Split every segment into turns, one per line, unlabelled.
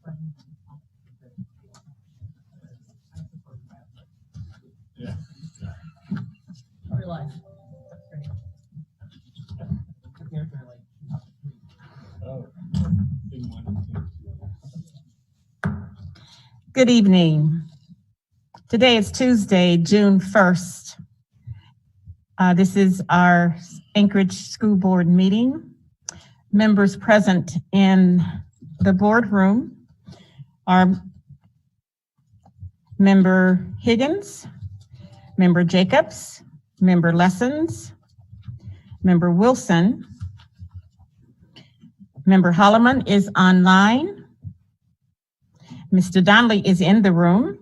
Yeah.
Real life. Good evening. Today is Tuesday, June 1st. This is our Anchorage School Board meeting. Members present in the boardroom are Member Higgins, Member Jacobs, Member Lessons, Member Wilson, Member Holloman is online, Mr. Donnelly is in the room,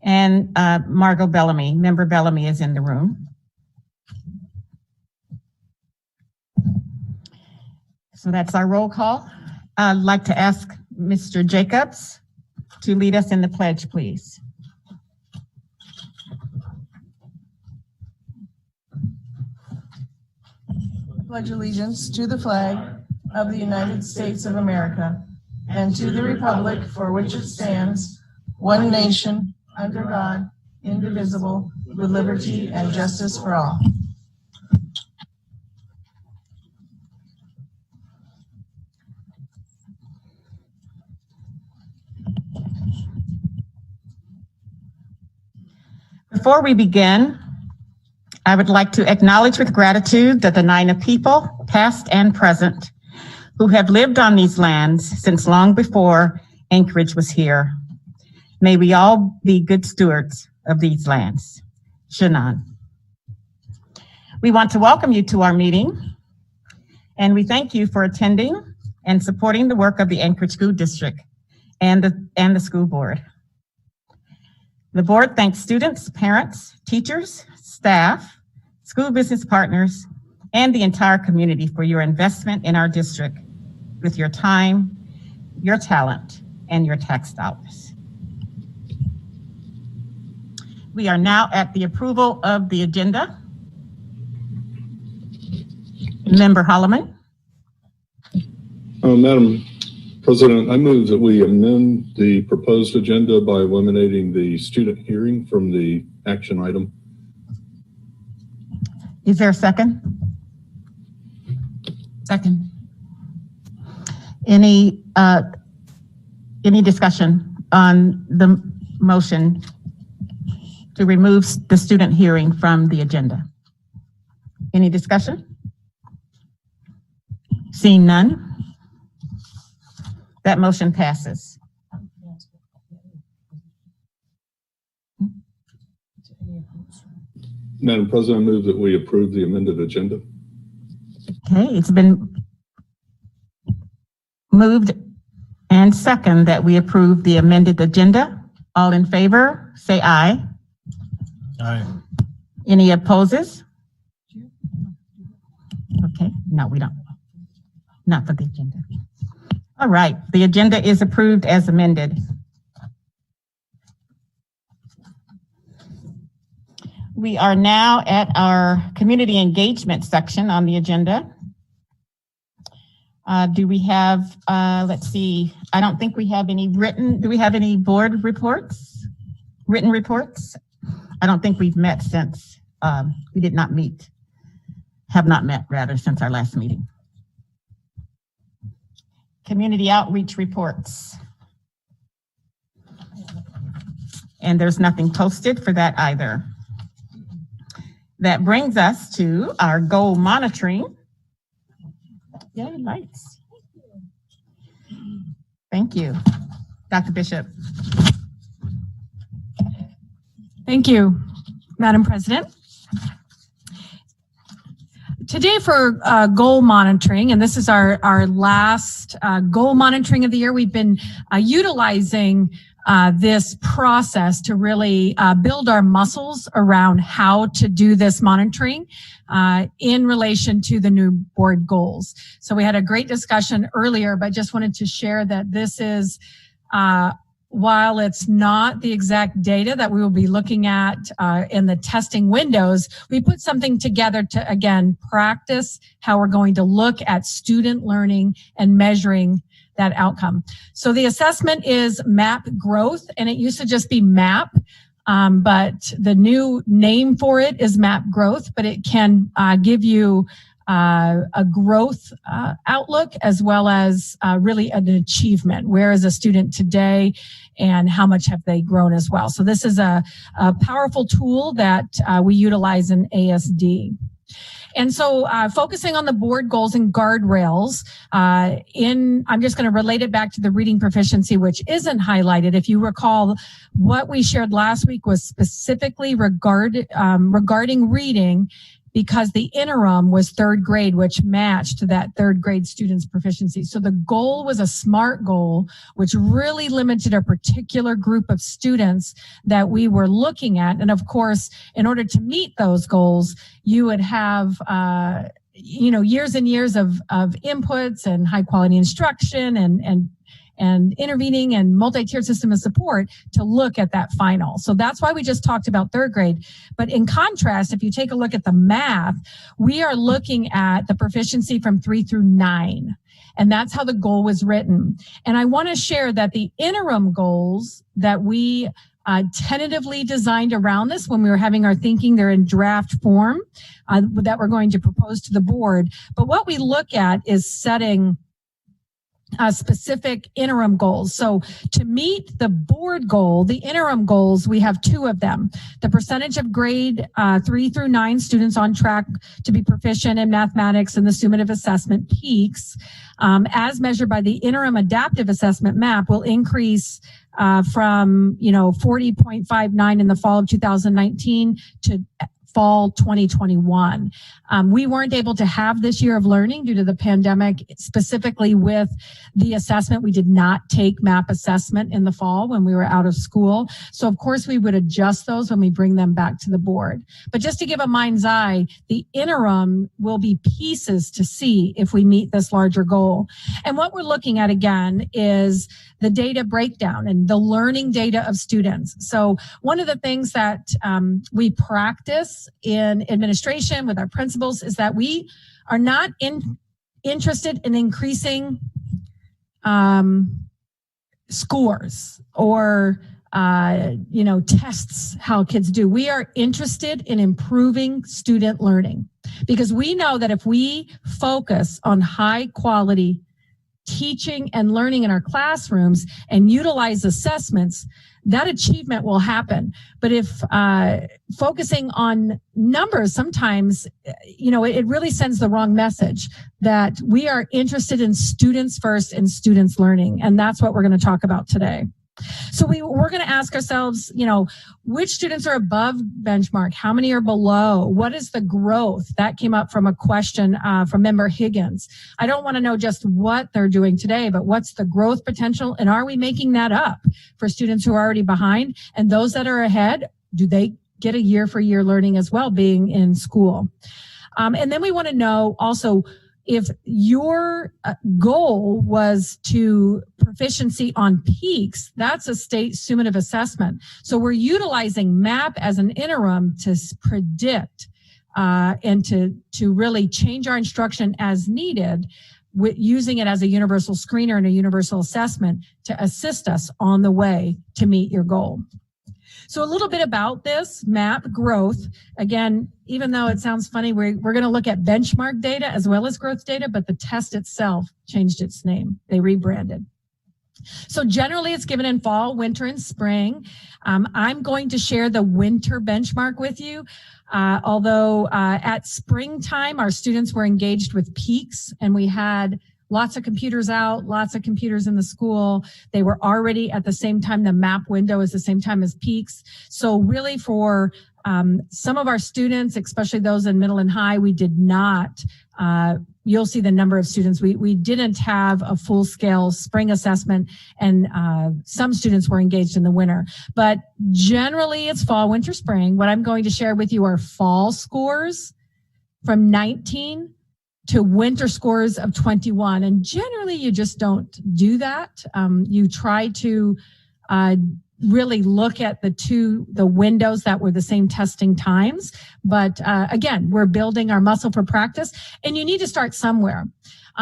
and Margot Bellamy, Member Bellamy is in the room. So that's our roll call. I'd like to ask Mr. Jacobs to lead us in the pledge, please.
Pledge allegiance to the flag of the United States of America and to the republic for which it stands, one nation, under God, indivisible, with liberty and justice for all.
Before we begin, I would like to acknowledge with gratitude that the Naina people, past and present, who have lived on these lands since long before Anchorage was here. May we all be good stewards of these lands. Shannon. We want to welcome you to our meeting, and we thank you for attending and supporting the work of the Anchorage School District and the school board. The board thanks students, parents, teachers, staff, school business partners, and the entire community for your investment in our district with your time, your talent, and your tax dollars. We are now at the approval of the agenda. Member Holloman.
Madam President, I move that we amend the proposed agenda by eliminating the student hearing from the action item.
Is there a second? Second. Any discussion on the motion to remove the student hearing from the agenda? Any discussion? Seeing none, that motion passes.
Madam President, I move that we approve the amended agenda.
Okay, it's been moved and second that we approve the amended agenda. All in favor, say aye.
Aye.
Any opposes? Okay, no, we don't. Not for the agenda. All right, the agenda is approved as amended. We are now at our community engagement section on the agenda. Do we have, let's see, I don't think we have any written, do we have any board reports? Written reports? I don't think we've met since, we did not meet, have not met rather since our last meeting. Community outreach reports. And there's nothing posted for that either. That brings us to our goal monitoring. Yay, lights. Thank you. Dr. Bishop.
Thank you, Madam President. Today for goal monitoring, and this is our last goal monitoring of the year, we've been utilizing this process to really build our muscles around how to do this monitoring in relation to the new board goals. So we had a great discussion earlier, but just wanted to share that this is, while it's not the exact data that we will be looking at in the testing windows, we put something together to, again, practice how we're going to look at student learning and measuring that outcome. So the assessment is MAP growth, and it used to just be MAP. But the new name for it is MAP growth, but it can give you a growth outlook as well as really an achievement. Where is a student today and how much have they grown as well? So this is a powerful tool that we utilize in ASD. And so focusing on the board goals and guardrails, I'm just going to relate it back to the reading proficiency, which isn't highlighted. If you recall, what we shared last week was specifically regarding reading, because the interim was third grade, which matched that third grade student's proficiency. So the goal was a SMART goal, which really limited a particular group of students that we were looking at. And of course, in order to meet those goals, you would have, years and years of inputs and high quality instruction and intervening and multi-tiered system of support to look at that final. So that's why we just talked about third grade. But in contrast, if you take a look at the math, we are looking at the proficiency from 3 through 9. And that's how the goal was written. And I want to share that the interim goals that we tentatively designed around this when we were having our thinking, they're in draft form that we're going to propose to the board. But what we look at is setting specific interim goals. So to meet the board goal, the interim goals, we have 2 of them. The percentage of grade 3 through 9 students on track to be proficient in mathematics and the summative assessment peaks, as measured by the interim adaptive assessment MAP, will increase from 40.59 in the fall of 2019 to fall 2021. We weren't able to have this year of learning due to the pandemic, specifically with the assessment. We did not take MAP assessment in the fall when we were out of school. So of course we would adjust those when we bring them back to the board. But just to give a mind's eye, the interim will be pieces to see if we meet this larger goal. And what we're looking at again is the data breakdown and the learning data of students. So one of the things that we practice in administration with our principals is that we are not interested in increasing scores or tests how kids do. We are interested in improving student learning, because we know that if we focus on high quality teaching and learning in our classrooms and utilize assessments, that achievement will happen. But if focusing on numbers, sometimes, it really sends the wrong message that we are interested in students first and students learning. And that's what we're going to talk about today. So we're going to ask ourselves, which students are above benchmark? How many are below? What is the growth? That came up from a question from member Higgins. I don't want to know just what they're doing today, but what's the growth potential? And are we making that up for students who are already behind? And those that are ahead, do they get a year for year learning as well, being in school? And then we want to know also, if your goal was to proficiency on peaks, that's a state summative assessment. So we're utilizing MAP as an interim to predict and to really change our instruction as needed, with using it as a universal screener and a universal assessment to assist us on the way to meet your goal. So a little bit about this MAP growth. Again, even though it sounds funny, we're going to look at benchmark data as well as growth data, but the test itself changed its name. They rebranded. So generally it's given in fall, winter, and spring. I'm going to share the winter benchmark with you. Although at springtime, our students were engaged with peaks, and we had lots of computers out, lots of computers in the school. They were already at the same time, the MAP window is the same time as peaks. So really for some of our students, especially those in middle and high, we did not, you'll see the number of students. We didn't have a full scale spring assessment, and some students were engaged in the winter. But generally it's fall, winter, spring. What I'm going to share with you are fall scores from 19 to winter scores of 21. And generally you just don't do that. You try to really look at the windows that were the same testing times. But again, we're building our muscle for practice, and you need to start somewhere.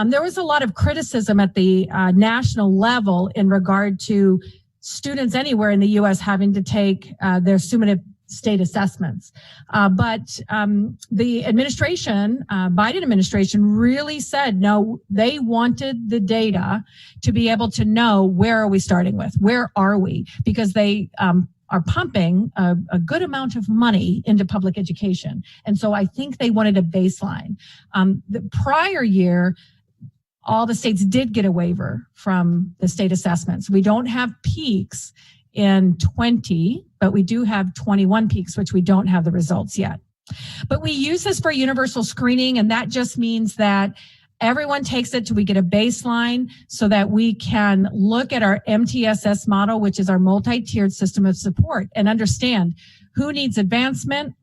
There was a lot of criticism at the national level in regard to students anywhere in the U.S. having to take their summative state assessments. But the administration, Biden administration, really said, no, they wanted the data to be able to know, where are we starting with? Where are we? Because they are pumping a good amount of money into public education. And so I think they wanted a baseline. The prior year, all the states did get a waiver from the state assessments. We don't have peaks in 20, but we do have 21 peaks, which we don't have the results yet. But we use this for universal screening, and that just means that everyone takes it till we get a baseline so that we can look at our MTSS model, which is our multi-tiered system of support, and understand who needs advancement,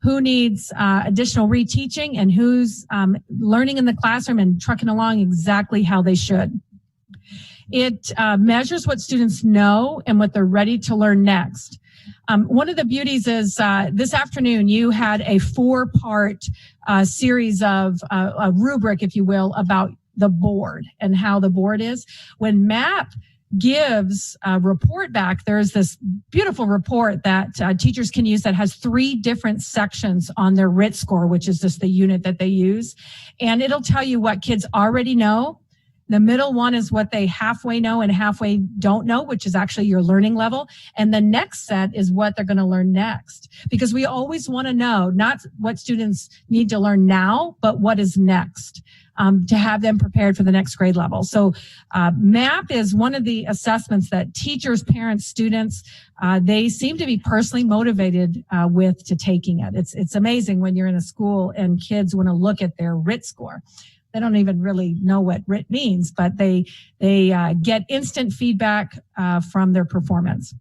who needs additional reteaching, and who's learning in the classroom and trucking along exactly how they should. It measures what students know and what they're ready to learn next. One of the beauties is this afternoon you had a 4-part series of a rubric, if you will, about the board and how the board is. When MAP gives a report back, there's this beautiful report that teachers can use that has 3 different sections on their RIT score, which is just the unit that they use. And it'll tell you what kids already know. The middle one is what they halfway know and halfway don't know, which is actually your learning level. And the next set is what they're going to learn next. Because we always want to know not what students need to learn now, but what is next, to have them prepared for the next grade level. So MAP is one of the assessments that teachers, parents, students, they seem to be personally motivated with to taking it. It's amazing when you're in a school and kids want to look at their RIT score. They don't even really know what RIT means, but they get instant feedback from their performance.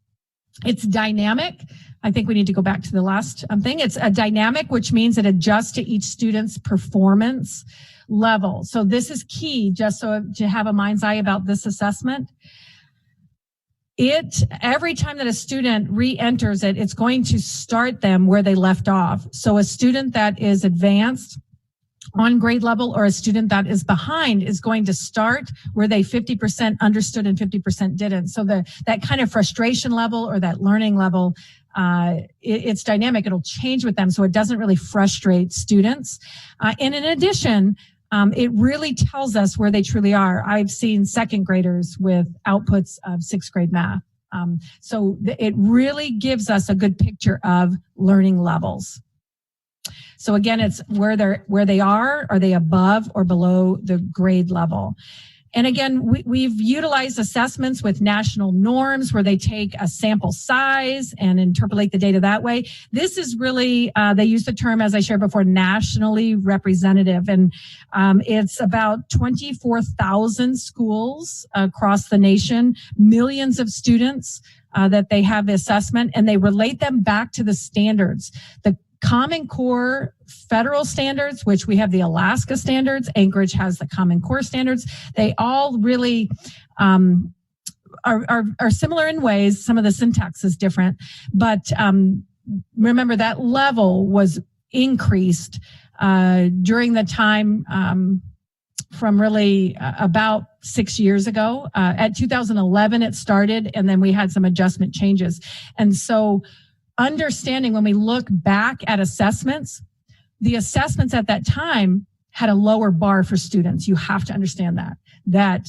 It's dynamic. I think we need to go back to the last thing. It's a dynamic, which means it adjusts to each student's performance level. So this is key, just so to have a mind's eye about this assessment. Every time that a student re-enters it, it's going to start them where they left off. So a student that is advanced on grade level or a student that is behind is going to start where they 50% understood and 50% didn't. So that kind of frustration level or that learning level, it's dynamic. It'll change with them so it doesn't really frustrate students. And in addition, it really tells us where they truly are. I've seen second graders with outputs of 6th grade math. So it really gives us a good picture of learning levels. So again, it's where they are they above or below the grade level? And again, we've utilized assessments with national norms where they take a sample size and interpolate the data that way. This is really, they use the term, as I shared before, nationally representative. And it's about 24,000 schools across the nation, millions of students that they have the assessment, and they relate them back to the standards. The Common Core federal standards, which we have the Alaska standards, Anchorage has the Common Core standards. They all really are similar in ways. Some of the syntax is different, but remember that level was increased during the time from really about 6 years ago. At 2011, it started, and then we had some adjustment changes. And so understanding when we look back at assessments, the assessments at that time had a lower bar for students. You have to understand that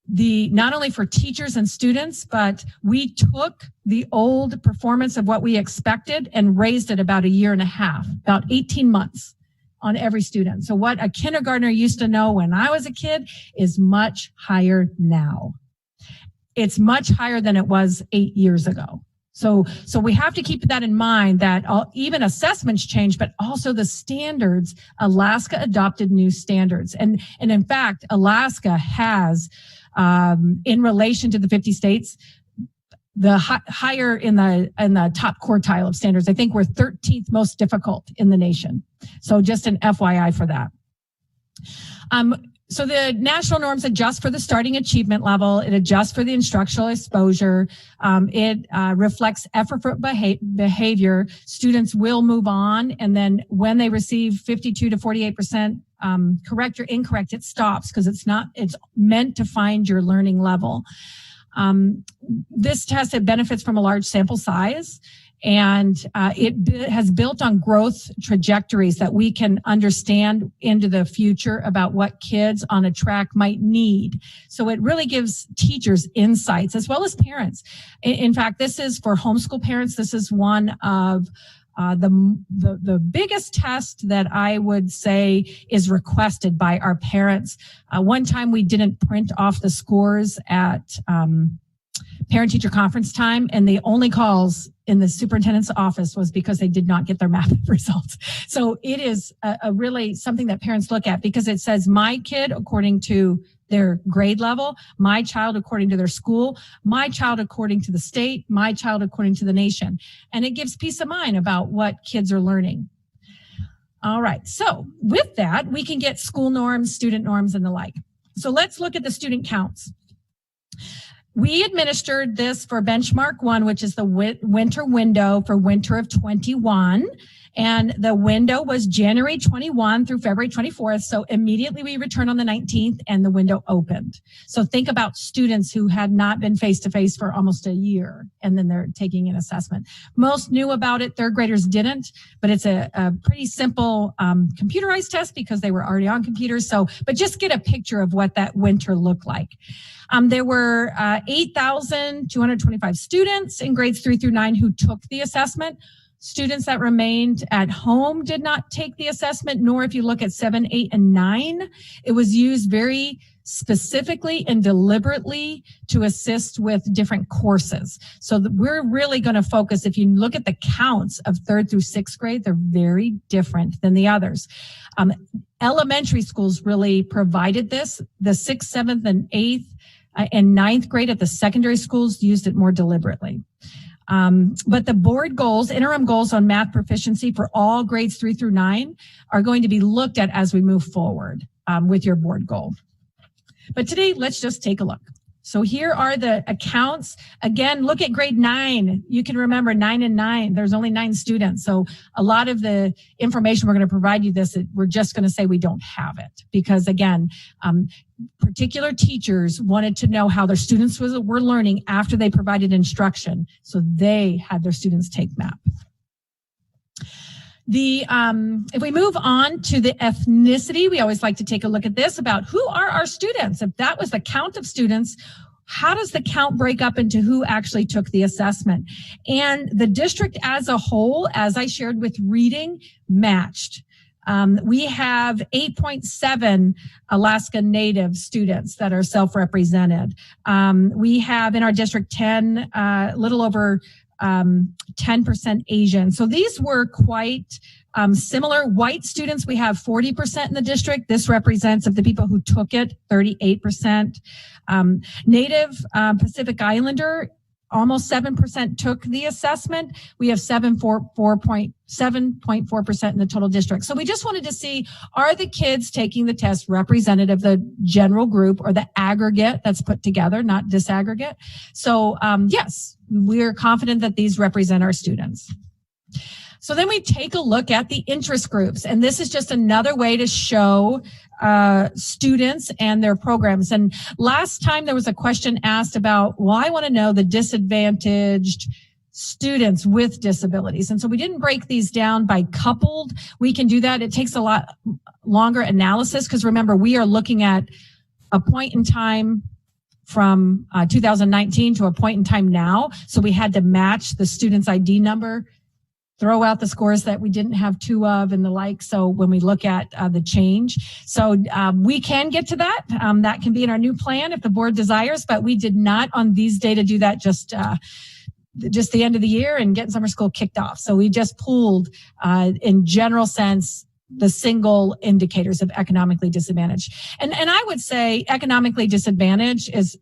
not only for teachers and students, but we took the old performance of what we expected and raised it about a year and a half, about 18 months on every student. So what a kindergartner used to know when I was a kid is much higher now. It's much higher than it was 8 years ago. So we have to keep that in mind, that even assessments change, but also the standards. Alaska adopted new standards. And in fact, Alaska has, in relation to the 50 states, the higher in the top quartile of standards. I think we're 13th most difficult in the nation. So just an FYI for that. So the national norms adjust for the starting achievement level. It adjusts for the instructional exposure. It reflects effort for behavior. Students will move on. And then when they receive 52 to 48% correct or incorrect, it stops because it's meant to find your learning level. This test, it benefits from a large sample size, and it has built on growth trajectories that we can understand into the future about what kids on a track might need. So it really gives teachers insights as well as parents. In fact, this is for homeschool parents. This is one of the biggest test that I would say is requested by our parents. One time we didn't print off the scores at parent-teacher conference time, and the only calls in the superintendent's office was because they did not get their math results. So it is a really something that parents look at, because it says my kid according to their grade level, my child according to their school, my child according to the state, my child according to the nation. And it gives peace of mind about what kids are learning. All right, so with that, we can get school norms, student norms, and the like. So let's look at the student counts. We administered this for benchmark 1, which is the winter window for winter of 21. And the window was January 21 through February 24th. So immediately we returned on the 19th and the window opened. So think about students who had not been face-to-face for almost a year, and then they're taking an assessment. Most knew about it. Third graders didn't, but it's a pretty simple computerized test because they were already on computers. So, but just get a picture of what that winter looked like. There were 8,225 students in grades 3 through 9 who took the assessment. Students that remained at home did not take the assessment, nor if you look at 7, 8, and 9. It was used very specifically and deliberately to assist with different courses. So we're really going to focus, if you look at the counts of 3rd through 6th grade, they're very different than the others. Elementary schools really provided this. The 6th, 7th, and 8th and 9th grade at the secondary schools used it more deliberately. But the board goals, interim goals on math proficiency for all grades 3 through 9 are going to be looked at as we move forward with your board goal. But today, let's just take a look. So here are the accounts. Again, look at grade 9. You can remember 9 and 9. There's only 9 students. So a lot of the information we're going to provide you this, we're just going to say we don't have it. Because again, particular teachers wanted to know how their students were learning after they provided instruction. So they had their students take MAP. If we move on to the ethnicity, we always like to take a look at this about who are our students. If that was the count of students, how does the count break up into who actually took the assessment? And the district as a whole, as I shared with reading, matched. We have 8.7 Alaska Native students that are self-represented. We have in our district 10, little over 10% Asian. So these were quite similar. White students, we have 40% in the district. This represents of the people who took it, 38%. Native Pacific Islander, almost 7% took the assessment. We have 7.4% in the total district. So we just wanted to see, are the kids taking the test representative of the general group or the aggregate that's put together, not disaggregate? So yes, we're confident that these represent our students. So then we take a look at the interest groups, and this is just another way to show students and their programs. And last time there was a question asked about, well, I want to know the disadvantaged students with disabilities. And so we didn't break these down by coupled. We can do that. It takes a lot longer analysis because remember, we are looking at a point in time from 2019 to a point in time now. So we had to match the student's ID number, throw out the scores that we didn't have 2 of and the like. So when we look at the change, so we can get to that. That can be in our new plan if the board desires, but we did not on these data do that just the end of the year and getting summer school kicked off. So we just pulled in general sense the single indicators of economically disadvantaged. And I would say economically disadvantaged is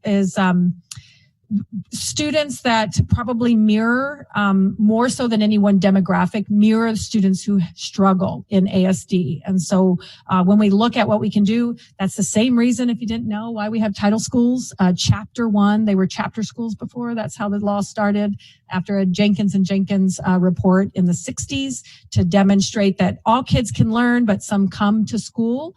students that probably mirror, more so than any one demographic, mirror students who struggle in ASD. And so when we look at what we can do, that's the same reason, if you didn't know, why we have title schools. Chapter 1, they were chapter schools before. That's how the law started after a Jenkins and Jenkins report in the 60s to demonstrate that all kids can learn, but some come to school.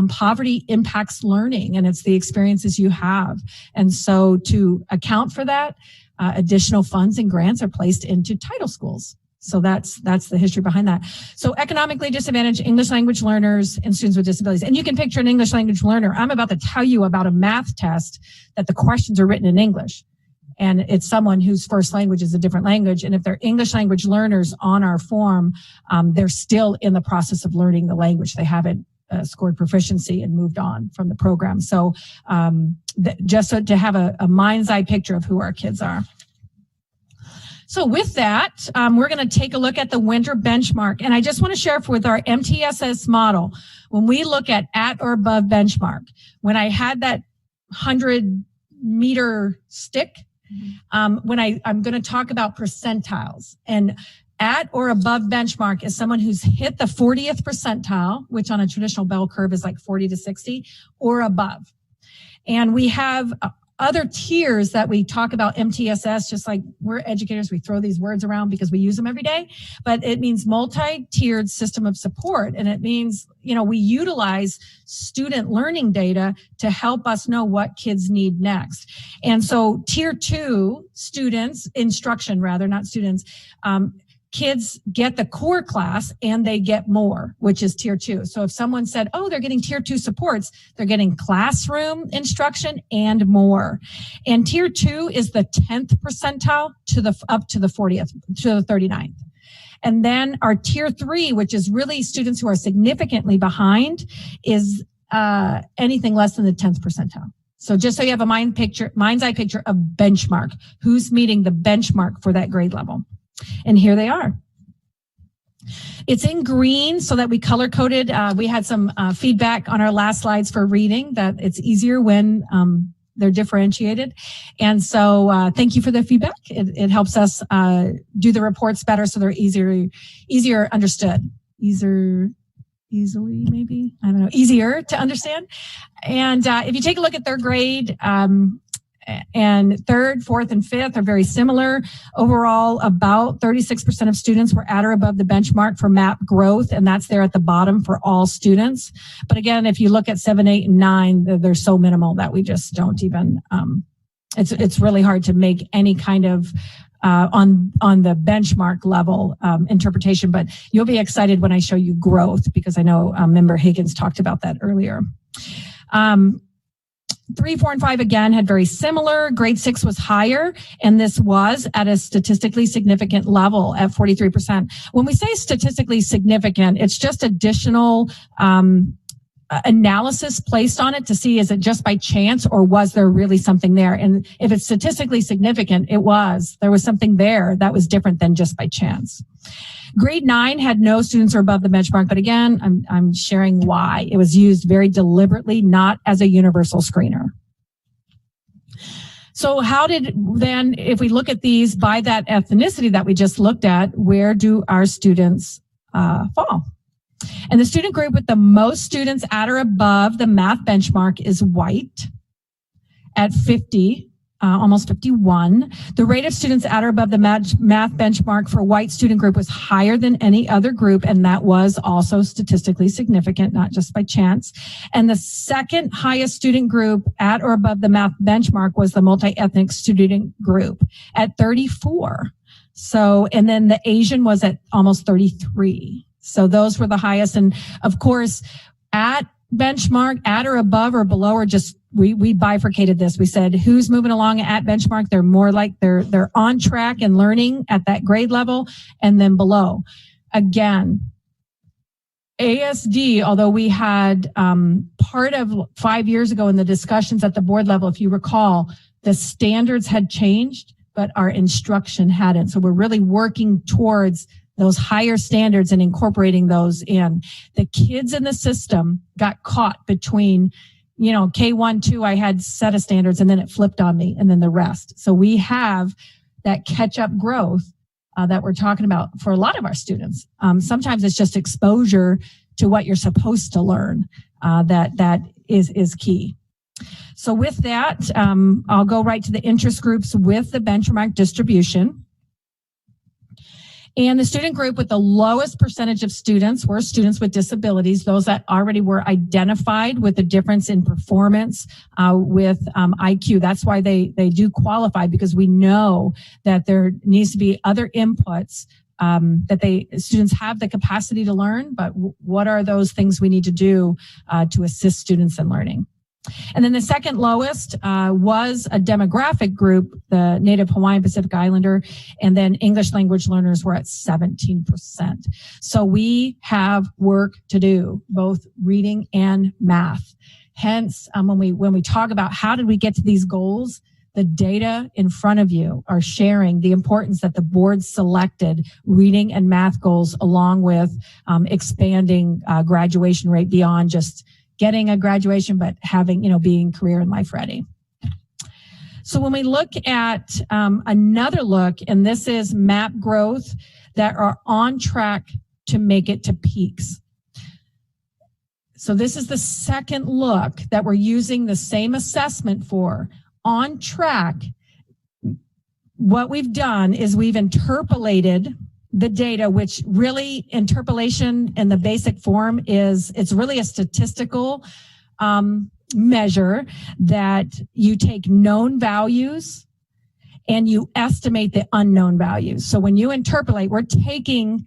Poverty impacts learning, and it's the experiences you have. And so to account for that, additional funds and grants are placed into title schools. So that's the history behind that. So economically disadvantaged English language learners and students with disabilities. And you can picture an English language learner. I'm about to tell you about a math test that the questions are written in English. And it's someone whose first language is a different language. And if they're English language learners on our form, they're still in the process of learning the language. They haven't scored proficiency and moved on from the program. So just so to have a mind's eye picture of who our kids are. So with that, we're going to take a look at the winter benchmark. And I just want to share with our MTSS model, when we look at or above benchmark, when I had that 100-meter stick, when I'm going to talk about percentiles, and at or above benchmark is someone who's hit the 40th percentile, which on a traditional bell curve is like 40 to 60, or above. And we have other tiers that we talk about MTSS, just like we're educators, we throw these words around because we use them every day, but it means multi-tiered system of support. And it means, we utilize student learning data to help us know what kids need next. And so tier 2 students, instruction rather, not students, kids get the core class and they get more, which is tier 2. So if someone said, oh, they're getting tier 2 supports, they're getting classroom instruction and more. And tier 2 is the 10th percentile up to the 40th, to the 39th. And then our tier 3, which is really students who are significantly behind, is anything less than the 10th percentile. So just so you have a mind's eye picture of benchmark, who's meeting the benchmark for that grade level. And here they are. It's in green so that we color coded. We had some feedback on our last slides for reading that it's easier when they're differentiated. And so thank you for the feedback. It helps us do the reports better so they're easier understood. Easily, maybe? I don't know. Easier to understand. And if you take a look at their grade, and third, fourth, and fifth are very similar. Overall, about 36% of students were at or above the benchmark for MAP growth, and that's there at the bottom for all students. But again, if you look at 7, 8, and 9, they're so minimal that we just don't even, it's really hard to make any kind of on the benchmark level interpretation, but you'll be excited when I show you growth, because I know Member Higgins talked about that earlier. 3, 4, and 5, again, had very similar. Grade 6 was higher, and this was at a statistically significant level at 43%. When we say statistically significant, it's just additional analysis placed on it to see, is it just by chance or was there really something there? And if it's statistically significant, there was something there that was different than just by chance. Grade 9 had no students are above the benchmark, but again, I'm sharing why. It was used very deliberately, not as a universal screener. So how did then, if we look at these by that ethnicity that we just looked at, where do our students fall? And the student group with the most students at or above the math benchmark is white at 50. Almost 51. The rate of students at or above the math benchmark for white student group was higher than any other group, and that was also statistically significant, not just by chance. And the second highest student group at or above the math benchmark was the multi-ethnic student group at 34. So, and then the Asian was at almost 33. So those were the highest. And of course, at benchmark, at or above or below, or just we bifurcated this. We said who's moving along at benchmark, they're more like they're on track and learning at that grade level, and then below. Again, ASD, although we had part of 5 years ago in the discussions at the board level, if you recall, the standards had changed, but our instruction hadn't. So we're really working towards those higher standards and incorporating those in. The kids in the system got caught between K1, 2, I had set of standards and then it flipped on me and then the rest. So we have that catch up growth that we're talking about for a lot of our students. Sometimes it's just exposure to what you're supposed to learn that is key. So with that, I'll go right to the interest groups with the benchmark distribution. And the student group with the lowest percentage of students were students with disabilities, those that already were identified with a difference in performance with IQ. That's why they do qualify, because we know that there needs to be other inputs that students have the capacity to learn, but what are those things we need to do to assist students in learning? And then the second lowest was a demographic group, the Native Hawaiian Pacific Islander, and then English language learners were at 17%. So we have work to do, both reading and math. Hence, when we talk about how did we get to these goals, the data in front of you are sharing the importance that the board selected reading and math goals, along with expanding graduation rate beyond just getting a graduation, but having, being career and life ready. So when we look at another look, and this is map growth that are on track to make it to peaks. So this is the second look that we're using the same assessment for. On track, what we've done is we've interpolated the data, which really interpolation in the basic form it's really a statistical measure that you take known values and you estimate the unknown values. So when you interpolate, we're taking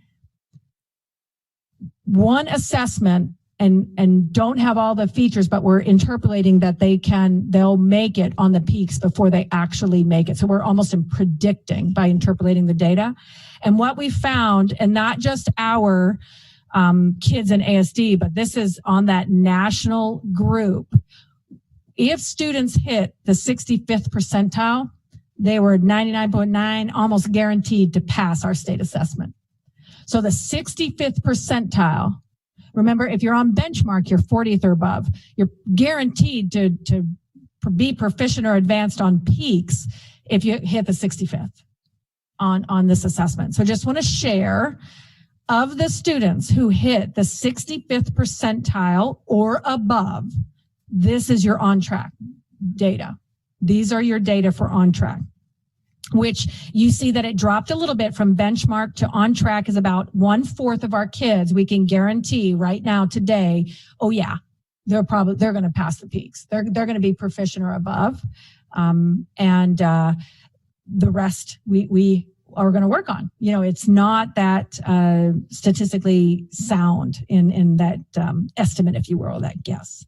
one assessment and don't have all the features, but we're interpolating that they'll make it on the peaks before they actually make it. So we're almost predicting by interpolating the data. And what we found, and not just our kids in ASD, but this is on that national group. If students hit the 65th percentile, they were 99.9, almost guaranteed to pass our state assessment. So the 65th percentile, remember, if you're on benchmark, you're 40th or above. You're guaranteed to be proficient or advanced on peaks if you hit the 65th on this assessment. So just want to share, of the students who hit the 65th percentile or above, this is your on track data. These are your data for on track, which you see that it dropped a little bit from benchmark to on track is about 1/4 of our kids. We can guarantee right now today, oh yeah, they're going to pass the peaks. They're going to be proficient or above. The rest we are going to work on. It's not that statistically sound in that estimate, if you will, or that guess.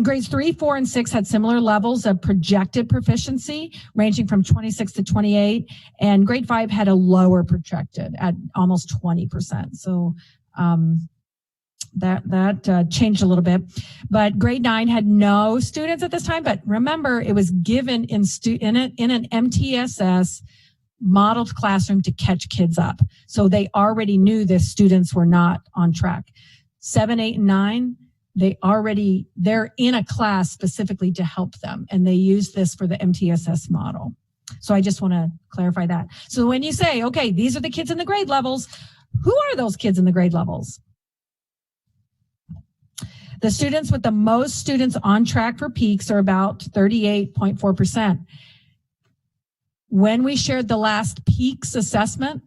Grades 3, 4, and 6 had similar levels of projected proficiency, ranging from 26 to 28, and grade 5 had a lower projected at almost 20%. So that changed a little bit. But grade 9 had no students at this time. But remember, it was given in an MTSS modeled classroom to catch kids up. So they already knew the students were not on track. 7, 8, and 9. They're in a class specifically to help them, and they use this for the MTSS model. So I just want to clarify that. So when you say, okay, these are the kids in the grade levels, who are those kids in the grade levels? The students with the most students on track for peaks are about 38.4%. When we shared the last peaks assessment,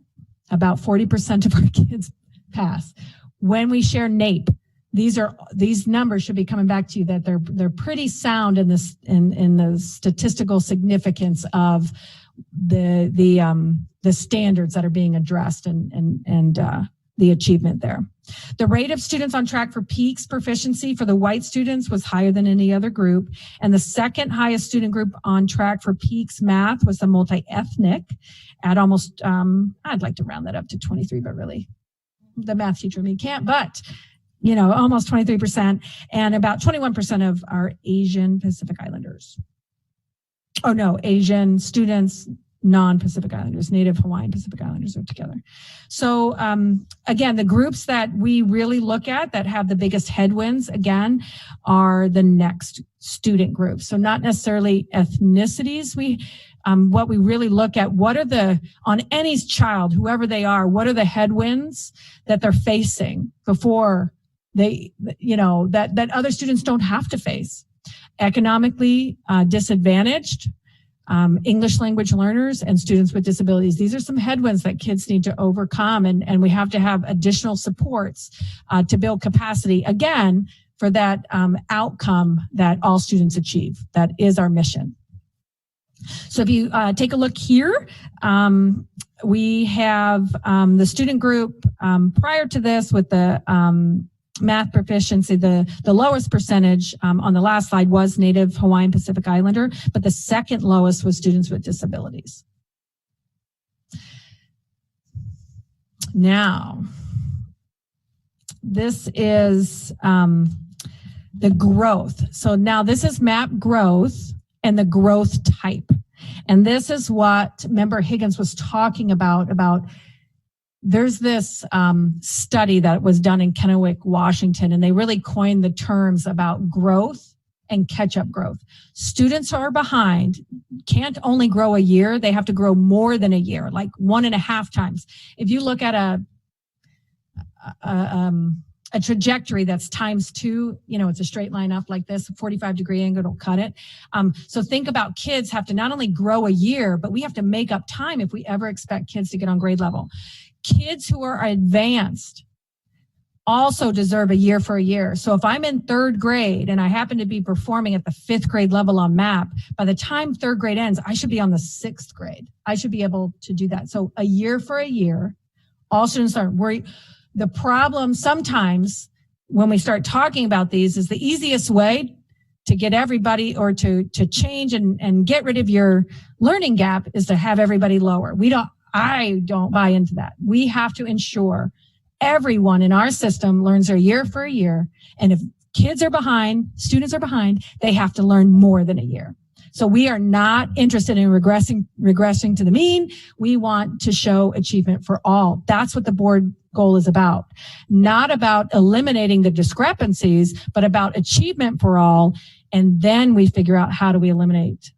about 40% of our kids pass. When we share NAEP, these numbers should be coming back to you that they're pretty sound in this in the statistical significance of the standards that are being addressed and the achievement there. The rate of students on track for peaks proficiency for the white students was higher than any other group, and the second highest student group on track for peaks math was the multi-ethnic at almost I'd like to round that up to 23, but really the math teacher in me can't, but almost 23%, and about 21% of our Asian Pacific Islanders. Oh no, Asian students non-Pacific Islanders, Native Hawaiian Pacific Islanders are together. So again, the groups that we really look at that have the biggest headwinds, again, are the next student groups. So not necessarily ethnicities. What we really look at, what are on any child, whoever they are, what are the headwinds that they're facing before they, that other students don't have to face. Economically disadvantaged, English language learners, and students with disabilities. These are some headwinds that kids need to overcome, and we have to have additional supports to build capacity, again, for that outcome that all students achieve. That is our mission. So if you take a look here, we have the student group prior to this with the math proficiency, the lowest percentage on the last slide was Native Hawaiian Pacific Islander, but the second lowest was students with disabilities. Now, this is the growth. So now this is map growth and the growth type. And this is what Member Higgins was talking about there's this study that was done in Kennewick, Washington, and they really coined the terms about growth and catch-up growth. Students are behind, can't only grow a year, they have to grow more than a year, like 1.5 times. If you look at a trajectory that's ×2, it's a straight line up like this, 45-degree angle will cut it. So think about kids have to not only grow a year, but we have to make up time if we ever expect kids to get on grade level. Kids who are advanced also deserve a year for a year. So if I'm in 3rd grade and I happen to be performing at the 5th grade level on MAP, by the time 3rd grade ends, I should be on the 6th grade. I should be able to do that. So a year for a year, all students aren't worried. The problem sometimes when we start talking about these is the easiest way to get everybody or to change and get rid of your learning gap is to have everybody lower. I don't buy into that. We have to ensure everyone in our system learns a year for a year. And if kids are behind, students are behind, they have to learn more than a year. So we are not interested in regressing to the mean. We want to show achievement for all. That's what the board goal is about. Not about eliminating the discrepancies, but about achievement for all. And then we figure out how do we eliminate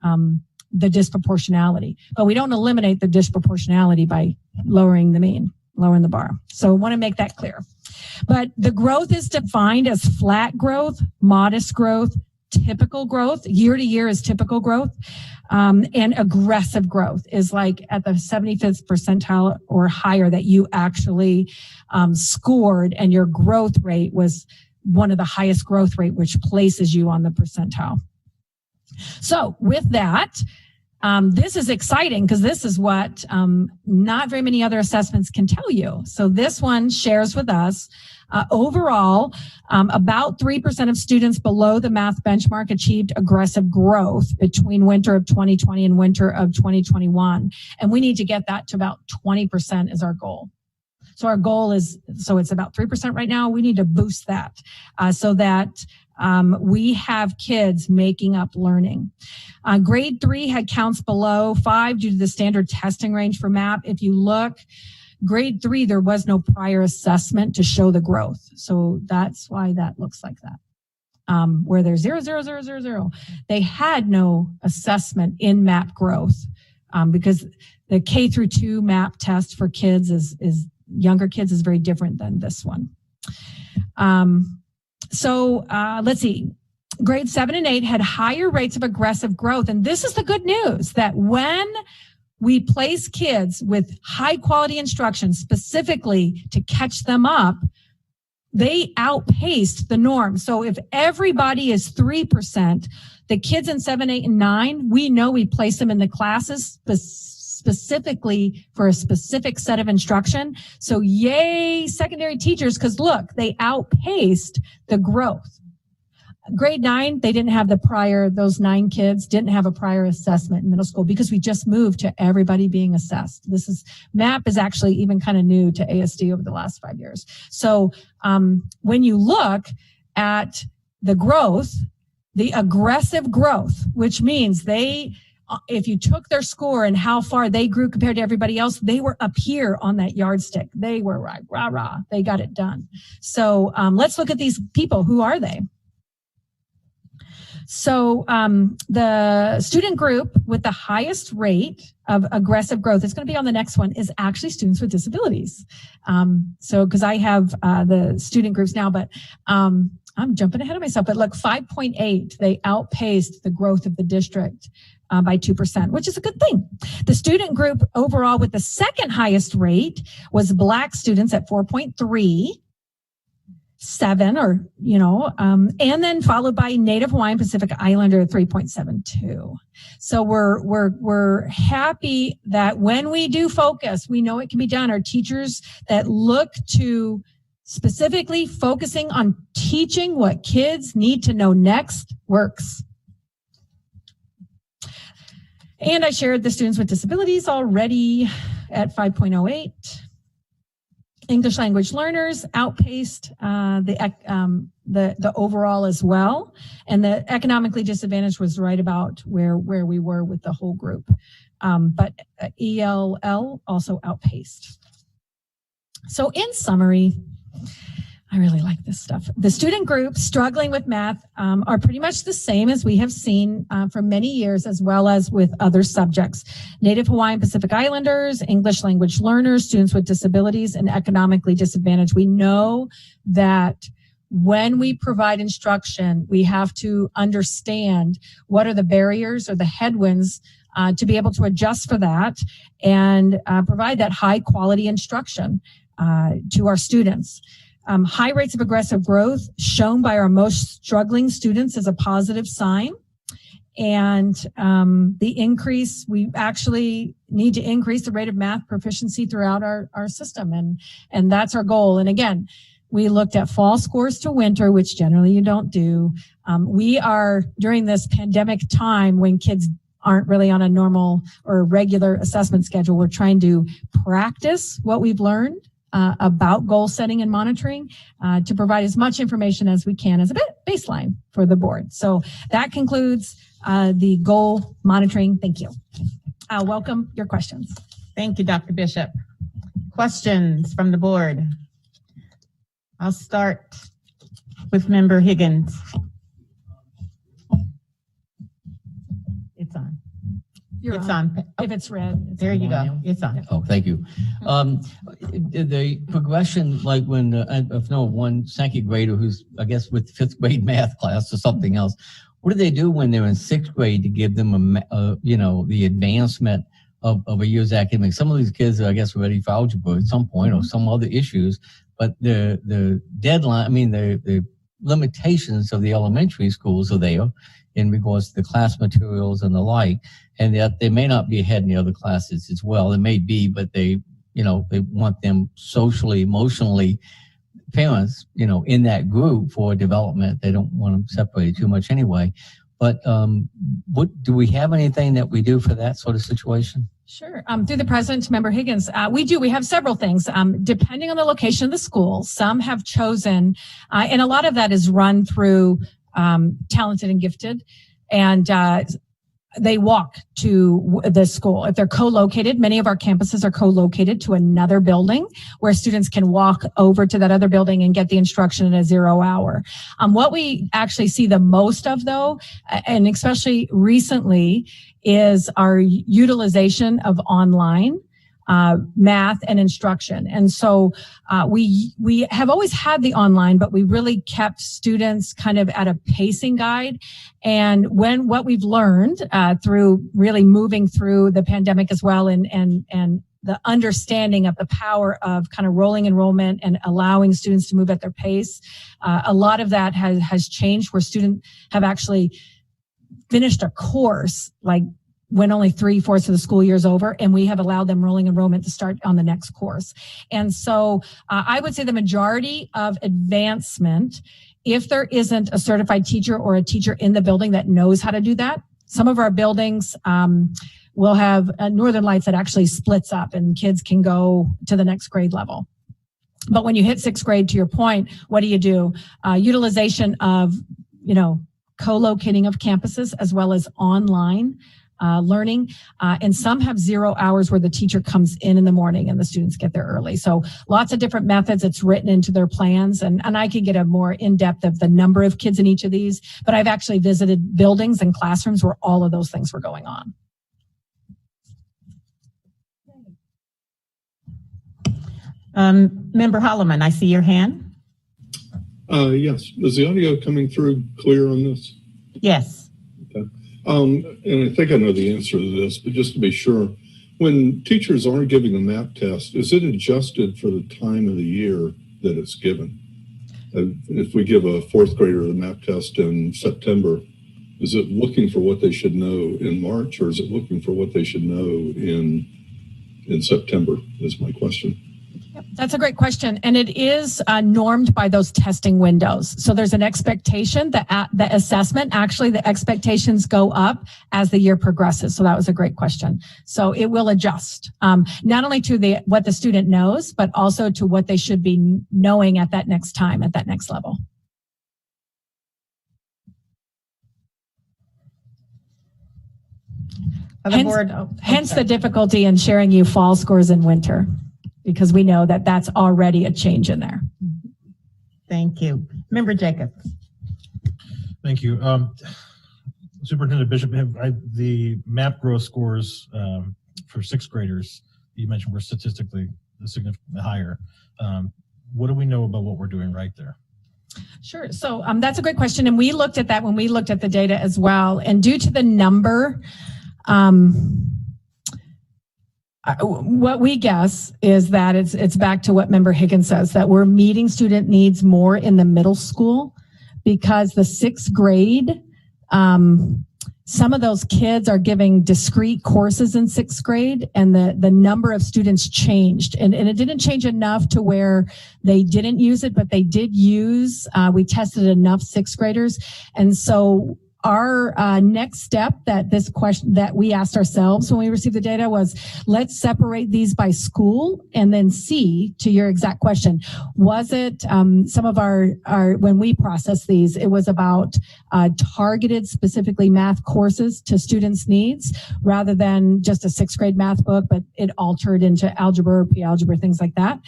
the disproportionality. But we don't eliminate the disproportionality by lowering the mean, lowering the bar. So I want to make that clear. But the growth is defined as flat growth, modest growth, typical growth. Year to year is typical growth. And aggressive growth is like at the 75th percentile or higher that you actually scored, and your growth rate was one of the highest growth rate, which places you on the percentile. So with that, this is exciting because this is what not very many other assessments can tell you. So this one shares with us overall, about 3% of students below the math benchmark achieved aggressive growth between winter of 2020 and winter of 2021. And we need to get that to about 20% is our goal. So our goal is, so it's about 3% right now. We need to boost that so that we have kids making up learning. Grade 3 had counts below 5 due to the standard testing range for MAP. If you look, grade 3, there was no prior assessment to show the growth. So that's why that looks like that. Where there's 0, 0, 0, 0, 0. They had no assessment in MAP growth because the K through 2 MAP test for kids is younger kids is very different than this one. So let's see. Grade 7 and 8 had higher rates of aggressive growth. And this is the good news, that when we place kids with high quality instruction specifically to catch them up, they outpaced the norm. So if everybody is 3%, the kids in 7, 8, and 9, we know we place them in the classes specifically for a specific set of instruction. So yay, secondary teachers, because look, they outpaced the growth. Grade 9, they didn't have the prior, those 9 kids didn't have a prior assessment in middle school because we just moved to everybody being assessed. MAP is actually even kind of new to ASD over the last 5 years. So when you look at the growth, the aggressive growth, which means they if you took their score and how far they grew compared to everybody else, they were up here on that yardstick. They were right, rah, rah. They got it done. So let's look at these people. Who are they? So the student group with the highest rate of aggressive growth, it's going to be on the next one, is actually students with disabilities. So because I have the student groups now, but I'm jumping ahead of myself. But look, 5.8, they outpaced the growth of the district by 2%, which is a good thing. The student group overall with the second highest rate was Black students at 4.37, or, and then followed by Native Hawaiian Pacific Islander at 3.72. So we're happy that when we do focus, we know it can be done. Our teachers that look to specifically focusing on teaching what kids need to know next works. And I shared the students with disabilities already at 5.08. English language learners outpaced the overall as well. And the economically disadvantaged was right about where we were with the whole group. But ELL also outpaced. So in summary, I really like this stuff. The student groups struggling with math are pretty much the same as we have seen for many years, as well as with other subjects. Native Hawaiian Pacific Islanders, English language learners, students with disabilities, and economically disadvantaged. We know that when we provide instruction, we have to understand what are the barriers or the headwinds to be able to adjust for that and provide that high quality instruction to our students. High rates of aggressive growth shown by our most struggling students is a positive sign. And the increase, we actually need to increase the rate of math proficiency throughout our system. And that's our goal. And again, we looked at fall scores to winter, which generally you don't do. We are, during this pandemic time when kids aren't really on a normal or regular assessment schedule, we're trying to practice what we've learned about goal setting and monitoring to provide as much information as we can as a baseline for the board. So that concludes the goal monitoring. Thank you. I'll welcome your questions.
Thank you, Dr. Bishop. Questions from the board? I'll start with Member Higgins. It's on. It's on.
If it's red.
There you go. It's on.
Oh, thank you. The progression, like when, one second grader who's, I guess, with fifth grade math class or something else, what do they do when they're in sixth grade to give them the advancement of a year's academics? Some of these kids are, I guess, ready for algebra at some point or some other issues, but the deadline, the limitations of the elementary schools are there in regards to the class materials and the like, and that they may not be ahead in the other classes as well. It may be, but they want them socially, emotionally, parents, in that group for development. They don't want them separated too much anyway. But do we have anything that we do for that sort of situation?
Sure. Through the president, Member Higgins, we have several things. Depending on the location of the school, some have chosen, and a lot of that is run through talented and gifted, and they walk to the school. If they're co-located, many of our campuses are co-located to another building where students can walk over to that other building and get the instruction in a 0 hour. What we actually see the most of, though, and especially recently, is our utilization of online math and instruction. And so we have always had the online, but we really kept students kind of at a pacing guide. And what we've learned through really moving through the pandemic as well, and the understanding of the power of kind of rolling enrollment and allowing students to move at their pace, a lot of that has changed, where students have actually finished a course like when only 3/4 of the school year is over, and we have allowed them rolling enrollment to start on the next course. And so I would say the majority of advancement, if there isn't a certified teacher or a teacher in the building that knows how to do that, some of our buildings will have Northern Lights that actually splits up and kids can go to the next grade level. But when you hit sixth grade, to your point, what do? Utilization of, co-locating of campuses as well as online learning, and some have 0 hours where the teacher comes in the morning and the students get there early. So lots of different methods. It's written into their plans, and I can get a more in-depth of the number of kids in each of these, but I've actually visited buildings and classrooms where all of those things were going on.
Member Holloman, I see your hand.
Yes. Is the audio coming through clear on this?
Yes.
Okay. And I think I know the answer to this, but just to be sure, when teachers are giving a MAP test, is it adjusted for the time of the year that it's given? If we give a fourth grader the MAP test in September, is it looking for what they should know in March, or is it looking for what they should know in September, is my question.
That's a great question. And it is normed by those testing windows. So there's an expectation that the assessment, actually the expectations go up as the year progresses. So that was a great question. So it will adjust, not only to what the student knows, but also to what they should be knowing at that next time, at that next level. Hence the difficulty in sharing you fall scores in winter, because we know that that's already a change in there.
Thank you. Member Jacobs.
Thank you. Superintendent Bishop, the MAP growth scores for sixth graders you mentioned were statistically significantly higher. What do we know about what we're doing right there?
Sure. So that's a great question. And we looked at that when we looked at the data as well. And due to the number, what we guess is that it's back to what Member Higgins says, that we're meeting student needs more in the middle school, because the sixth grade, some of those kids are giving discrete courses in sixth grade, and the number of students changed. And it didn't change enough to where they didn't use it, but they did use, we tested enough sixth graders. And so our next step that we asked ourselves when we received the data was, let's separate these by school and then see, to your exact question, was it some of our when we processed these, it was about targeted specifically math courses to students' needs rather than just a sixth grade math book, but it altered into algebra, pre-algebra, things like that.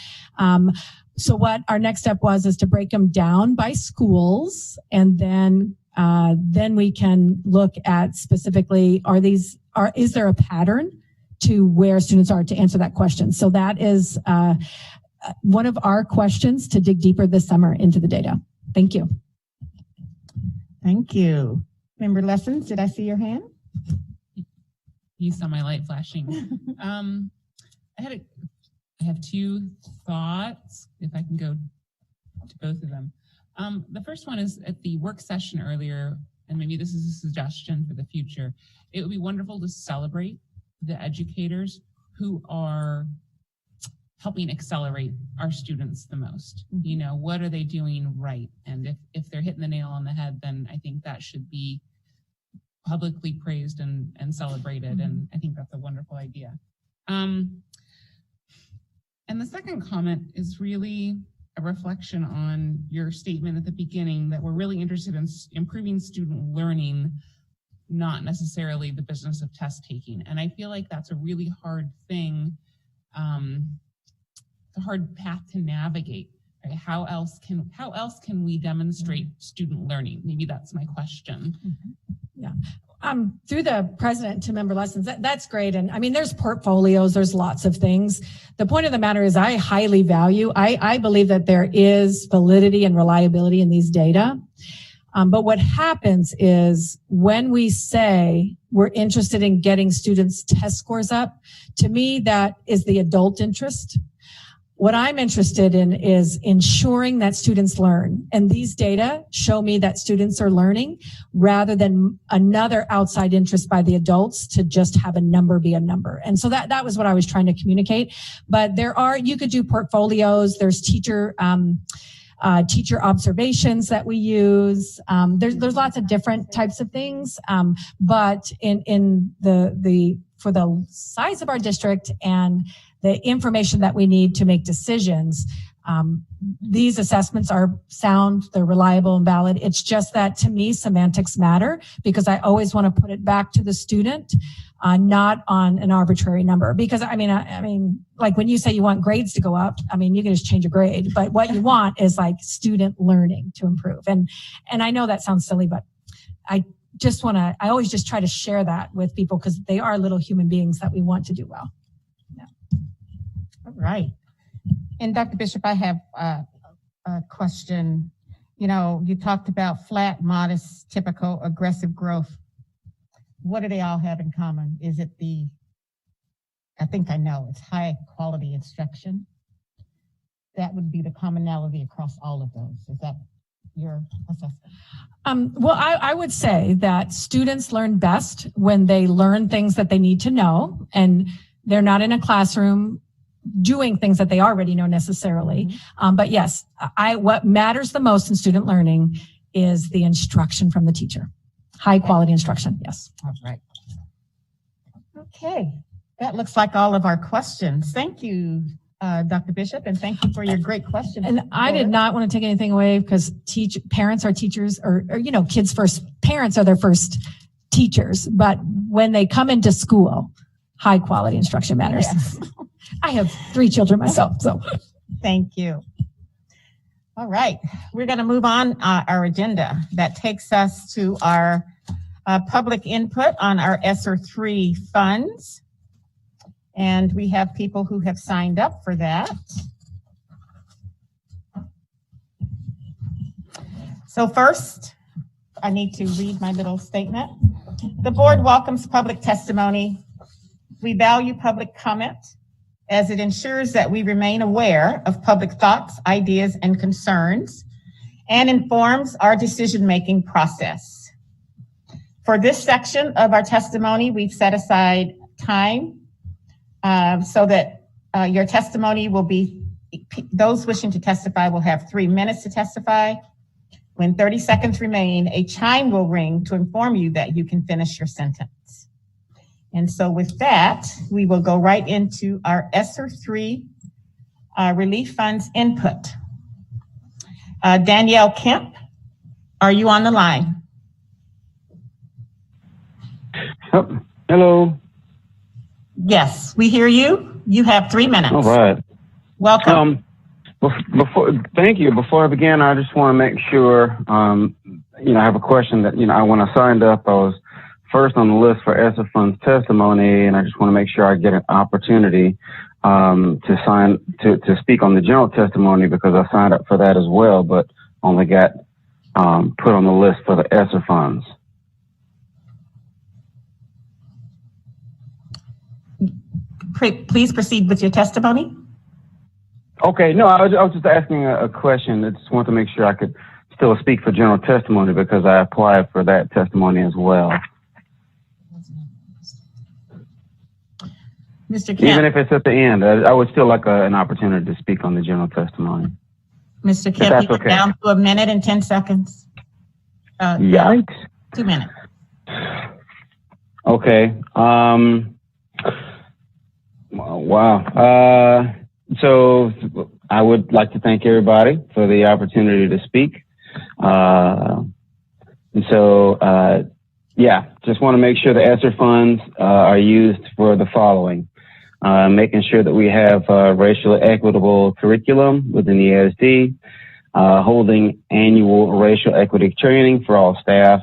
So what our next step is to break them down by schools, and then we can look at specifically, is there a pattern to where students are, to answer that question. So that is one of our questions to dig deeper this summer into the data. Thank you.
Thank you. Member Lessons, did I see your hand?
You saw my light flashing. I have two thoughts, if I can go to both of them. The first one is, at the work session earlier, and maybe this is a suggestion for the future, it would be wonderful to celebrate the educators who are helping accelerate our students the most. You know, what are they doing right? And if they're hitting the nail on the head, then I think that should be publicly praised and celebrated. And I think that's a wonderful idea. And the second comment is really a reflection on your statement at the beginning that we're really interested in improving student learning, not necessarily the business of test taking. And I feel like that's a really hard thing, it's a hard path to navigate. Right? How else can we demonstrate student learning? Maybe that's my question.
Yeah. Through the president to Member Lessons, that's great. And I mean, there's portfolios, there's lots of things. The point of the matter is I highly value, I believe that there is validity and reliability in these data. But what happens is when we say we're interested in getting students' test scores up, to me, that is the adult interest. What I'm interested in is ensuring that students learn. And these data show me that students are learning rather than another outside interest by the adults to just have a number be a number. And so that was what I was trying to communicate. But you could do portfolios. There's teacher observations that we use. There's lots of different types of things. But for the size of our district and the information that we need to make decisions, These assessments are sound, they're reliable and valid. It's just that to me, semantics matter because I always want to put it back to the student, not on an arbitrary number. Because I mean, like when you say you want grades to go up, I mean, you can just change a grade, but what you want is like student learning to improve. And I know that sounds silly, but I always just try to share that with people because they are little human beings that we want to do well. Yeah.
All right. And Dr. Bishop, I have a question. You know, you talked about flat, modest, typical, aggressive growth. What do they all have in common? Is it I think I know, it's high quality instruction. That would be the commonality across all of those. Is that your assessment?
Well, I would say that students learn best when they learn things that they need to know, and they're not in a classroom doing things that they already know necessarily.
Mm-hmm.
But yes, what matters the most in student learning is the instruction from the teacher. High quality instruction, yes.
All right. Okay, that looks like all of our questions. Thank you, Dr. Bishop, and thank you for your great questions.
And I did not want to take anything away because parents are teachers, or kids first. Parents are their first teachers, but when they come into school, high quality instruction matters.
Yes.
I have 3 children myself, so.
Thank you. All right, we're going to move on our agenda. That takes us to our public input on our ESSER 3 funds. And we have people who have signed up for that. So first, I need to read my little statement. The board welcomes public testimony. We value public comment as it ensures that we remain aware of public thoughts, ideas, and concerns, and informs our decision-making process. For this section of our testimony, we've set aside time so that your testimony will be, those wishing to testify will have 3 minutes to testify. When 30 seconds remain, a chime will ring to inform you that you can finish your sentence. And so with that, we will go right into our ESSER 3 relief funds input. Danielle Kemp, are you on the line?
Oh, hello.
Yes, we hear you. You have 3 minutes.
All right.
Welcome.
Thank you. Before I begin, I just want to make sure, I have a question that, when I signed up, I was first on the list for ESSER funds testimony, and I just want to make sure I get an opportunity to speak on the general testimony because I signed up for that as well, but only got put on the list for the ESSER funds.
Please proceed with your testimony.
Okay, no, I was just asking a question. I just want to make sure I could still speak for general testimony because I applied for that testimony as well.
Mr. Kemp.
Even if it's at the end, I would still like an opportunity to speak on the general testimony.
Mr. Kemp, you down to 1 minute and 10 seconds.
Yikes.
2 minutes.
Okay. Wow. So I would like to thank everybody for the opportunity to speak. Just want to make sure the ESSER funds are used for the following. Making sure that we have racially equitable curriculum within the ASD, holding annual racial equity training for all staff,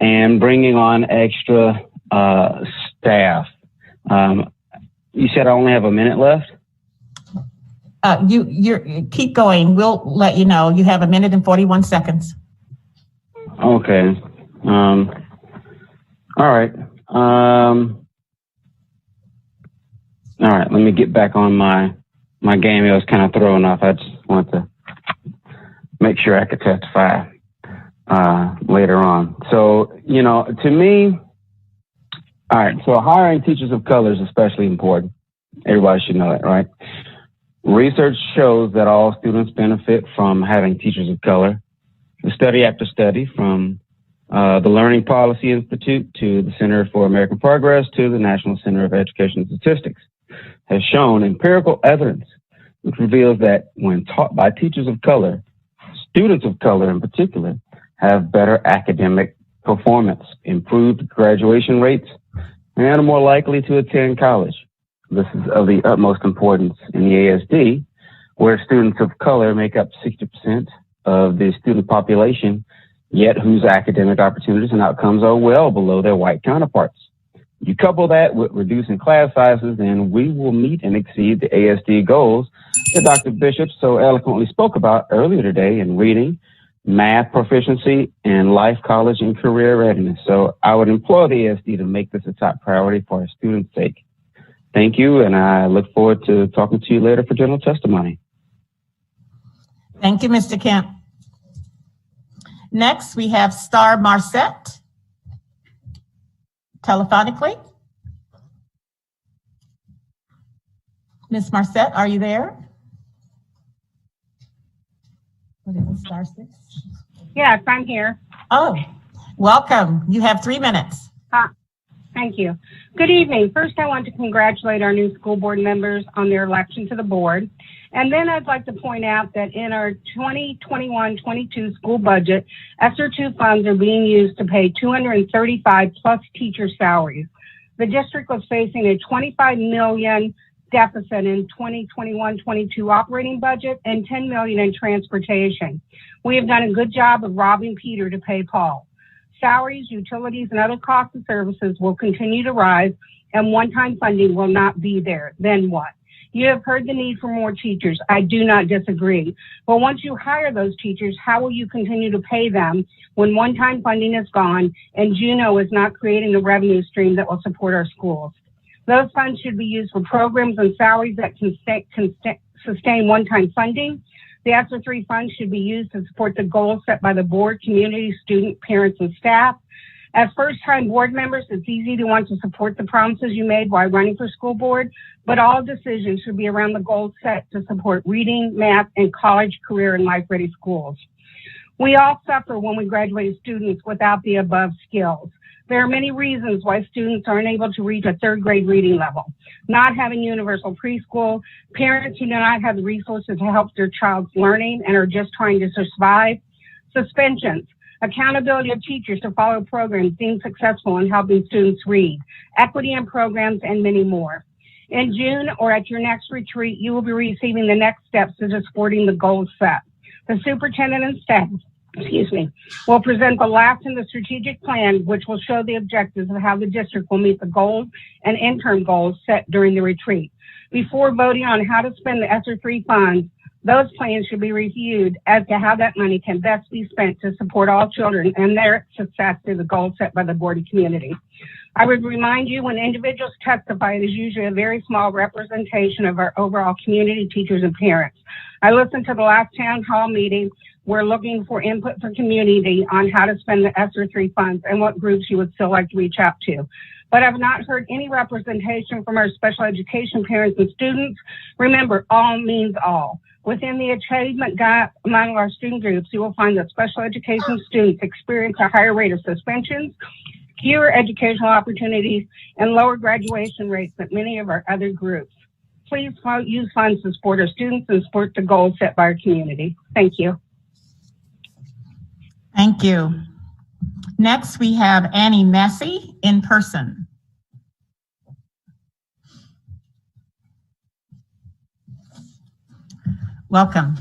and bringing on extra staff. You said I only have 1 minute left?
You keep going. We'll let you know. You have 1 minute and 41 seconds.
Okay. All right. All right. Let me get back on my game. I was kind of thrown off. I just wanted to make sure I could testify later on. So, to me, all right. So hiring teachers of color is especially important. Everybody should know that, right? Research shows that all students benefit from having teachers of color. The study after study, from the Learning Policy Institute to the Center for American Progress to the National Center of Education and Statistics, has shown empirical evidence which reveals that when taught by teachers of color, students of color in particular have better academic performance, improved graduation rates, and are more likely to attend college. This is of the utmost importance in the ASD, where students of color make up 60% of the student population, yet whose academic opportunities and outcomes are well below their white counterparts. You couple that with reducing class sizes, and we will meet and exceed the ASD goals that Dr. Bishop so eloquently spoke about earlier today in reading, math proficiency, and life, college, and career readiness. So I would implore the ASD to make this a top priority for our students' sake. Thank you, and I look forward to talking to you later for general testimony.
Thank you, Mr. Kemp. Next, we have Star Marcette, telephonically. Ms. Marcette, are you there? What is it, star 6?
Yes, I'm here.
Oh, welcome. You have 3 minutes.
Thank you. Good evening. First, I want to congratulate our new school board members on their election to the board. And then I'd like to point out that in our 2021-22 school budget, ESSER 2 funds are being used to pay 235 plus teacher salaries. The district was facing a $25 million deficit in 2021-22 operating budget and $10 million in transportation. We have done a good job of robbing Peter to pay Paul. Salaries, utilities, and other costs of services will continue to rise, and one-time funding will not be there. Then what? You have heard the need for more teachers. I do not disagree. But once you hire those teachers, how will you continue to pay them when one-time funding is gone and Juno is not creating a revenue stream that will support our schools? Those funds should be used for programs and salaries that can sustain one-time funding. The ESSER 3 funds should be used to support the goals set by the board, community, student, parents, and staff. As first-time board members, it's easy to want to support the promises you made while running for school board, but all decisions should be around the goals set to support reading, math, and college, career, and life-ready schools. We all suffer when we graduate students without the above skills. There are many reasons why students aren't able to reach a third grade reading level. Not having universal preschool, parents who do not have the resources to help their child's learning and are just trying to survive, suspensions, accountability of teachers to follow programs deemed successful in helping students read, equity in programs, and many more. In June or at your next retreat, you will be receiving the next steps to supporting the goals set. The superintendent and staff will present the last in the strategic plan, which will show the objectives of how the district will meet the goals and interim goals set during the retreat. Before voting on how to spend the ESSER 3 funds, those plans should be reviewed as to how that money can best be spent to support all children and their success through the goals set by the board and community. I would remind you, when individuals testify, it is usually a very small representation of our overall community, teachers, and parents. I listened to the last town hall meeting. We're looking for input from community on how to spend the ESSER 3 funds and what groups you would still like to reach out to. But I've not heard any representation from our special education parents and students. Remember, all means all. Within the achievement gap among our student groups, you will find that special education students experience a higher rate of suspensions, fewer educational opportunities, and lower graduation rates than many of our other groups. Please use funds to support our students and support the goals set by our community. Thank you.
Thank you. Next, we have Annie Messi in person. Welcome.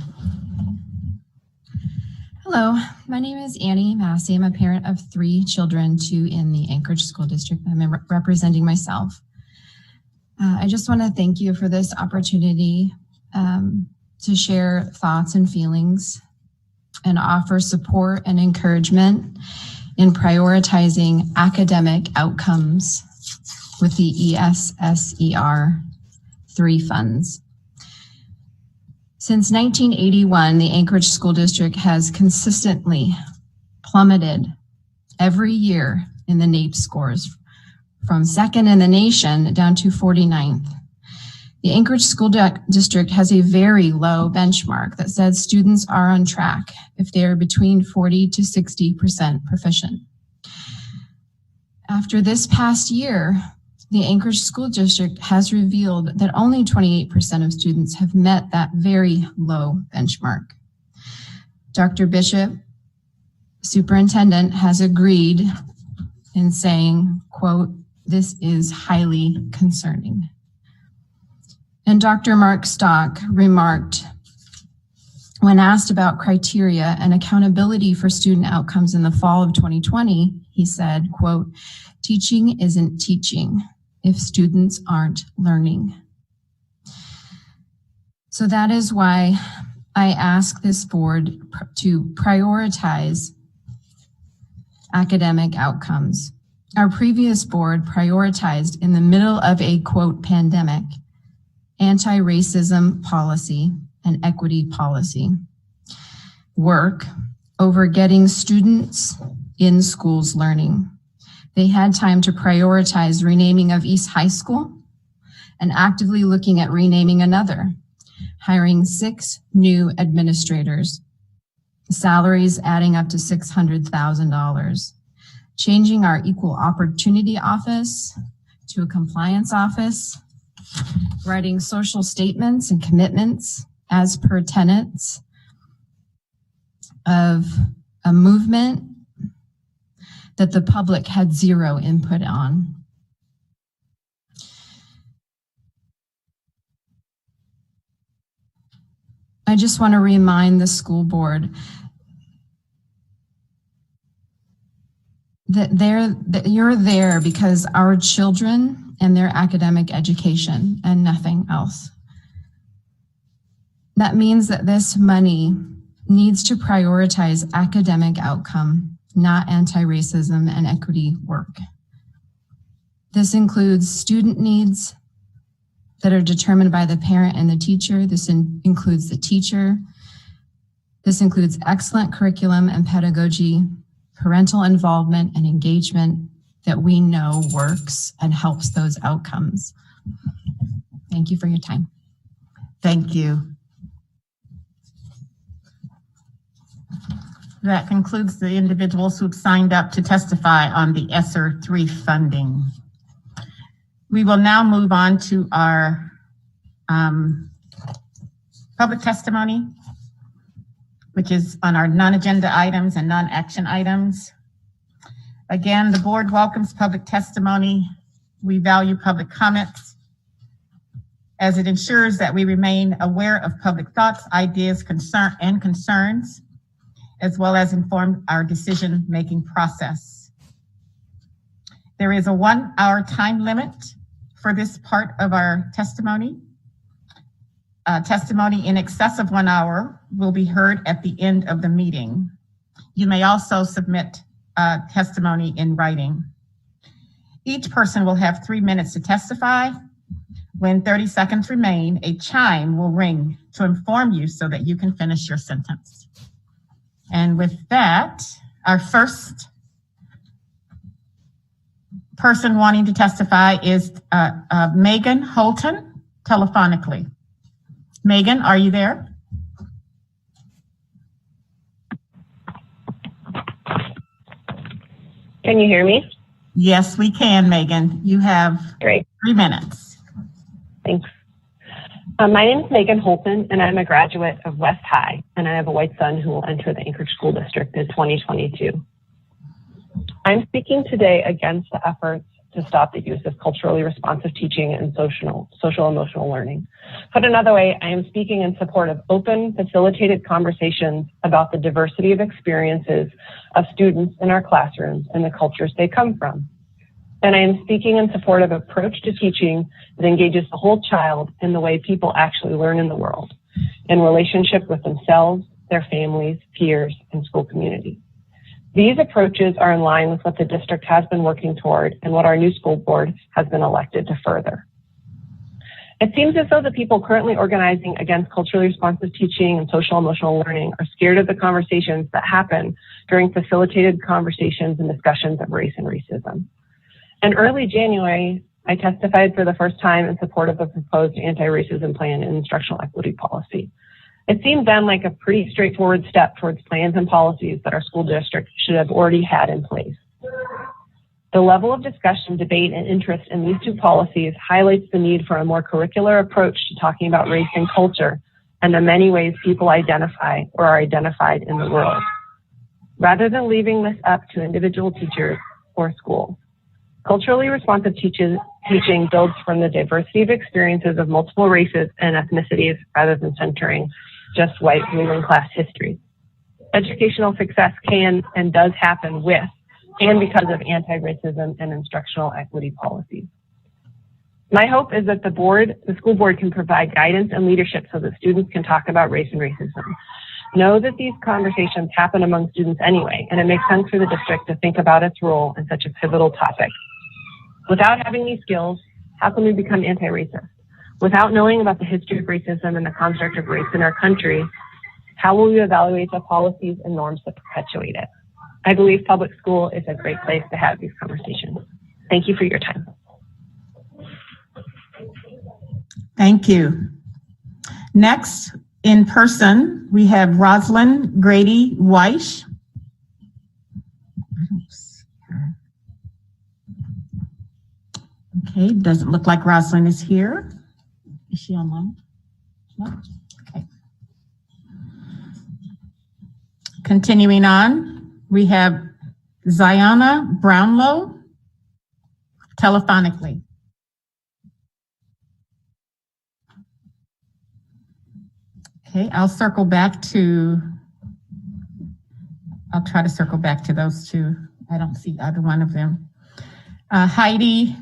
Hello, my name is Annie Massey. I'm a parent of 3 children, 2 in the Anchorage School District. I'm representing myself. I just want to thank you for this opportunity to share thoughts and feelings and offer support and encouragement in prioritizing academic outcomes with the ESSER 3 funds. Since 1981, the Anchorage School District has consistently plummeted every year in the NAEP scores, from second in the nation down to 49th. The Anchorage School District has a very low benchmark that says students are on track if they are between 40 to 60% proficient. After this past year, the Anchorage School District has revealed that only 28% of students have met that very low benchmark. Dr. Bishop, Superintendent, has agreed in saying, quote, "This is highly concerning." And Dr. Mark Stock remarked, when asked about criteria and accountability for student outcomes in the fall of 2020, he said, quote, "Teaching isn't teaching if students aren't learning." So that is why I ask this board to prioritize academic outcomes. Our previous board prioritized, in the middle of a, quote, pandemic, anti-racism policy and equity policy work over getting students in schools learning. They had time to prioritize renaming of East High School and actively looking at renaming another, hiring 6 new administrators, salaries adding up to $600,000, changing our Equal Opportunity Office to a compliance office, writing social statements and commitments as per tenets of a movement that the public had zero input on. I just want to remind the school board that you're there because our children and their academic education and nothing else. That means that this money needs to prioritize academic outcome, not anti-racism and equity work. This includes student needs that are determined by the parent and the teacher. This includes the teacher. This includes excellent curriculum and pedagogy, parental involvement and engagement that we know works and helps those outcomes. Thank you for your time.
Thank you. That concludes the individuals who've signed up to testify on the ESSER 3 funding. We will now move on to our public testimony, which is on our non-agenda items and non-action items. Again, the board welcomes public testimony. We value public comments as it ensures that we remain aware of public thoughts, ideas, concerns, as well as inform our decision-making process. There is a 1-hour time limit for this part of our testimony. Testimony in excess of 1 hour will be heard at the end of the meeting. You may also submit testimony in writing. Each person will have 3 minutes to testify. When 30 seconds remain, a chime will ring to inform you so that you can finish your sentence. And with that, our first person wanting to testify is Megan Holton, telephonically. Megan, are you there?
Can you hear me?
Yes, we can, Megan. You have
Great.
3 minutes.
Thanks. My name is Megan Holton, and I'm a graduate of West High, and I have a white son who will enter the Anchorage School District in 2022. I'm speaking today against the efforts to stop the use of culturally responsive teaching and social emotional learning. Put another way, I am speaking in support of open, facilitated conversations about the diversity of experiences of students in our classrooms and the cultures they come from. And I am speaking in support of an approach to teaching that engages the whole child in the way people actually learn in the world, in relationship with themselves, their families, peers, and school community. These approaches are in line with what the district has been working toward and what our new school board has been elected to further. It seems as though the people currently organizing against culturally responsive teaching and social emotional learning are scared of the conversations that happen during facilitated conversations and discussions of race and racism. In early January, I testified for the first time in support of the proposed anti-racism plan and instructional equity policy. It seemed then like a pretty straightforward step towards plans and policies that our school district should have already had in place. The level of discussion, debate, and interest in these two policies highlights the need for a more curricular approach to talking about race and culture and the many ways people identify or are identified in the world, rather than leaving this up to individual teachers or schools. Culturally responsive teaching builds from the diversity of experiences of multiple races and ethnicities rather than centering just white ruling class history. Educational success can and does happen with and because of anti-racism and instructional equity policies. My hope is that the school board can provide guidance and leadership so that students can talk about race and racism. Know that these conversations happen among students anyway, and it makes sense for the district to think about its role in such a pivotal topic. Without having these skills, how can we become anti-racist? Without knowing about the history of racism and the construct of race in our country, how will we evaluate the policies and norms that perpetuate it? I believe public school is a great place to have these conversations. Thank you for your time.
Thank you. Next, in person, we have Rosalind Grady Weish. Okay, doesn't look like Rosalind is here. Is she online? No? Okay. Continuing on, we have Ziana Brownlow, telephonically. Okay, I'll try to circle back to those two. I don't see either one of them. Heidi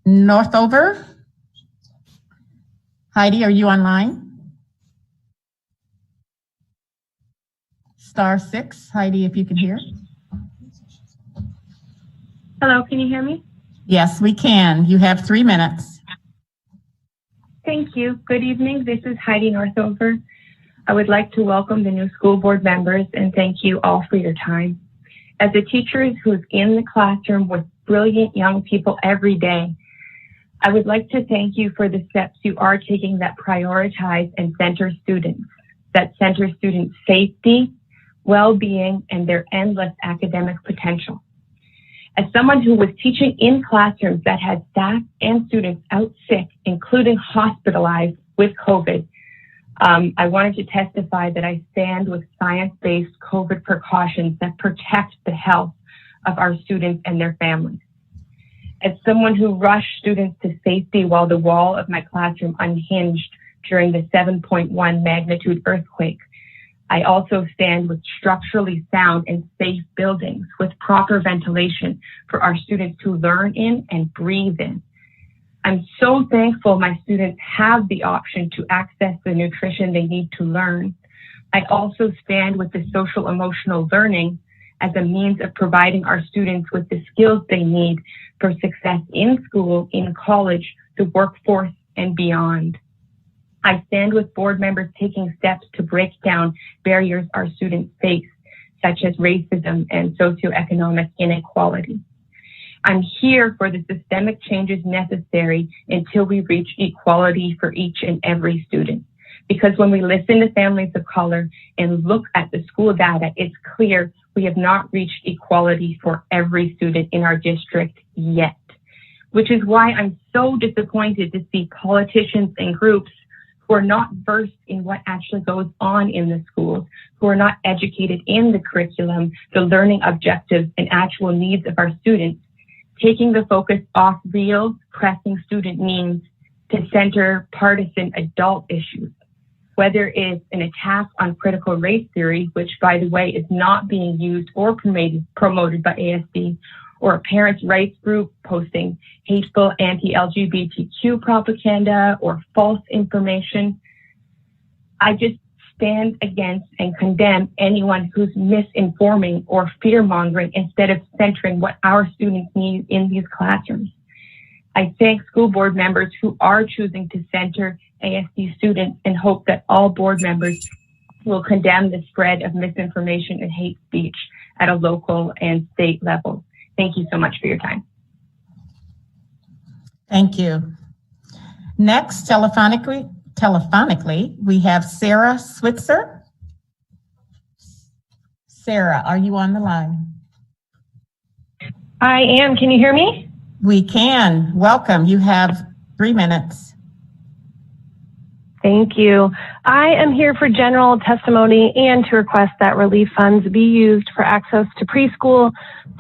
Northover. Heidi, are you online? *6, Heidi, if you can hear.
Hello, can you hear me?
Yes, we can. You have 3 minutes.
Thank you. Good evening. This is Heidi Northover. I would like to welcome the new school board members and thank you all for your time. As a teacher who's in the classroom with brilliant young people every day, I would like to thank you for the steps you are taking that prioritize and center students, that center student safety, well-being, and their endless academic potential. As someone who was teaching in classrooms that had staff and students out sick, including hospitalized with COVID, I wanted to testify that I stand with science-based COVID precautions that protect the health of our students and their families. As someone who rushed students to safety while the wall of my classroom unhinged during the 7.1 magnitude earthquake, I also stand with structurally sound and safe buildings with proper ventilation for our students to learn in and breathe in. I'm so thankful my students have the option to access the nutrition they need to learn. I also stand with the social emotional learning as a means of providing our students with the skills they need for success in school, in college, the workforce, and beyond. I stand with board members taking steps to break down barriers our students face, such as racism and socioeconomic inequality. I'm here for the systemic changes necessary until we reach equality for each and every student. Because when we listen to families of color and look at the school data, it's clear we have not reached equality for every student in our district yet, which is why I'm so disappointed to see politicians and groups who are not versed in what actually goes on in the schools, who are not educated in the curriculum, the learning objectives, and actual needs of our students, taking the focus off real, pressing student needs to center partisan adult issues, whether it's an attack on critical race theory, which, by the way, is not being used or promoted by ASD, or a parents' rights group posting hateful anti-LGBTQ propaganda or false information. I just stand against and condemn anyone who's misinforming or fear-mongering instead of centering what our students need in these classrooms. I thank school board members who are choosing to center ASD students and hope that all board members will condemn the spread of misinformation and hate speech at a local and state level. Thank you so much for your time.
Thank you. Next, telephonically, we have Sarah Switzer. Sarah, are you on the line?
I am. Can you hear me?
We can. Welcome. You have 3 minutes.
Thank you. I am here for general testimony and to request that relief funds be used for access to preschool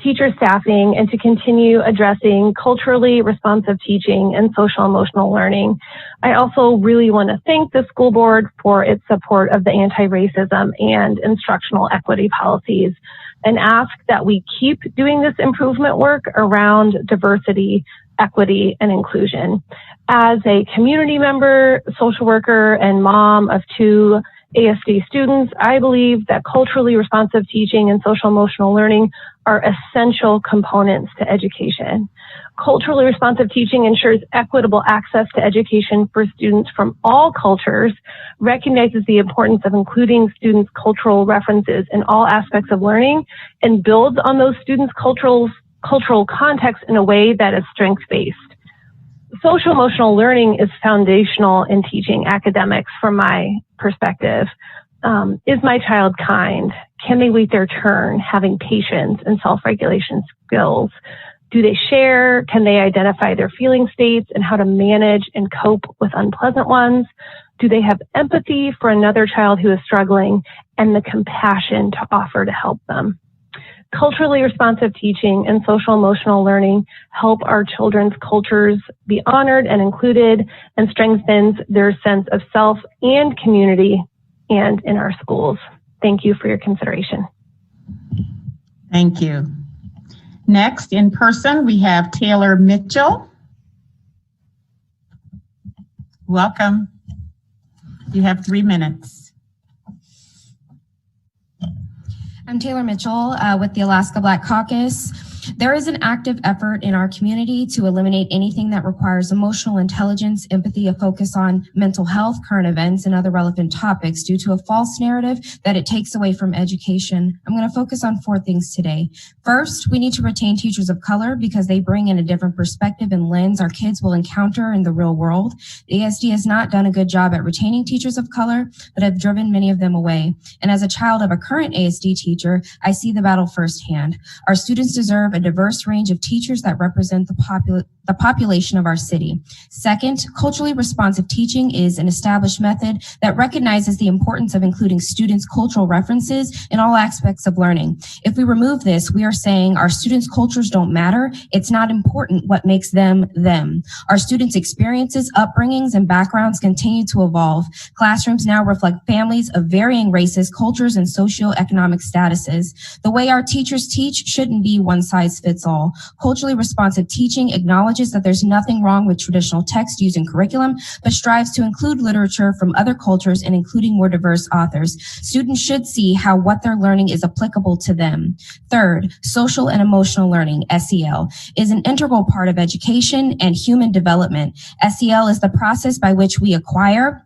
teacher staffing and to continue addressing culturally responsive teaching and social emotional learning. I also really want to thank the school board for its support of the anti-racism and instructional equity policies and ask that we keep doing this improvement work around diversity, equity, and inclusion. As a community member, social worker, and mom of 2 ASD students, I believe that culturally responsive teaching and social emotional learning are essential components to education. Culturally responsive teaching ensures equitable access to education for students from all cultures, recognizes the importance of including students' cultural references in all aspects of learning, and builds on those students' cultural context in a way that is strength-based. Social emotional learning is foundational in teaching academics from my perspective. Is my child kind? Can they wait their turn? Having patience and self-regulation skills. Do they share? Can they identify their feeling states and how to manage and cope with unpleasant ones? Do they have empathy for another child who is struggling and the compassion to offer to help them? Culturally responsive teaching and social emotional learning help our children's cultures be honored and included and strengthens their sense of self and community and in our schools. Thank you for your consideration.
Thank you. Next, in person, we have Taylor Mitchell. Welcome. You have 3 minutes.
I'm Taylor Mitchell with the Alaska Black Caucus. There is an active effort in our community to eliminate anything that requires emotional intelligence, empathy, a focus on mental health, current events, and other relevant topics due to a false narrative that it takes away from education. I'm going to focus on 4 things today. First, we need to retain teachers of color because they bring in a different perspective and lens our kids will encounter in the real world. The ASD has not done a good job at retaining teachers of color, but have driven many of them away. And as a child of a current ASD teacher, I see the battle firsthand. Our students deserve a diverse range of teachers that represent the population of our city. Second, culturally responsive teaching is an established method that recognizes the importance of including students' cultural references in all aspects of learning. If we remove this, we are saying our students' cultures don't matter. It's not important what makes them them. Our students' experiences, upbringings, and backgrounds continue to evolve. Classrooms now reflect families of varying races, cultures, and socioeconomic statuses. The way our teachers teach shouldn't be one size fits all. Culturally responsive teaching acknowledges that there's nothing wrong with traditional text used in curriculum, but strives to include literature from other cultures and including more diverse authors. Students should see how what they're learning is applicable to them. Third, social and emotional learning, SEL, is an integral part of education and human development. SEL is the process by which we acquire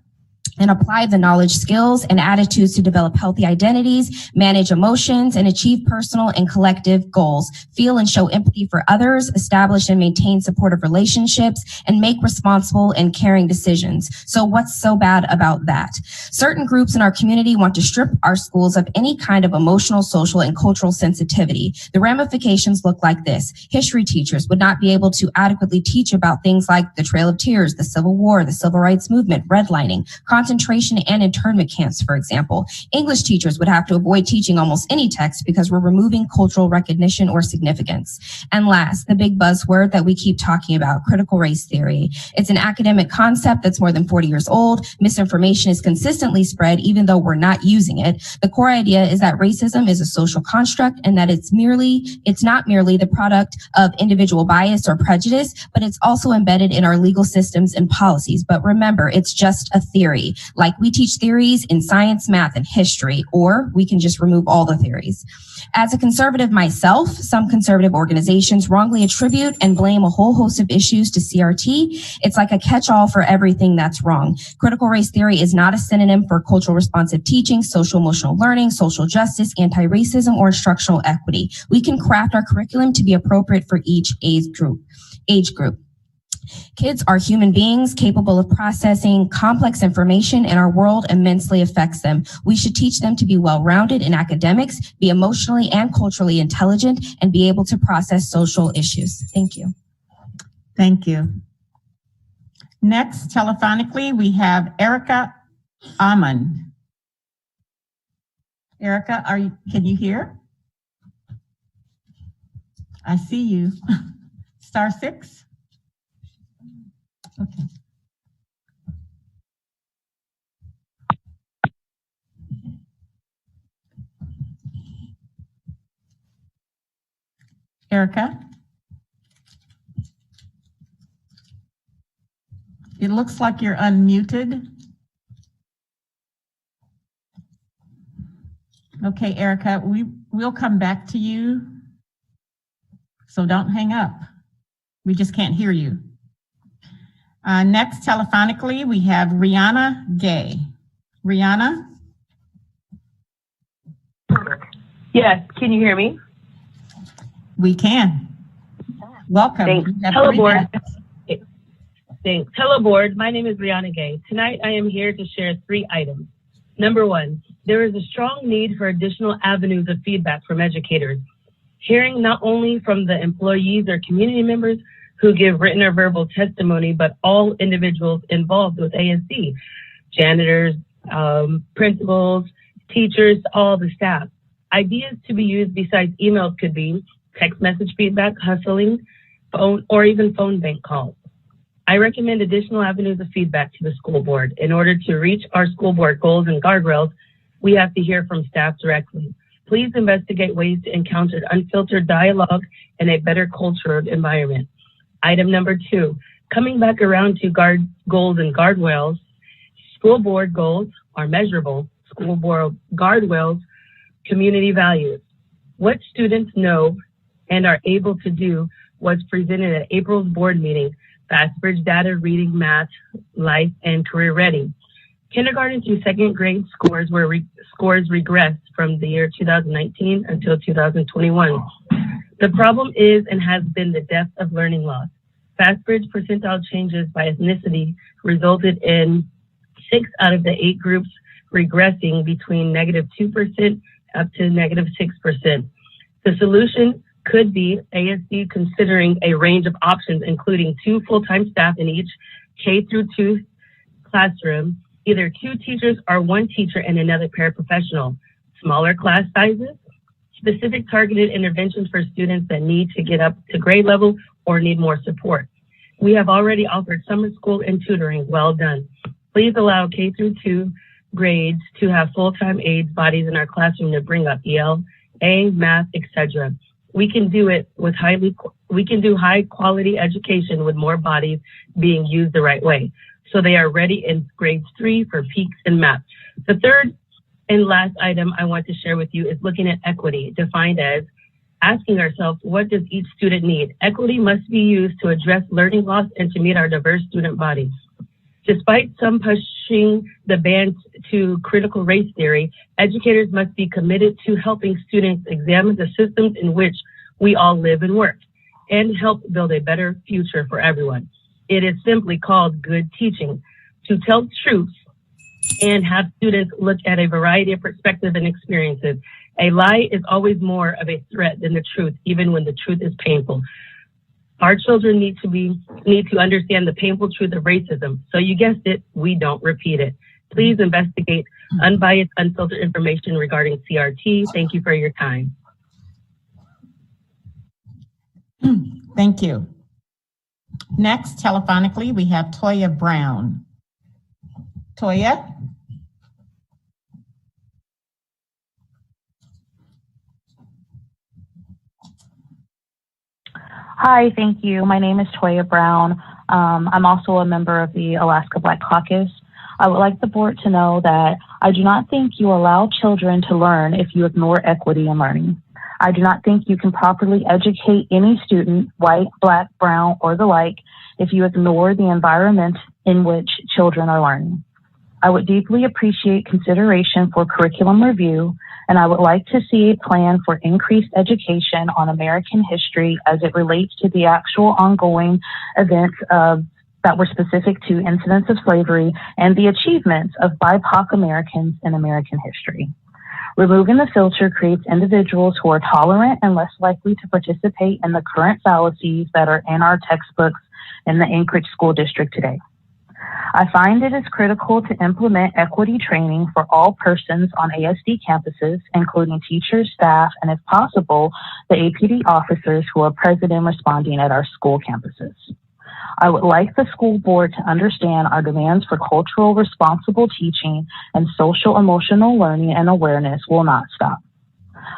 and apply the knowledge, skills, and attitudes to develop healthy identities, manage emotions, and achieve personal and collective goals, feel and show empathy for others, establish and maintain supportive relationships, and make responsible and caring decisions. So what's so bad about that? Certain groups in our community want to strip our schools of any kind of emotional, social, and cultural sensitivity. The ramifications look like this. History teachers would not be able to adequately teach about things like the Trail of Tears, the Civil War, the Civil Rights Movement, redlining, concentration and internment camps, for example. English teachers would have to avoid teaching almost any text because we're removing cultural recognition or significance. And last, the big buzzword that we keep talking about, critical race theory. It's an academic concept that's more than 40 years old. Misinformation is consistently spread even though we're not using it. The core idea is that racism is a social construct and that it's not merely the product of individual bias or prejudice, but it's also embedded in our legal systems and policies. But remember, it's just a theory. Like we teach theories in science, math, and history, or we can just remove all the theories. As a conservative myself, some conservative organizations wrongly attribute and blame a whole host of issues to CRT. It's like a catch-all for everything that's wrong. Critical race theory is not a synonym for cultural responsive teaching, social emotional learning, social justice, anti-racism, or instructional equity. We can craft our curriculum to be appropriate for each age group.
Kids are human beings capable of processing complex information, and our world immensely affects them. We should teach them to be well-rounded in academics, be emotionally and culturally intelligent, and be able to process social issues. Thank you.
Thank you. Next, telephonically, we have Erica Amund. Erica, can you hear? I see you. *6. Okay. Erica? It looks like you're unmuted. Okay, Erica, we'll come back to you. So don't hang up. We just can't hear you. Next, telephonically, we have Rihanna Gay. Rihanna?
Yes, can you hear me?
We can. Welcome.
Thanks. Hello, board. Thanks. Hello, board. My name is Rihanna Gay. Tonight, I am here to share 3 items. Number 1, there is a strong need for additional avenues of feedback from educators. Hearing not only from the employees or community members who give written or verbal testimony, but all individuals involved with ASD, janitors, principals, teachers, all the staff. Ideas to be used besides emails could be text message feedback, hustling, phone, or even phone bank calls. I recommend additional avenues of feedback to the school board. In order to reach our school board goals and guardrails, we have to hear from staff directly. Please investigate ways to encounter unfiltered dialogue and a better cultured environment. Item number 2, coming back around to goals and guardrails, school board goals are measurable. School board guardrails, community values. What students know and are able to do was presented at April's board meeting. Fastbridge data, reading, math, life, and career ready. Kindergarten through 2nd grade scores regressed from the year 2019 until 2021. The problem is and has been the depth of learning loss. Fastbridge percentile changes by ethnicity resulted in 6 out of the 8 groups regressing between -2% up to -6%. The solution could be ASD considering a range of options, including 2 full-time staff in each K-2 classroom, either 2 teachers or 1 teacher and another paraprofessional, smaller class sizes, specific targeted interventions for students that need to get up to grade level or need more support. We have already offered summer school and tutoring. Well done. Please allow K-2 grades to have full-time aides bodies in our classroom to bring up EL, A, math, etc. We can do high quality education with more bodies being used the right way. So they are ready in grades 3 for peaks in math. The third and last item I want to share with you is looking at equity, defined as asking ourselves, what does each student need? Equity must be used to address learning loss and to meet our diverse student body. Despite some pushing the ban to critical race theory, educators must be committed to helping students examine the systems in which we all live and work and help build a better future for everyone. It is simply called good teaching, to tell truths and have students look at a variety of perspectives and experiences. A lie is always more of a threat than the truth, even when the truth is painful. Our children need to understand the painful truth of racism. So you guessed it, we don't repeat it. Please investigate unbiased, unfiltered information regarding CRT. Thank you for your time.
Thank you. Next, telephonically, we have Toya Brown. Toya?
Hi, thank you. My name is Toya Brown. I'm also a member of the Alaska Black Caucus. I would like the board to know that I do not think you allow children to learn if you ignore equity in learning. I do not think you can properly educate any student, white, black, brown, or the like, if you ignore the environment in which children are learning. I would deeply appreciate consideration for curriculum review, and I would like to see a plan for increased education on American history as it relates to the actual ongoing events that were specific to incidents of slavery and the achievements of BIPOC Americans in American history. Removing the filter creates individuals who are tolerant and less likely to participate in the current fallacies that are in our textbooks in the Anchorage School District today. I find it is critical to implement equity training for all persons on ASD campuses, including teachers, staff, and if possible, the APD officers who are present and responding at our school campuses. I would like the school board to understand our demands for cultural responsible teaching and social emotional learning and awareness will not stop.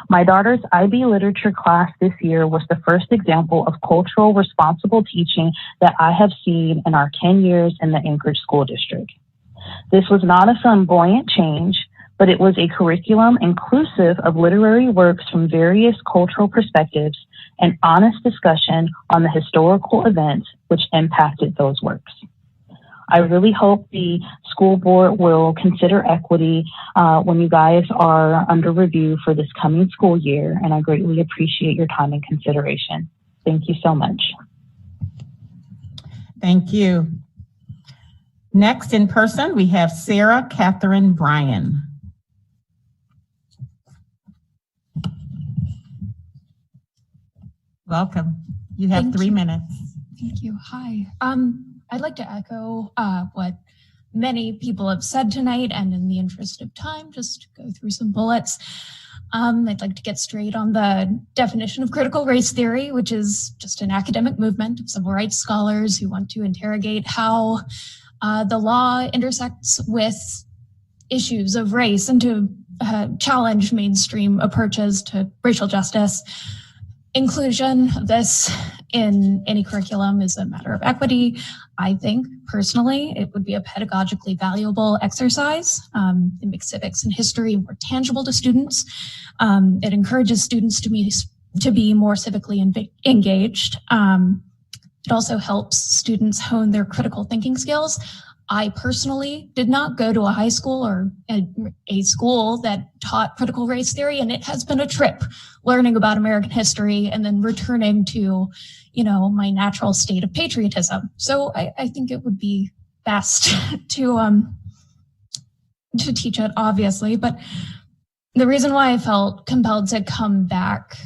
My daughter's IB literature class this year was the first example of cultural responsible teaching that I have seen in our 10 years in the Anchorage School District. This was not a flamboyant change, but it was a curriculum inclusive of literary works from various cultural perspectives and honest discussion on the historical events which impacted those works. I really hope the school board will consider equity when you guys are under review for this coming school year, and I greatly appreciate your time and consideration. Thank you so much.
Thank you. Next in person, we have Sarah Katherine Bryan. Welcome. You have 3 minutes.
Thank you. Hi. I'd like to echo what many people have said tonight, and in the interest of time, just go through some bullets. I'd like to get straight on the definition of critical race theory, which is just an academic movement of civil rights scholars who want to interrogate how the law intersects with issues of race and to challenge mainstream approaches to racial justice. Inclusion of this in any curriculum is a matter of equity. I think personally it would be a pedagogically valuable exercise. It makes civics and history more tangible to students. It encourages students to be more civically engaged. It also helps students hone their critical thinking skills. I personally did not go to a high school or a school that taught critical race theory, and it has been a trip learning about American history and then returning to, my natural state of patriotism. So I think it would be best to teach it, obviously, but the reason why I felt compelled to come back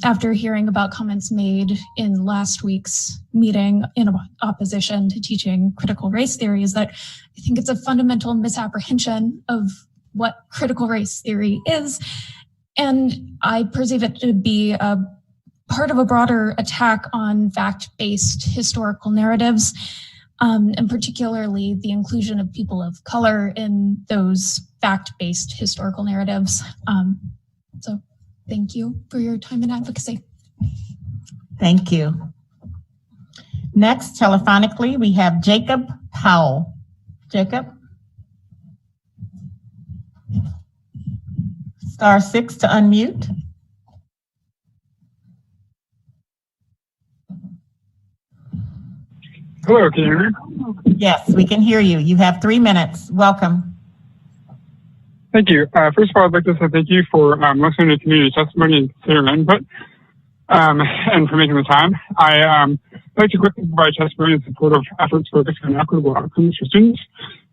after hearing about comments made in last week's meeting in opposition to teaching critical race theory is that I think it's a fundamental misapprehension of what critical race theory is. And I perceive it to be a part of a broader attack on fact-based historical narratives, and particularly the inclusion of people of color in those fact-based historical narratives. So thank you for your time and advocacy.
Thank you. Next, telephonically, we have Jacob Powell. Jacob? *6 to unmute.
Hello, can you hear me?
Yes, we can hear you. You have 3 minutes. Welcome.
Thank you. First of all, I'd like to say thank you for listening to community testimony and considering input, and for making the time. I'd like to quickly provide testimony in support of efforts focused on equitable outcomes for students,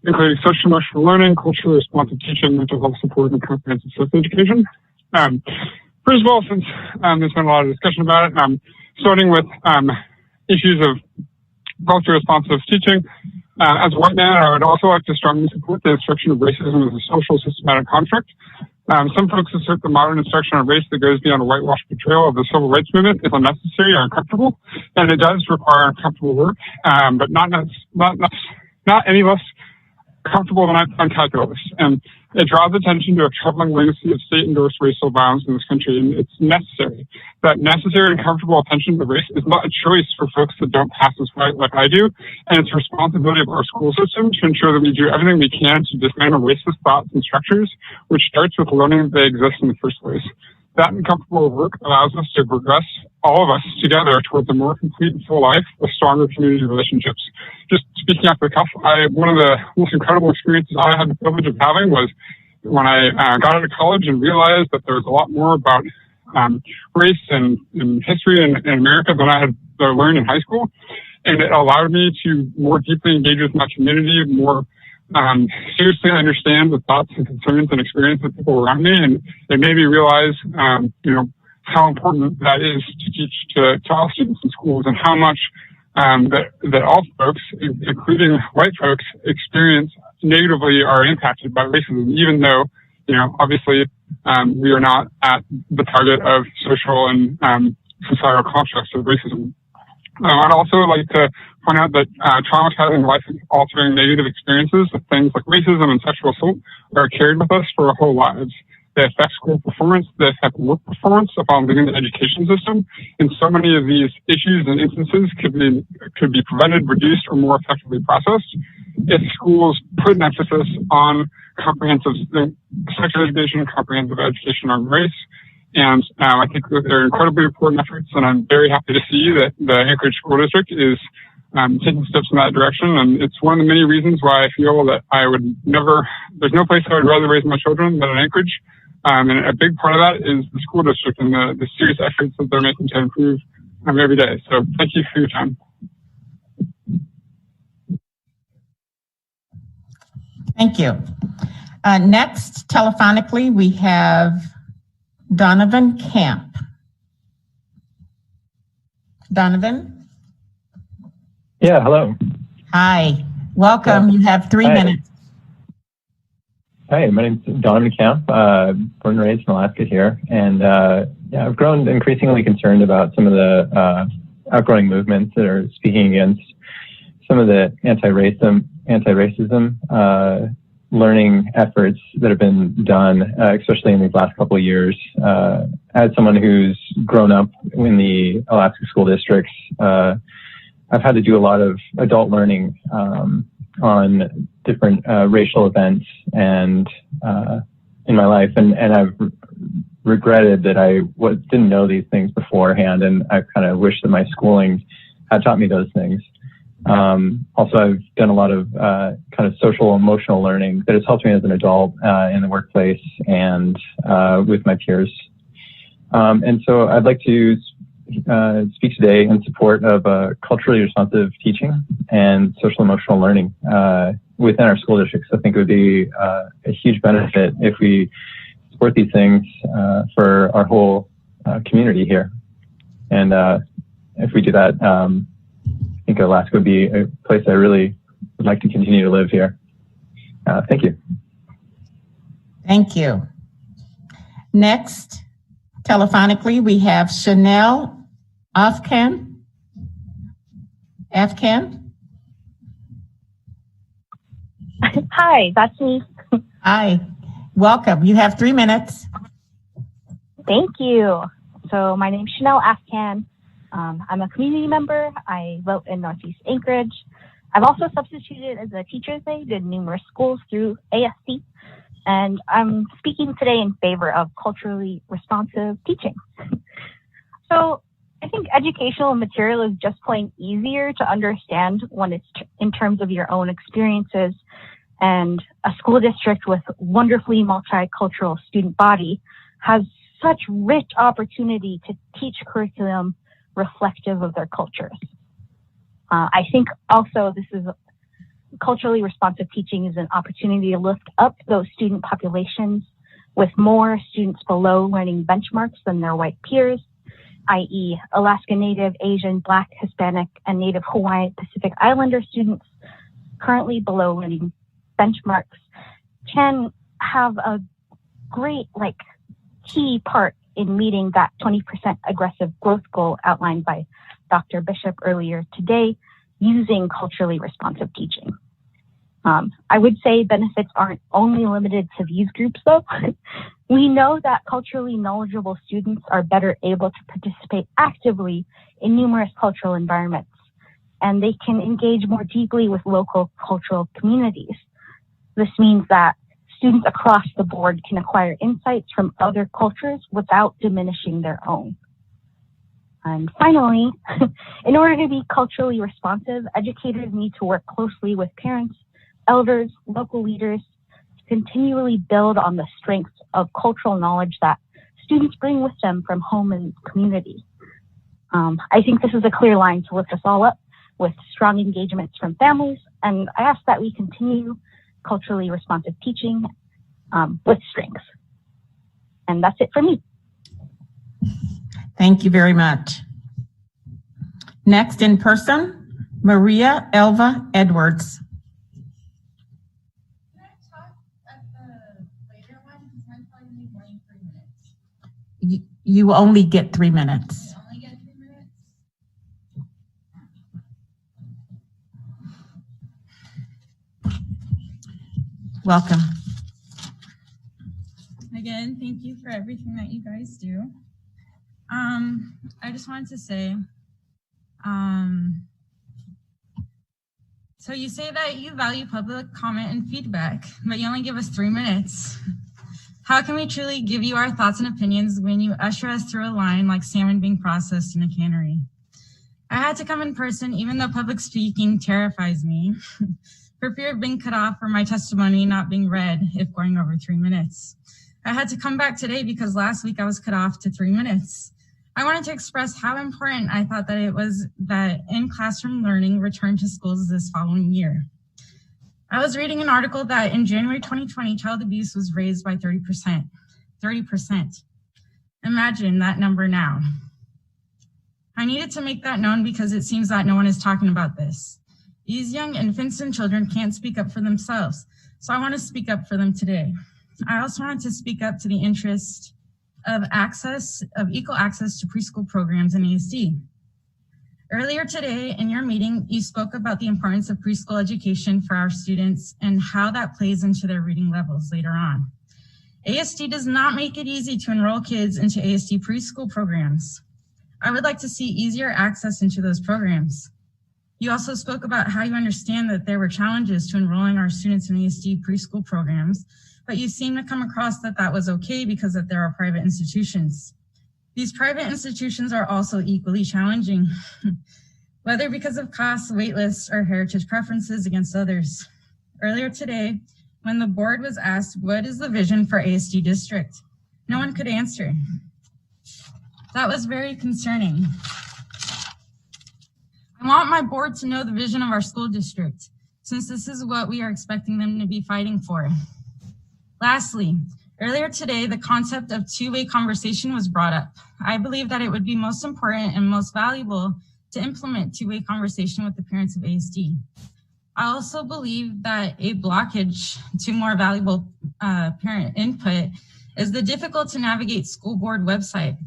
including social emotional learning, culturally responsive teaching, mental health support, and comprehensive social education. First of all, since there's been a lot of discussion about it, starting with issues of culturally responsive teaching. As a white man, I would also like to strongly support the instruction of racism as a social systematic construct. Some folks assert the modern instruction of race that goes beyond a whitewashed portrayal of the civil rights movement is unnecessary or uncomfortable, and it does require uncomfortable work, but not any less comfortable than uncalculous. And it draws attention to a troubling legacy of state-endorsed racial violence in this country, and it's necessary. That necessary and comfortable attention to race is not a choice for folks that don't pass this right like I do, and it's the responsibility of our school system to ensure that we do everything we can to dismantle racist thoughts and structures, which starts with learning that they exist in the first place. That uncomfortable work allows us to progress, all of us together, towards a more complete and full life with stronger community relationships. Just speaking off the cuff, one of the most incredible experiences I had the privilege of having was when I got out of college and realized that there was a lot more about race and history in America than I had learned in high school. And it allowed me to more deeply engage with my community, more seriously understand the thoughts and concerns and experiences of people around me. And it made me realize, how important that is to teach to all students in schools, and how much that all folks, including white folks, experience negatively are impacted by racism, even though, obviously we are not at the target of social and societal constructs of racism. I'd also like to point out that traumatizing, life-altering negative experiences of things like racism and sexual assault are carried with us for our whole lives. They affect school performance, they affect work performance upon leaving the education system, and so many of these issues and instances could be prevented, reduced, or more effectively processed if schools put an emphasis on comprehensive sex education, comprehensive education on race. And I think that they're incredibly important efforts, and I'm very happy to see that the Anchorage School District is taking steps in that direction. And it's one of the many reasons why I feel that there's no place I would rather raise my children than in Anchorage. And a big part of that is the school district and the serious efforts that they're making to improve every day. So thank you for your time.
Thank you. Next, telephonically, we have Donovan Camp. Donovan?
Yeah, hello.
Hi, welcome. You have 3 minutes.
Hi, my name's Donovan Camp, born and raised in Alaska here. And I've grown increasingly concerned about some of the outgrowing movements that are speaking against some of the anti-racism learning efforts that have been done, especially in these last couple of years. As someone who's grown up in the Alaska school districts, I've had to do a lot of adult learning on different racial events and in my life, and I've regretted that I didn't know these things beforehand, and I kind of wish that my schooling had taught me those things. Also, I've done a lot of kind of social emotional learning that has helped me as an adult in the workplace and with my peers. And so I'd like to speak today in support of culturally responsive teaching and social emotional learning within our school districts. I think it would be a huge benefit if we support these things for our whole community here. And if we do that, I think Alaska would be a place I really would like to continue to live here. Thank you.
Thank you. Next, telephonically, we have Chanel Afkan.
Hi, that's me.
Hi, welcome. You have 3 minutes.
Thank you. So my name's Chanel Afkan. I'm a community member. I vote in Northeast Anchorage. I've also substituted as a teacher's aide in numerous schools through Asd, and I'm speaking today in favor of culturally responsive teaching. So I think educational material is just plain easier to understand when it's in terms of your own experiences, and a school district with wonderfully multicultural student body has such rich opportunity to teach curriculum reflective of their cultures. I think also this is culturally responsive teaching is an opportunity to lift up those student populations with more students below learning benchmarks than their white peers, i.e. Alaska Native, Asian, Black, Hispanic, and Native Hawaiian Pacific Islander students currently below learning benchmarks can have a great key part in meeting that 20% aggressive growth goal outlined by Dr. Bishop earlier today using culturally responsive teaching. I would say benefits aren't only limited to these groups though. We know that culturally knowledgeable students are better able to participate actively in numerous cultural environments, and they can engage more deeply with local cultural communities. This means that students across the board can acquire insights from other cultures without diminishing their own. And finally, in order to be culturally responsive, educators need to work closely with parents, elders, local leaders to continually build on the strengths of cultural knowledge that students bring with them from home and community. I think this is a clear line to lift us all up with strong engagements from families, and I ask that we continue culturally responsive teaching with strength. And that's it for me.
Thank you very much. Next in person, Maria Elva Edwards. You only get 3 minutes. Welcome.
Again, thank you for everything that you guys do. I just wanted to say, so you say that you value public comment and feedback, but you only give us 3 minutes. How can we truly give you our thoughts and opinions when you usher us through a line like salmon being processed in a cannery? I had to come in person even though public speaking terrifies me for fear of being cut off or my testimony not being read if going over 3 minutes. I had to come back today because last week I was cut off to 3 minutes. I wanted to express how important I thought that it was that in-classroom learning returned to schools this following year. I was reading an article that in January 2020, child abuse was raised by 30%. 30%. Imagine that number now. I needed to make that known because it seems that no one is talking about this. These young infants and children can't speak up for themselves, so I want to speak up for them today. I also wanted to speak up to the interest of equal access to preschool programs in ASD. Earlier today in your meeting, you spoke about the importance of preschool education for our students and how that plays into their reading levels later on. ASD does not make it easy to enroll kids into ASD preschool programs. I would like to see easier access into those programs. You also spoke about how you understand that there were challenges to enrolling our students in ASD preschool programs, but you seem to come across that that was okay because that there are private institutions. These private institutions are also equally challenging, whether because of costs, wait lists, or heritage preferences against others. Earlier today, when the board was asked, what is the vision for ASD district? No one could answer. That was very concerning. I want my board to know the vision of our school district, since this is what we are expecting them to be fighting for. Lastly, earlier today, the concept of two-way conversation was brought up. I believe that it would be most important and most valuable to implement two-way conversation with the parents of ASD. I also believe that a blockage to more valuable parent input is the difficult to navigate school board website,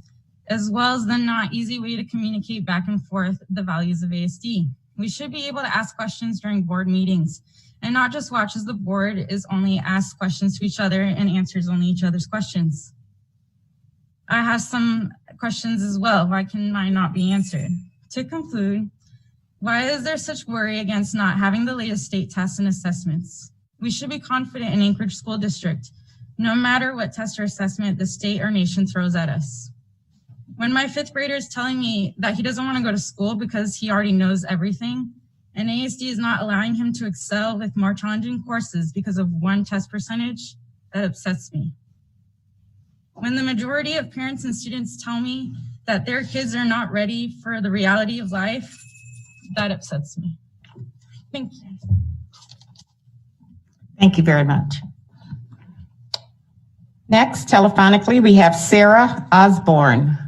as well as the not easy way to communicate back and forth the values of ASD. We should be able to ask questions during board meetings and not just watch as the board is only asked questions to each other and answers only each other's questions. I have some questions as well. Why can mine not be answered? To conclude, why is there such worry against not having the latest state tests and assessments? We should be confident in Anchorage School District, no matter what test or assessment the state or nation throws at us. When my 5th grader is telling me that he doesn't want to go to school because he already knows everything, and ASD is not allowing him to excel with more challenging courses because of one test percentage, that upsets me. When the majority of parents and students tell me that their kids are not ready for the reality of life, that upsets me. Thank you.
Thank you very much. Next, telephonically, we have Sarah Osborne.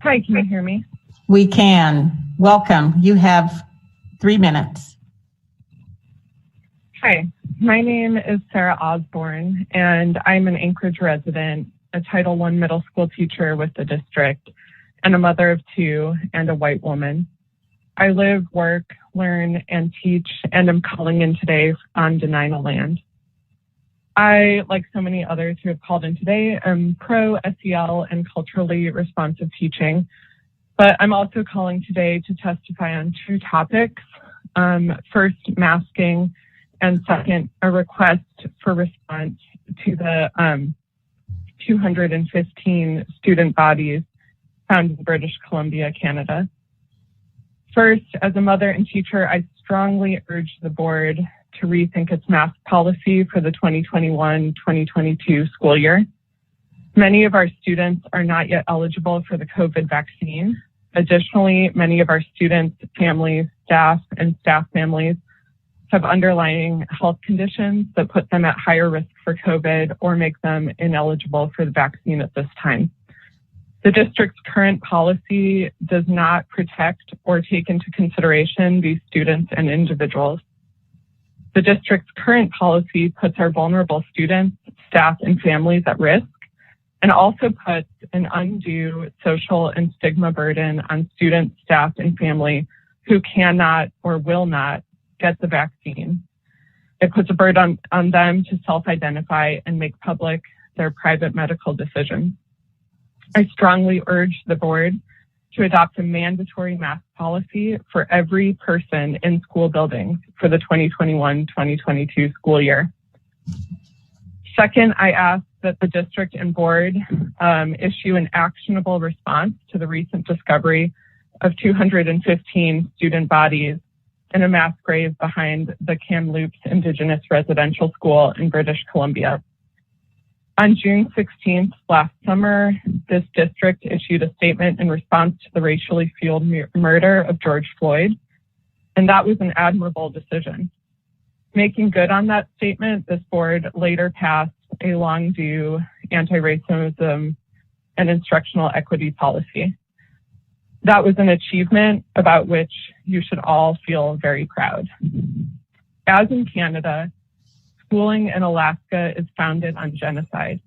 Hi, can you hear me?
We can. Welcome. You have 3 minutes.
Hi, my name is Sarah Osborne, and I'm an Anchorage resident, a Title I middle school teacher with the district, and a mother of 2 and a white woman. I live, work, learn, and teach, and I'm calling in today on Denina land. I, like so many others who have called in today, am pro-SEL and culturally responsive teaching, but I'm also calling today to testify on 2 topics First, masking, and second, a request for response to the 215 student bodies found in British Columbia, Canada. First, as a mother and teacher, I strongly urge the board to rethink its mask policy for the 2021-2022 school year. Many of our students are not yet eligible for the COVID vaccine. Additionally, many of our students, families, staff, and staff families have underlying health conditions that put them at higher risk for COVID or make them ineligible for the vaccine at this time. The district's current policy does not protect or take into consideration these students and individuals. The district's current policy puts our vulnerable students, staff, and families at risk, and also puts an undue social and stigma burden on students, staff, and family who cannot or will not get the vaccine. It puts a burden on them to self-identify and make public their private medical decisions. I strongly urge the board to adopt a mandatory mask policy for every person in school buildings for the 2021-2022 school year. Second, I ask that the district and board issue an actionable response to the recent discovery of 215 student bodies in a mass grave behind the Kamloops Indigenous Residential School in British Columbia. On June 16th last summer, this district issued a statement in response to the racially fueled murder of George Floyd, and that was an admirable decision. Making good on that statement, this board later passed a long-due anti-racism and instructional equity policy. That was an achievement about which you should all feel very proud. As in Canada, schooling in Alaska is founded on genocide.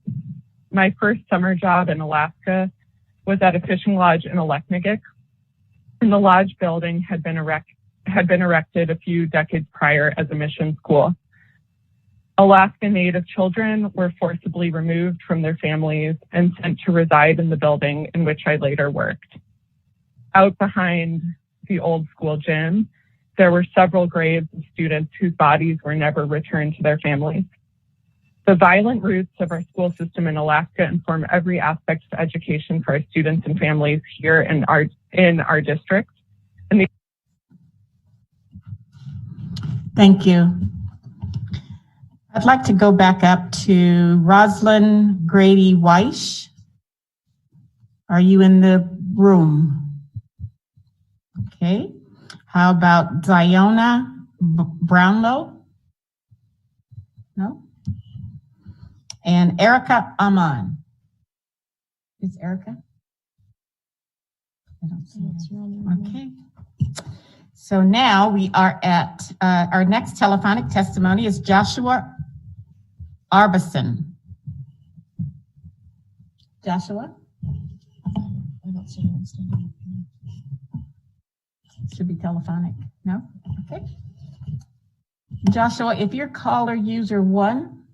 My first summer job in Alaska was at a fishing lodge in Ethnicity, and the lodge building had been erected a few decades prior as a mission school. Alaska Native children were forcibly removed from their families and sent to reside in the building in which I later worked. Out behind the old school gym, there were several graves of students whose bodies were never returned to their families. The violent roots of our school system in Alaska inform every aspect of education for our students and families here in our district.
Thank you. I'd like to go back up to Rosalind Grady Weish. Are you in the room? Okay. How about Ziona Brownlow? No? And Erica Aman. Is Erica? I don't see her. Okay. So now we are at our next telephonic testimony is Joshua Arbison. Joshua? I don't see him standing. Should be telephonic. No? Okay. Joshua, if you're caller user 1,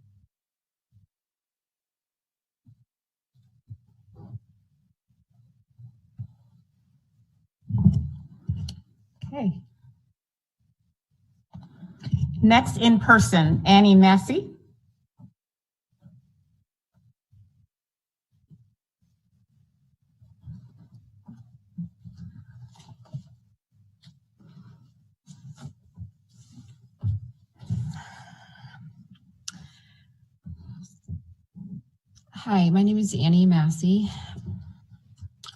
okay. Next in person, Annie Messi.
Hi, my name is Annie Massey.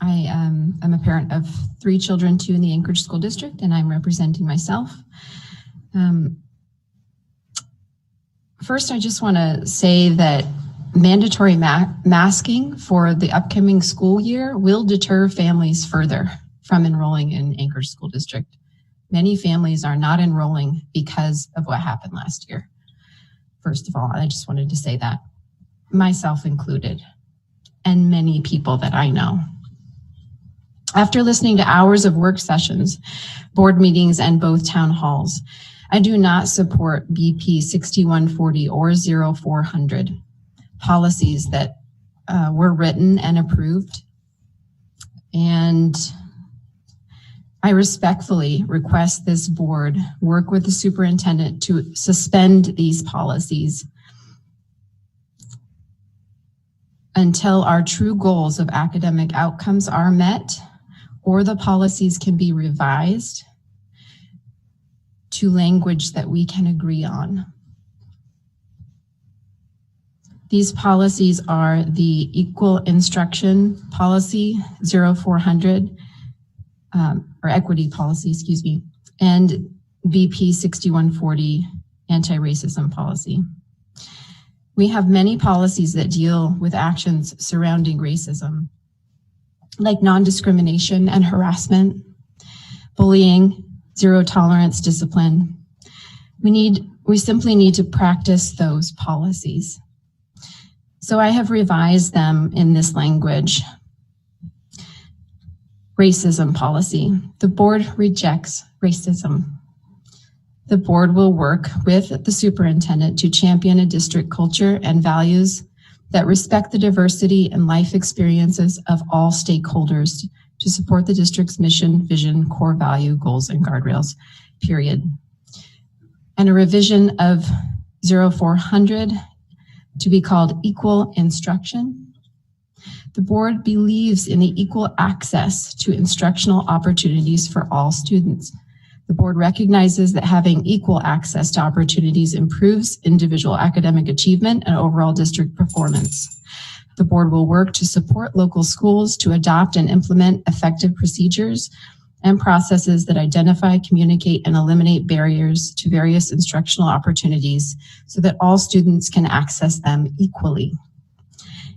I am a parent of 3 children, 2 in the Anchorage School District, and I'm representing myself. First, I just want to say that mandatory masking for the upcoming school year will deter families further from enrolling in Anchorage School District. Many families are not enrolling because of what happened last year. First of all, I just wanted to say that, myself included, and many people that I know. After listening to hours of work sessions, board meetings, and both town halls, I do not support BP 6140 or 0400 policies that were written and approved. And I respectfully request this board work with the superintendent to suspend these policies until our true goals of academic outcomes are met, or the policies can be revised to language that we can agree on. These policies are the Equal Instruction Policy 0400, or Equity Policy, excuse me, and BP 6140, Anti-Racism Policy. We have many policies that deal with actions surrounding racism, like non-discrimination and harassment, bullying, zero tolerance discipline. We simply need to practice those policies. So I have revised them in this language. Racism policy. The board rejects racism. The board will work with the superintendent to champion a district culture and values that respect the diversity and life experiences of all stakeholders to support the district's mission, vision, core value, goals, and guardrails, period. And a revision of 0400 to be called Equal Instruction. The board believes in the equal access to instructional opportunities for all students. The board recognizes that having equal access to opportunities improves individual academic achievement and overall district performance. The board will work to support local schools to adopt and implement effective procedures and processes that identify, communicate, and eliminate barriers to various instructional opportunities so that all students can access them equally.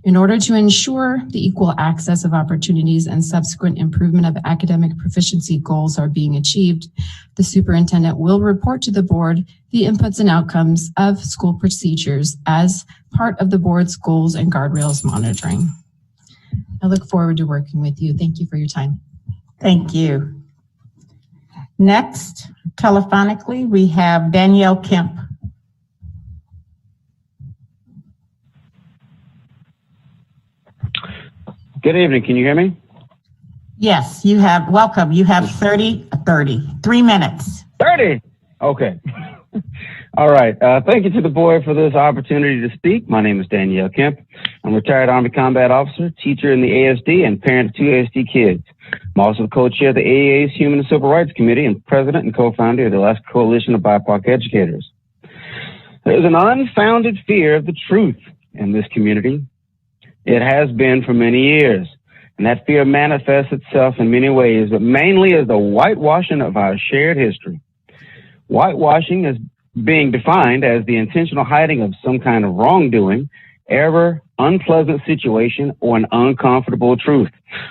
In order to ensure the equal access of opportunities and subsequent improvement of academic proficiency goals are being achieved, the superintendent will report to the board the inputs and outcomes of school procedures as part of the board's goals and guardrails monitoring. I look forward to working with you. Thank you for your time.
Thank you. Next, telephonically, we have Danielle Kemp.
Good evening. Can you hear me?
Yes, you have, welcome. You have 3 minutes.
30. Okay. All right. Thank you to the board for this opportunity to speak. My name is Danielle Kemp. I'm a retired Army combat officer, teacher in the ASD, and parent of 2 ASD kids. I'm also the co-chair of the AAA's Human and Civil Rights Committee and president and co-founder of the Alaska Coalition of BIPOC Educators. There's an unfounded fear of the truth in this community. It has been for many years, and that fear manifests itself in many ways, but mainly as the whitewashing of our shared history. Whitewashing is being defined as the intentional hiding of some kind of wrongdoing, error, unpleasant situation, or an uncomfortable truth,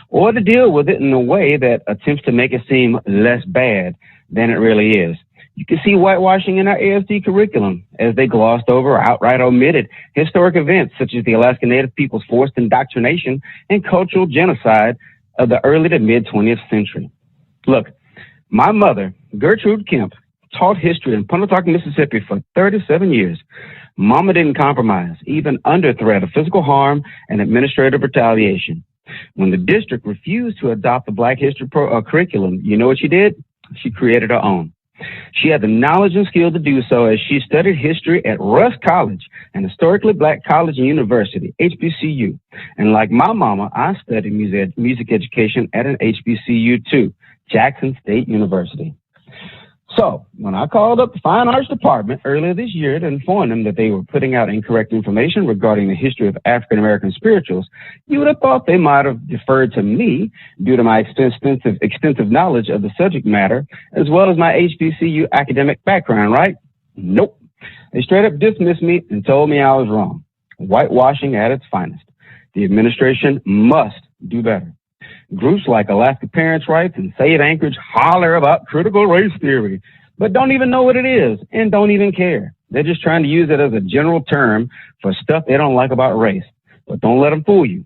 or to deal with it in a way that attempts to make it seem less bad than it really is. You can see whitewashing in our ASD curriculum as they glossed over or outright omitted historic events such as the Alaska Native people's forced indoctrination and cultural genocide of the early to mid 20th century. Look, my mother, Gertrude Kemp, taught history in Pontotoc, Mississippi for 37 years. Mama didn't compromise, even under threat of physical harm and administrative retaliation. When the district refused to adopt the Black History curriculum, you know what she did? She created her own. She had the knowledge and skill to do so as she studied history at Russ College, an historically Black college and university, HBCU. And like my mama, I studied music education at an HBCU too, Jackson State University. So when I called up the Fine Arts Department earlier this year to inform them that they were putting out incorrect information regarding the history of African American spirituals, you would have thought they might have deferred to me due to my extensive knowledge of the subject matter, as well as my HBCU academic background, right? Nope. They straight up dismissed me and told me I was wrong. Whitewashing at its finest. The administration must do better. Groups like Alaska Parents' Rights and Save Anchorage holler about critical race theory, but don't even know what it is and don't even care. They're just trying to use it as a general term for stuff they don't like about race. But don't let them fool you.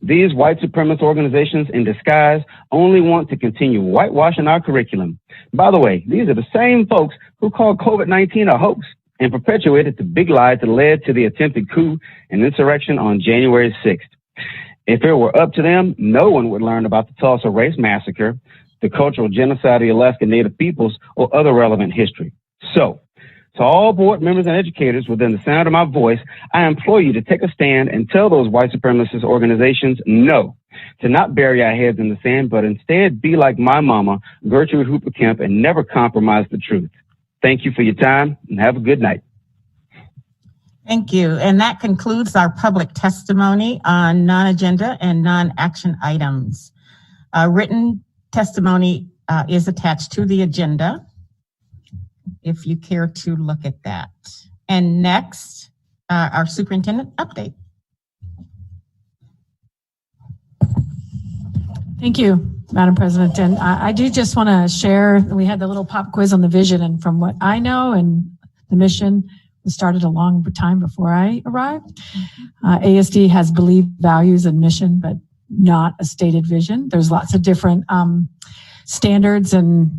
These white supremacist organizations in disguise only want to continue whitewashing our curriculum. By the way, these are the same folks who called COVID-19 a hoax and perpetuated the big lies that led to the attempted coup and insurrection on January 6th. If it were up to them, no one would learn about the Tulsa Race Massacre, the cultural genocide of the Alaska Native peoples, or other relevant history. So, to all board members and educators within the sound of my voice, I implore you to take a stand and tell those white supremacist organizations no, to not bury our heads in the sand, but instead be like my mama, Gertrude Hooper Kemp, and never compromise the truth. Thank you for your time and have a good night.
Thank you. And that concludes our public testimony on non-agenda and non-action items. Written testimony is attached to the agenda, if you care to look at that. And next, our superintendent update.
Thank you, Madam President. And I do just want to share, we had the little pop quiz on the vision, and from what I know, and the mission was started a long time before I arrived. ASD has believed, values, and mission, but not a stated vision. There's lots of different standards and,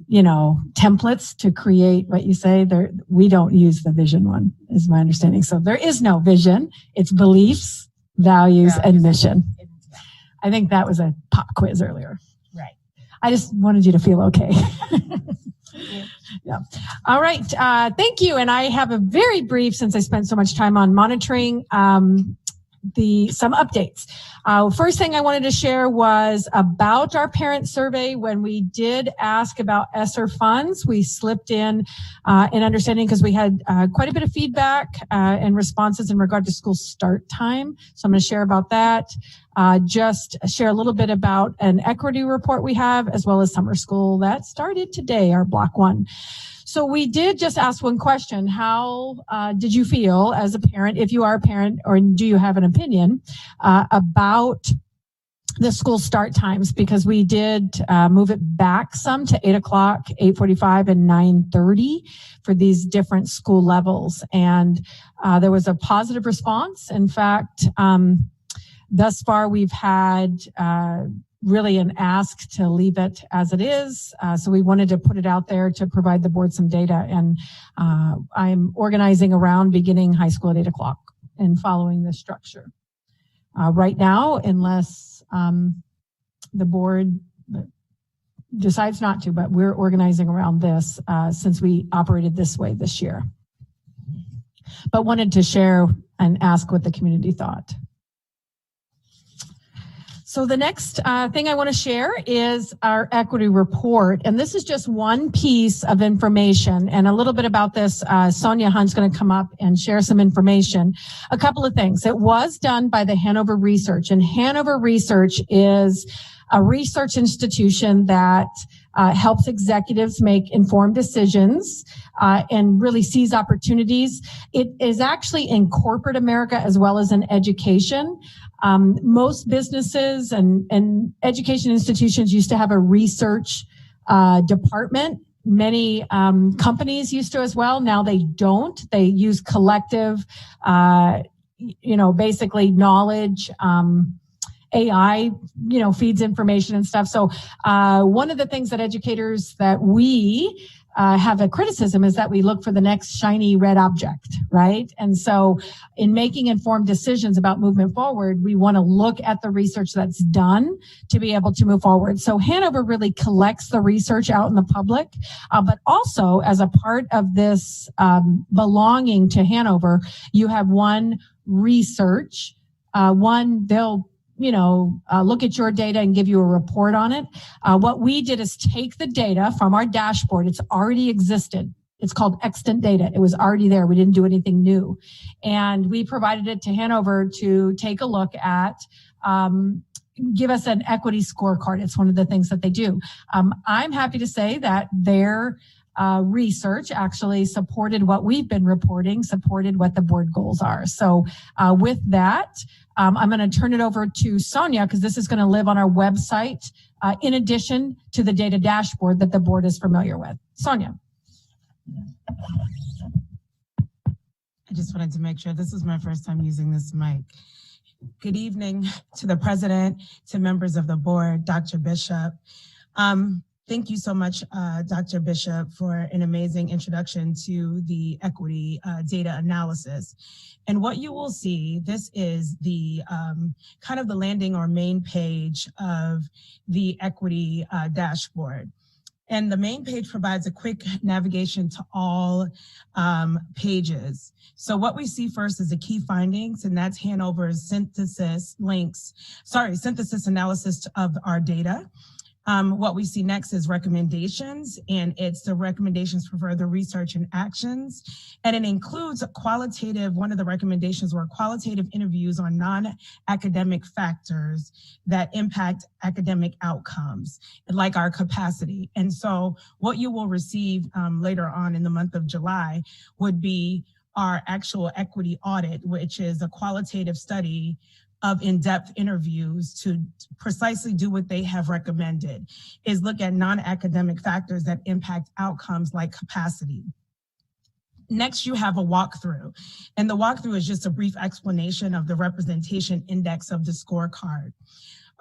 templates to create what you say. We don't use the vision one, is my understanding. So there is no vision. It's beliefs, values, and mission. I think that was a pop quiz earlier.
Right.
I just wanted you to feel okay. Yeah. All right. Thank you. And I have a very brief, since I spent so much time on monitoring, some updates. First thing I wanted to share was about our parent survey. When we did ask about ESSER funds, we slipped in understanding, because we had quite a bit of feedback and responses in regard to school start time. So I'm going to share about that. Just share a little bit about an equity report we have, as well as summer school that started today, our block 1. So we did just ask one question. How did you feel as a parent, if you are a parent, or do you have an opinion about the school start times? Because we did move it back some to 8 o'clock, 8:45, and 9:30 for these different school levels. And there was a positive response. In fact, thus far we've had really an ask to leave it as it is. So we wanted to put it out there to provide the board some data. And I'm organizing around beginning high school at 8 o'clock and following this structure. Right now, unless the board decides not to, but we're organizing around this since we operated this way this year. But wanted to share and ask what the community thought. So the next thing I want to share is our equity report. And this is just one piece of information. And a little bit about this, Sonia Hunt's going to come up and share some information. A couple of things. It was done by the Hanover Research. And Hanover Research is a research institution that helps executives make informed decisions and really sees opportunities. It is actually in corporate America as well as in education. Most businesses and education institutions used to have a research department. Many companies used to as well. Now they don't. They use collective, basically knowledge. AI, feeds information and stuff. So one of the things that educators that we have a criticism is that we look for the next shiny red object, right? And so in making informed decisions about movement forward, we want to look at the research that's done to be able to move forward. So Hanover really collects the research out in the public, but also as a part of this belonging to Hanover, you have one research, they'll look at your data and give you a report on it. What we did is take the data from our dashboard. It's already existed. It's called extant data. It was already there. We didn't do anything new. And we provided it to Hanover to take a look at, give us an equity scorecard. It's one of the things that they do. I'm happy to say that their research actually supported what we've been reporting, supported what the board goals are. So with that, I'm going to turn it over to Sonia, because this is going to live on our website in addition to the data dashboard that the board is familiar with. Sonia.
I just wanted to make sure this is my first time using this mic. Good evening to the president, to members of the board, Dr. Bishop. Thank you so much, Dr. Bishop, for an amazing introduction to the equity data analysis. And what you will see, this is the kind of the landing or main page of the equity dashboard. And the main page provides a quick navigation to all pages. So what we see first is the key findings, and that's Hanover's synthesis analysis of our data. What we see next is recommendations, and it's the recommendations for further research and actions. And it includes one of the recommendations were qualitative interviews on non-academic factors that impact academic outcomes, like our capacity. And so what you will receive later on in the month of July would be our actual equity audit, which is a qualitative study of in-depth interviews to precisely do what they have recommended, is look at non-academic factors that impact outcomes like capacity. Next, you have a walkthrough, and the walkthrough is just a brief explanation of the representation index of the scorecard.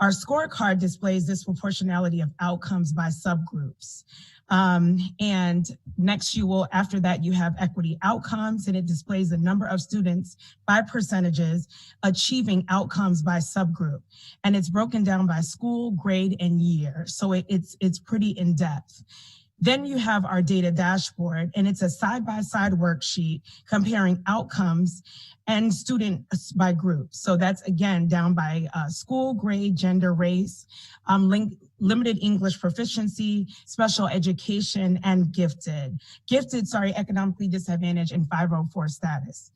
Our scorecard displays disproportionality of outcomes by subgroups. And next after that, you have equity outcomes, and it displays the number of students by percentages achieving outcomes by subgroup. And it's broken down by school, grade, and year. So it's pretty in depth. Then you have our data dashboard, and it's a side-by-side worksheet comparing outcomes and students by group. So that's again down by school, grade, gender, race, limited English proficiency, special education, and gifted, economically disadvantaged, and 504 status.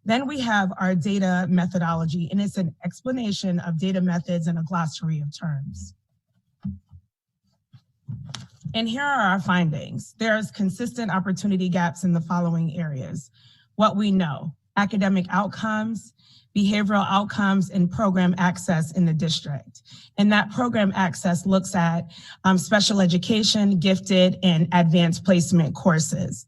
Then we have our data methodology, and it's an explanation of data methods and a glossary of terms. And here are our findings. There's consistent opportunity gaps in the following areas. What we know: academic outcomes, behavioral outcomes, and program access in the district. And that program access looks at special education, gifted, and advanced placement courses.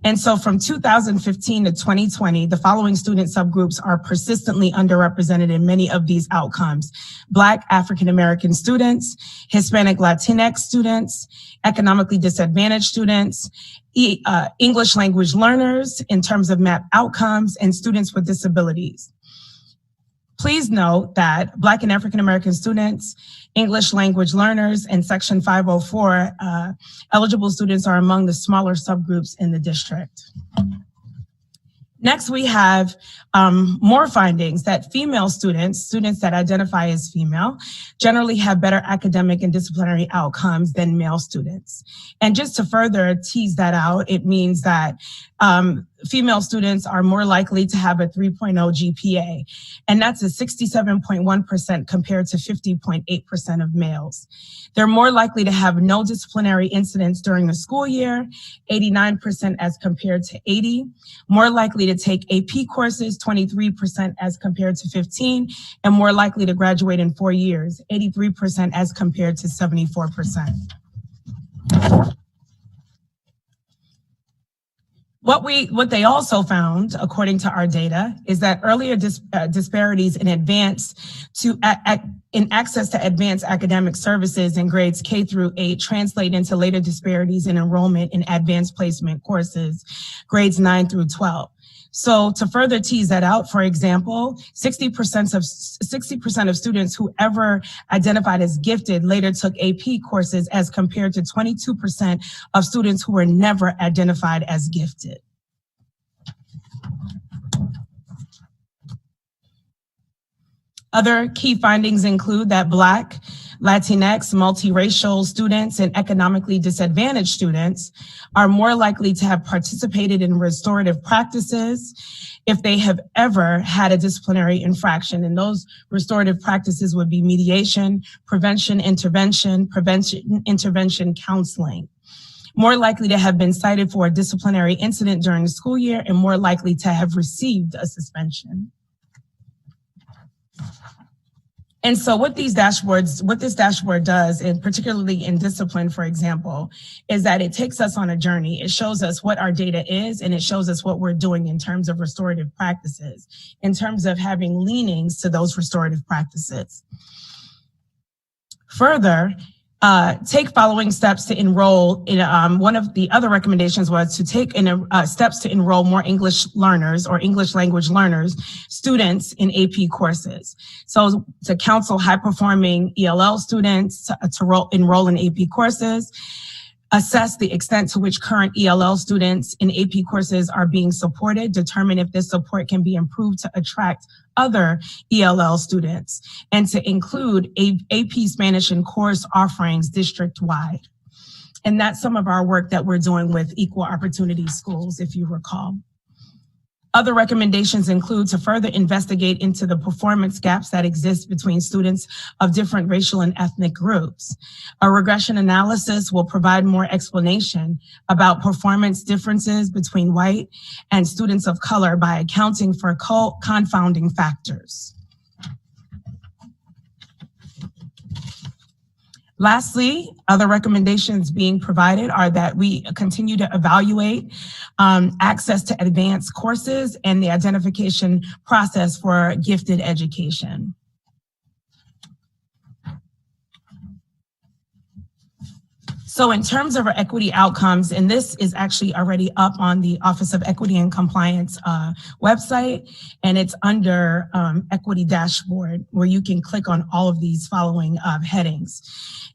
And so from 2015 to 2020, the following student subgroups are persistently underrepresented in many of these outcomes: Black African-American students, Hispanic Latinx students, economically disadvantaged students, English language learners in terms of MAP outcomes, and students with disabilities. Please note that Black and African-American students, English language learners, and Section 504 eligible students are among the smaller subgroups in the district. Next, we have more findings that female students that identify as female, generally have better academic and disciplinary outcomes than male students. And just to further tease that out, it means that female students are more likely to have a 3.0 GPA, and that's a 67.1% compared to 50.8% of males. They're more likely to have no disciplinary incidents during the school year, 89% as compared to 80%, more likely to take AP courses, 23% as compared to 15%, and more likely to graduate in 4 years, 83% as compared to 74%. What they also found, according to our data, is that earlier disparities in access to advanced academic services in grades K through 8 translate into later disparities in enrollment in advanced placement courses, grades 9 through 12. So to further tease that out, for example, 60% of students who ever identified as gifted later took AP courses, as compared to 22% of students who were never identified as gifted. Other key findings include that Black, Latinx, multiracial students, and economically disadvantaged students are more likely to have participated in restorative practices if they have ever had a disciplinary infraction. And those restorative practices would be mediation, prevention, intervention, counseling. More likely to have been cited for a disciplinary incident during the school year, and more likely to have received a suspension. And so what this dashboard does, and particularly in discipline, for example, is that it takes us on a journey. It shows us what our data is, and it shows us what we're doing in terms of restorative practices, in terms of having leanings to those restorative practices. Further, take following steps to enroll in, one of the other recommendations was to take steps to enroll more English learners or English language learners, students in AP courses. So to counsel high performing ELL students to enroll in AP courses, assess the extent to which current ELL students in AP courses are being supported, determine if this support can be improved to attract other ELL students, and to include AP Spanish and course offerings district-wide. And that's some of our work that we're doing with Equal Opportunity Schools, if you recall. Other recommendations include to further investigate into the performance gaps that exist between students of different racial and ethnic groups. A regression analysis will provide more explanation about performance differences between white and students of color by accounting for confounding factors. Lastly, other recommendations being provided are that we continue to evaluate access to advanced courses and the identification process for gifted education. So in terms of our equity outcomes, and this is actually already up on the Office of Equity and Compliance website, and it's under Equity Dashboard, where you can click on all of these following headings.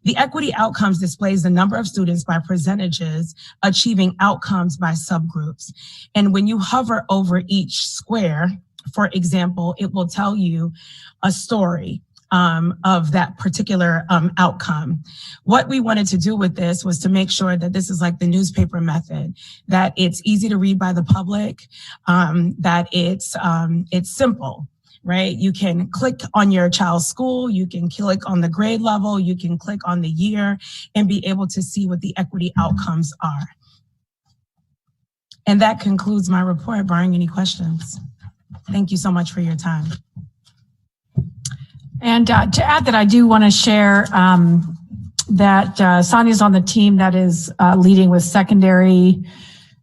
The equity outcomes displays the number of students by percentages achieving outcomes by subgroups. And when you hover over each square, for example, it will tell you a story of that particular outcome. What we wanted to do with this was to make sure that this is like the newspaper method, that it's easy to read by the public, that it's simple, right? You can click on your child's school, you can click on the grade level, you can click on the year and be able to see what the equity outcomes are. And that concludes my report, barring any questions. Thank you so much for your time.
And to add that, I do want to share that Sonia's on the team that is leading with secondary,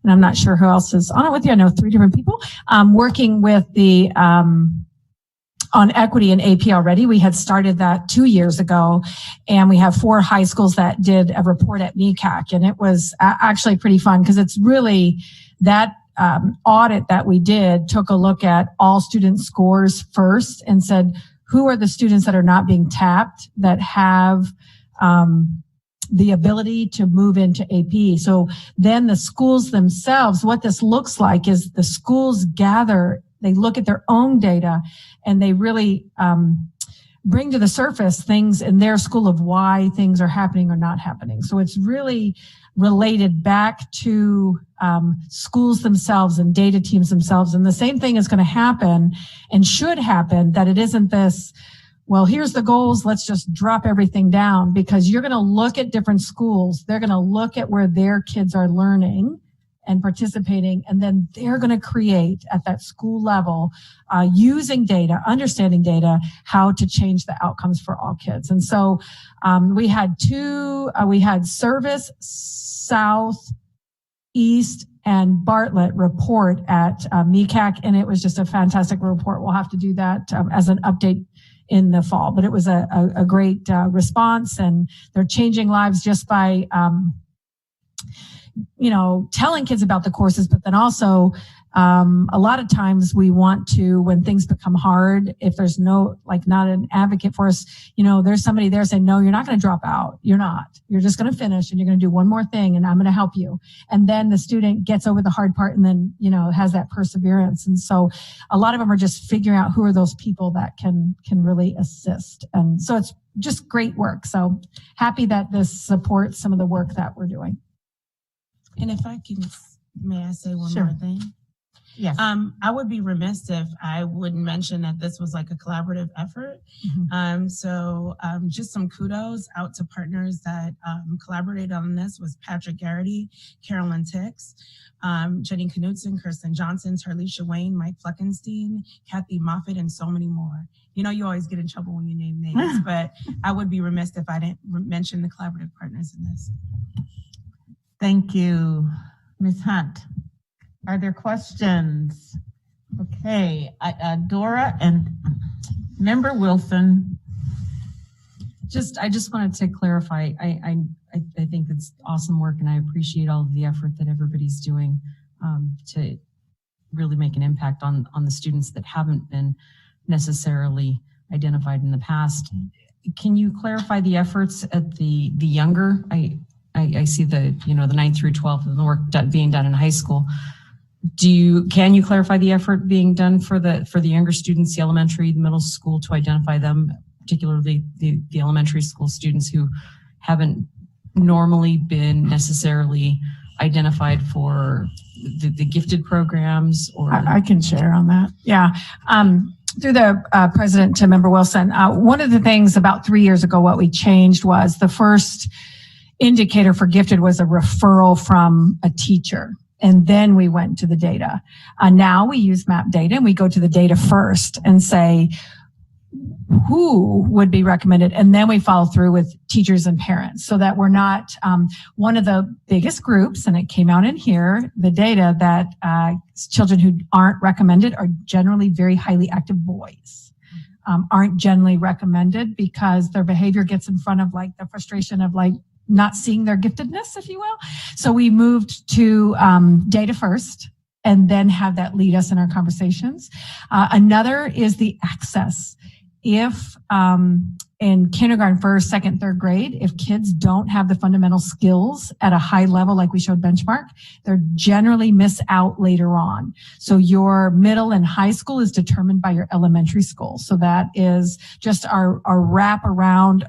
and I'm not sure who else is on it with you. I know 3 different people working with the on equity in AP already. We had started that 2 years ago, and we have 4 high schools that did a report at MECAC, and it was actually pretty fun because it's really that audit that we did took a look at all student scores first and said, who are the students that are not being tapped that have the ability to move into AP? So then the schools themselves, what this looks like is the schools gather, they look at their own data, and they really bring to the surface things in their school of why things are happening or not happening. So it's really related back to schools themselves and data teams themselves. And the same thing is going to happen and should happen, that it isn't this, well, here's the goals, let's just drop everything down, because you're going to look at different schools. They're going to look at where their kids are learning and participating, and then they're going to create at that school level, using data, understanding data, how to change the outcomes for all kids. And so we had Service, South, East, and Bartlett report at MECAC, and it was just a fantastic report. We'll have to do that as an update in the fall, but it was a great response, and they're changing lives just by telling kids about the courses, but then also a lot of times we want to, when things become hard, if there's not an advocate for us, there's somebody there saying, no, you're not going to drop out. You're not. You're just going to finish, and you're going to do one more thing, and I'm going to help you. And then the student gets over the hard part, and then, has that perseverance. And so a lot of them are just figuring out who are those people that can really assist. And so it's just great work. So happy that this supports some of the work that we're doing.
And if I can, may I say one
Sure.
more thing?
Yes.
I would be remiss if I wouldn't mention that this was like a collaborative effort. So just some kudos out to partners that collaborated on this was Patrick Garrity, Carolyn Tix, Jenny Knudsen, Kirsten Johnson, Tarlisha Wayne, Mike Fleckenstein, Kathy Moffitt, and so many more. You always get in trouble when you name names, but I would be remiss if I didn't mention the collaborative partners in this.
Thank you, Ms. Hunt. Are there questions? Okay, Dora and Member Wilson.
I just wanted to clarify. I think it's awesome work, and I appreciate all of the effort that everybody's doing to really make an impact on the students that haven't been necessarily identified in the past. Can you clarify the efforts at the younger? I see the 9th through 12th and the work being done in high school. Can you clarify the effort being done for the younger students, the elementary, the middle school, to identify them, particularly the elementary school students who haven't normally been necessarily identified for the gifted programs? Or I can share on that. Yeah. Through the president to Member Wilson, one of the things about 3 years ago, what we changed was the first indicator for gifted was a referral from a teacher. And then we went to the data. Now we use MAP data, and we go to the data first and say, who would be recommended, and then we follow through with teachers and parents, so that we're not one of the biggest groups, and it came out in here, the data that children who aren't recommended are generally very highly active boys. Aren't generally recommended because their behavior gets in front of like the frustration of like not seeing their giftedness, if you will. So we moved to data first, and then have that lead us in our conversations. Another is the access. If in kindergarten, first, second, third grade, if kids don't have the fundamental skills at a high level, like we showed benchmark, they're generally miss out later on. So your middle and high school is determined by your elementary school. So that is just our wrap around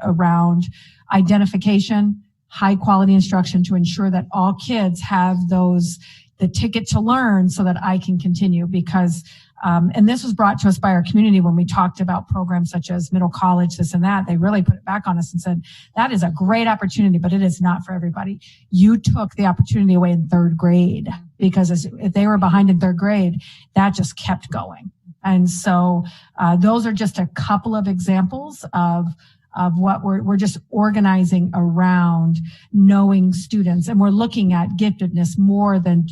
identification, high quality instruction to ensure that all kids have the ticket to learn, so that I can continue. Because and this was brought to us by our community when we talked about programs such as middle college, this and that. They really put it back on us and said, that is a great opportunity, but it is not for everybody. You took the opportunity away in third grade, because if they were behind in third grade, that just kept going. And so those are just a couple of examples of what we're just organizing around knowing students. And we're looking at giftedness more than,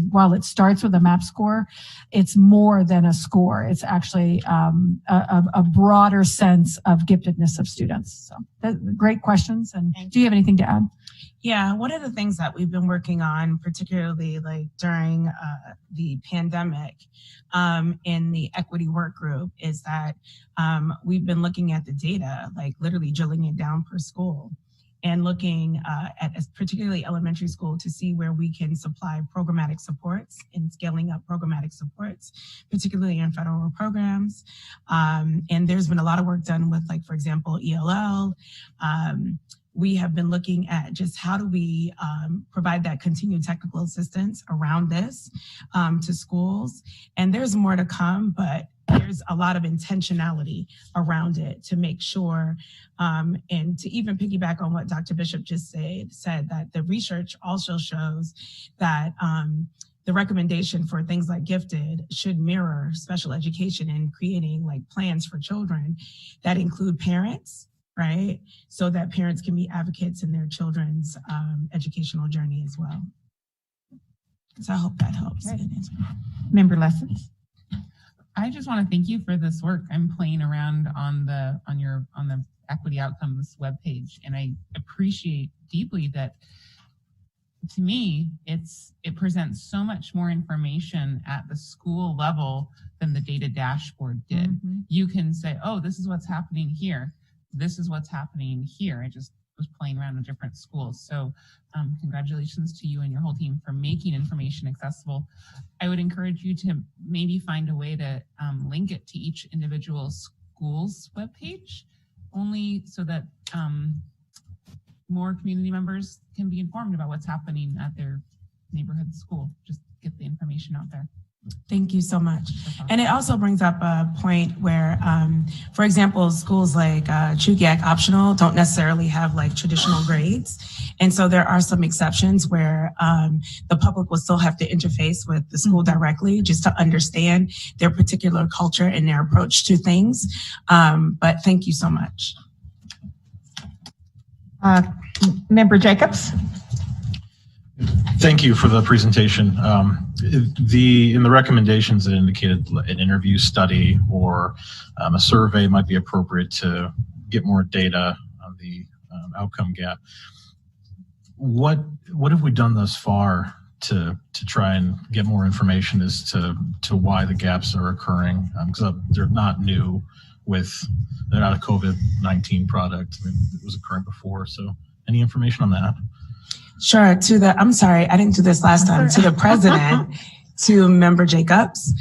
while it starts with a MAP score, it's more than a score. It's actually a broader sense of giftedness of students. So great questions. And do you have anything to add?
Yeah, one of the things that we've been working on, particularly like during the pandemic in the equity work group, is that we've been looking at the data, like literally drilling it down per school, and looking at particularly elementary school to see where we can supply programmatic supports and scaling up programmatic supports, particularly in federal programs. And there's been a lot of work done with, like, for example, ELL. We have been looking at just how do we provide that continued technical assistance around this to schools. And there's more to come, but there's a lot of intentionality around it to make sure, and to even piggyback on what Dr. Bishop just said, that the research also shows that the recommendation for things like gifted should mirror special education in creating like plans for children that include parents, right? So that parents can be advocates in their children's educational journey as well. So I hope that helps.
Right. Member Lessons.
I just want to thank you for this work. I'm playing around on the Equity Outcomes webpage, and I appreciate deeply that, to me, it presents so much more information at the school level than the data dashboard did. Mm-hmm. You can say, oh, this is what's happening here. This is what's happening here. I just was playing around with different schools. So congratulations to you and your whole team for making information accessible. I would encourage you to maybe find a way to link it to each individual school's webpage, only so that more community members can be informed about what's happening at their neighborhood school. Just get the information out there.
Thank you so much. And it also brings up a point where, for example, schools like Chugiak Optional don't necessarily have like traditional grades. And so there are some exceptions where the public will still have to interface with the school directly just to understand their particular culture and their approach to things. But thank you so much.
Member Jacobs.
Thank you for the presentation. In the recommendations, it indicated an interview study or a survey might be appropriate to get more data the outcome gap. What have we done thus far to try and get more information as to why the gaps are occurring? Because they're not new. They're not a COVID-19 product. I mean, it was occurring before. So any information on that?
Sure. I'm sorry, I didn't do this last time. To the president, to Member Jacobs,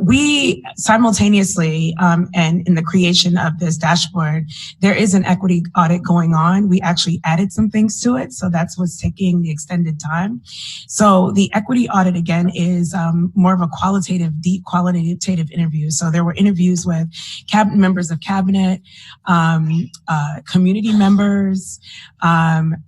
we simultaneously, and in the creation of this dashboard, there is an equity audit going on. We actually added some things to it, so that's what's taking the extended time. So the equity audit, again, is more of a deep qualitative interview. So there were interviews with members of cabinet, community members,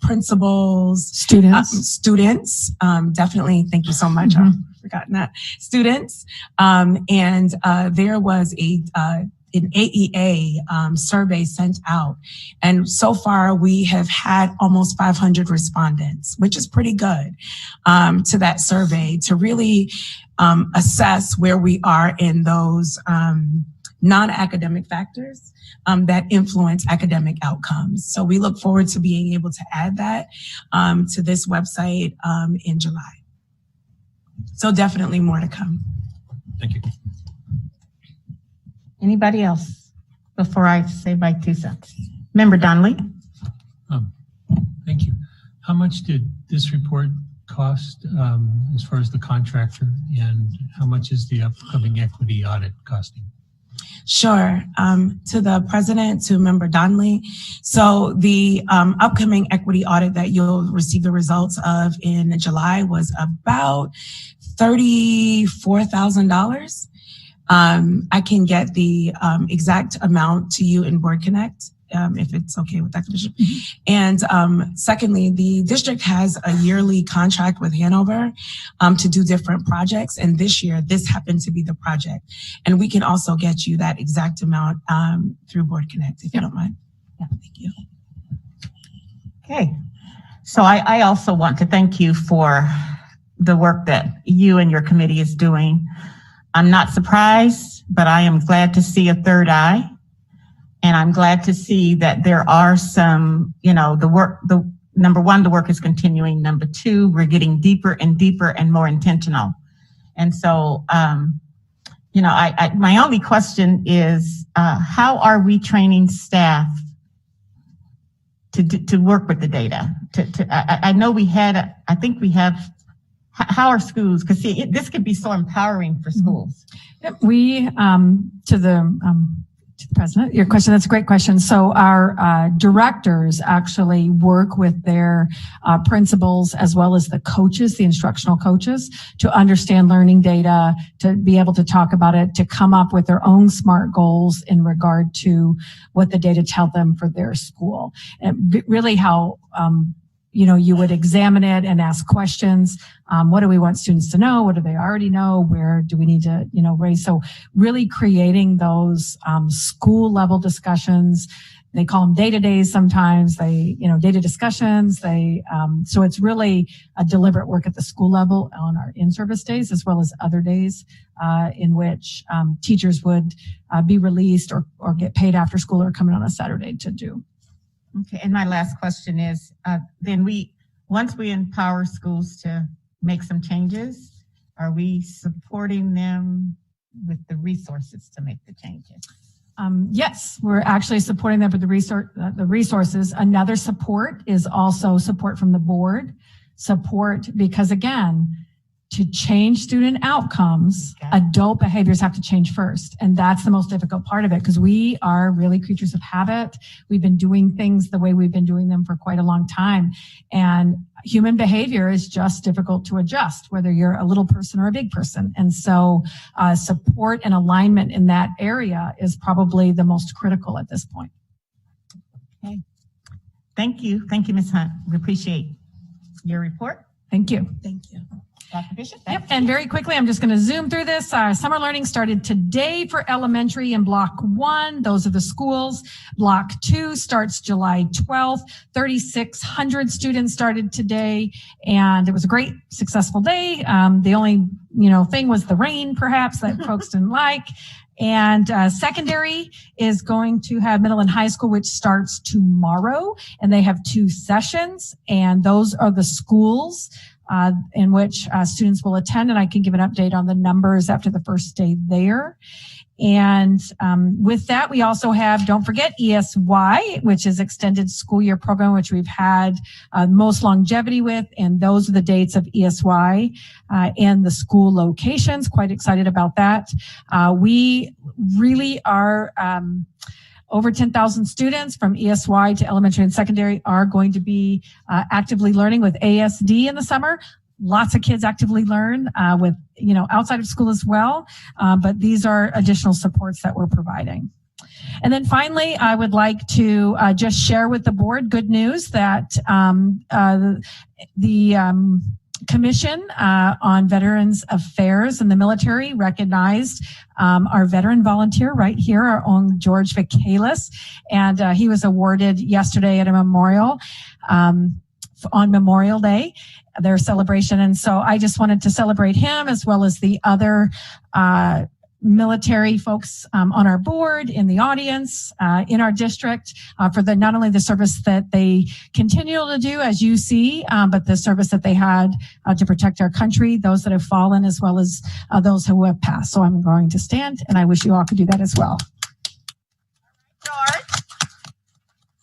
principals, students. Definitely, thank you so much. Forgotten that. Students, and there was an AEA survey sent out, and so far we have had almost 500 respondents, which is pretty good, to that survey to really assess where we are in those non-academic factors that influence academic outcomes. So we look forward to being able to add that to this website in July. So definitely more to come.
Thank you.
Anybody else before I say my 2 cents? Member Donnelly.
Thank you. How much did this report cost as far as the contractor, and how much is the upcoming equity audit costing?
Sure. To the president, to Member Donnelly. So the upcoming equity audit that you'll receive the results of in July was about $34,000. I can get the exact amount to you in Board Connect, if it's okay with that Commission. And secondly, the district has a yearly contract with Hanover to do different projects. And this year, this happened to be the project. And we can also get you that exact amount through Board Connect, if you don't mind. Yeah, thank you.
Okay. So I also want to thank you for the work that you and your committee is doing. I'm not surprised, but I am glad to see a third eye. And I'm glad to see that there are some, number one, the work is continuing. Number two, we're getting deeper and deeper and more intentional. And so, my only question is, how are we training staff to work with the data? I know I think we have, how are schools, because this could be so empowering for schools.
We, to the President, your question, that's a great question. So our directors actually work with their principals as well as the coaches, the instructional coaches, to understand learning data, to be able to talk about it, to come up with their own SMART goals in regard to what the data tell them for their school. And really how you would examine it and ask questions. What do we want students to know? What do they already know? Where do we need to, raise? So really creating those school level discussions. They call them data days sometimes. They, data discussions. So it's really a deliberate work at the school level on our in-service days, as well as other days in which teachers would be released or get paid after school or come in on a Saturday to do.
Okay, and my last question is, once we empower schools to make some changes, are we supporting them with the resources to make the changes?
Yes, we're actually supporting them with the resources. Another support is also support from the board. Support because, again, to change student outcomes, adult behaviors have to change first. And that's the most difficult part of it, because we are really creatures of habit. We've been doing things the way we've been doing them for quite a long time. And human behavior is just difficult to adjust, whether you're a little person or a big person. And so support and alignment in that area is probably the most critical at this point.
Okay. Thank you. Thank you, Ms. Hunt. We appreciate your report.
Thank you.
Thank you.
Dr. Bishop?
Yep, and very quickly, I'm just going to zoom through this. Summer learning started today for elementary in Block 1. Those are the schools. Block 2 starts July 12th. 3,600 students started today, and it was a great, successful day. The only, thing was the rain, perhaps, that folks didn't like. And secondary is going to have middle and high school, which starts tomorrow. And they have 2 sessions, and those are the schools in which students will attend. And I can give an update on the numbers after the first day there. And with that, we also have, don't forget, ESY, which is Extended School Year Program, which we've had most longevity with. And those are the dates of ESY and the school locations. Quite excited about that. We really are over 10,000 students from ESY to elementary and secondary are going to be actively learning with ASD in the summer. Lots of kids actively learn with, outside of school as well. But these are additional supports that we're providing. And then finally, I would like to just share with the board good news that the Commission on Veterans Affairs in the Military recognized our veteran volunteer right here, our own George Vicalis, and he was awarded yesterday at a memorial on Memorial Day, their celebration. And so I just wanted to celebrate him as well as the other military folks on our board, in the audience, in our district, for not only the service that they continue to do, as you see, but the service that they had to protect our country, those that have fallen, as well as those who have passed. So I'm going to stand, and I wish you all could do that as well.
George.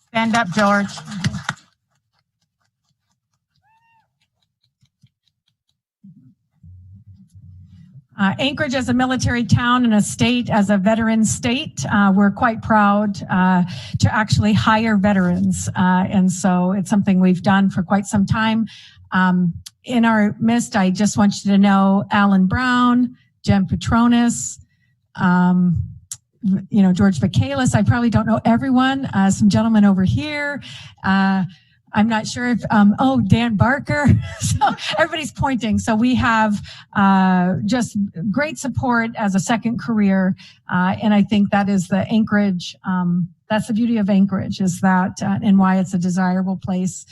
Stand up, George.
Anchorage as a military town and a state as a veteran state, we're quite proud to actually hire veterans. And so it's something we've done for quite some time. In our midst, I just want you to know Alan Brown, Jen Petronis, George Vicalis. I probably don't know everyone. Some gentlemen over here. I'm not sure if, Dan Barker. So everybody's pointing. So we have just great support as a second career. And I think that is the Anchorage, that's the beauty of Anchorage, is that, and why it's a desirable place.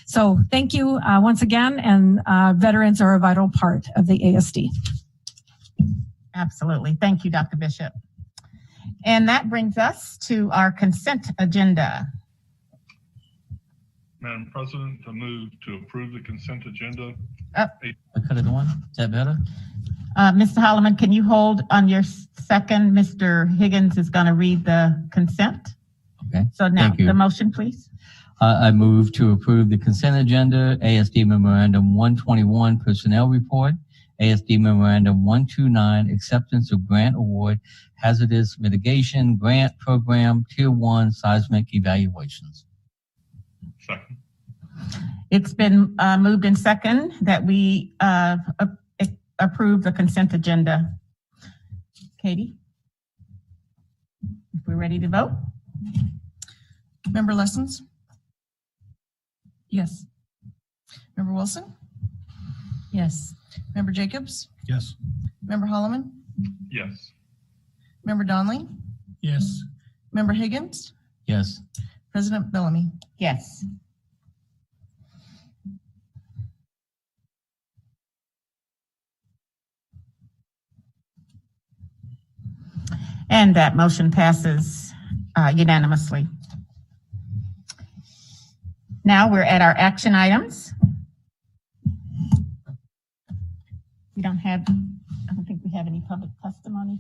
So thank you once again. And veterans are a vital part of the ASD.
Absolutely. Thank you, Dr. Bishop. And that brings us to our consent agenda.
Madam President, I move to approve the consent agenda.
I cut it on. Is that better?
Mr. Holloman, can you hold on your second? Mr. Higgins is going to read the consent.
Okay.
So now the motion, please.
I move to approve the consent agenda, ASD Memorandum 121 Personnel Report, ASD Memorandum 129 Acceptance of Grant Award, Hazardous Mitigation Grant Program, Tier 1 Seismic Evaluations.
Second.
It's been moved in second that we approve the consent agenda. Katie, if we're ready to vote.
Member Lessons?
Yes.
Member Wilson?
Yes.
Member Jacobs?
Yes.
Member Holloman?
Yes.
Member Donnelly?
Yes.
Member Higgins?
Yes.
President Bellamy?
Yes. And that motion passes unanimously. Now we're at our action items. We don't have, I don't think we have any public testimony.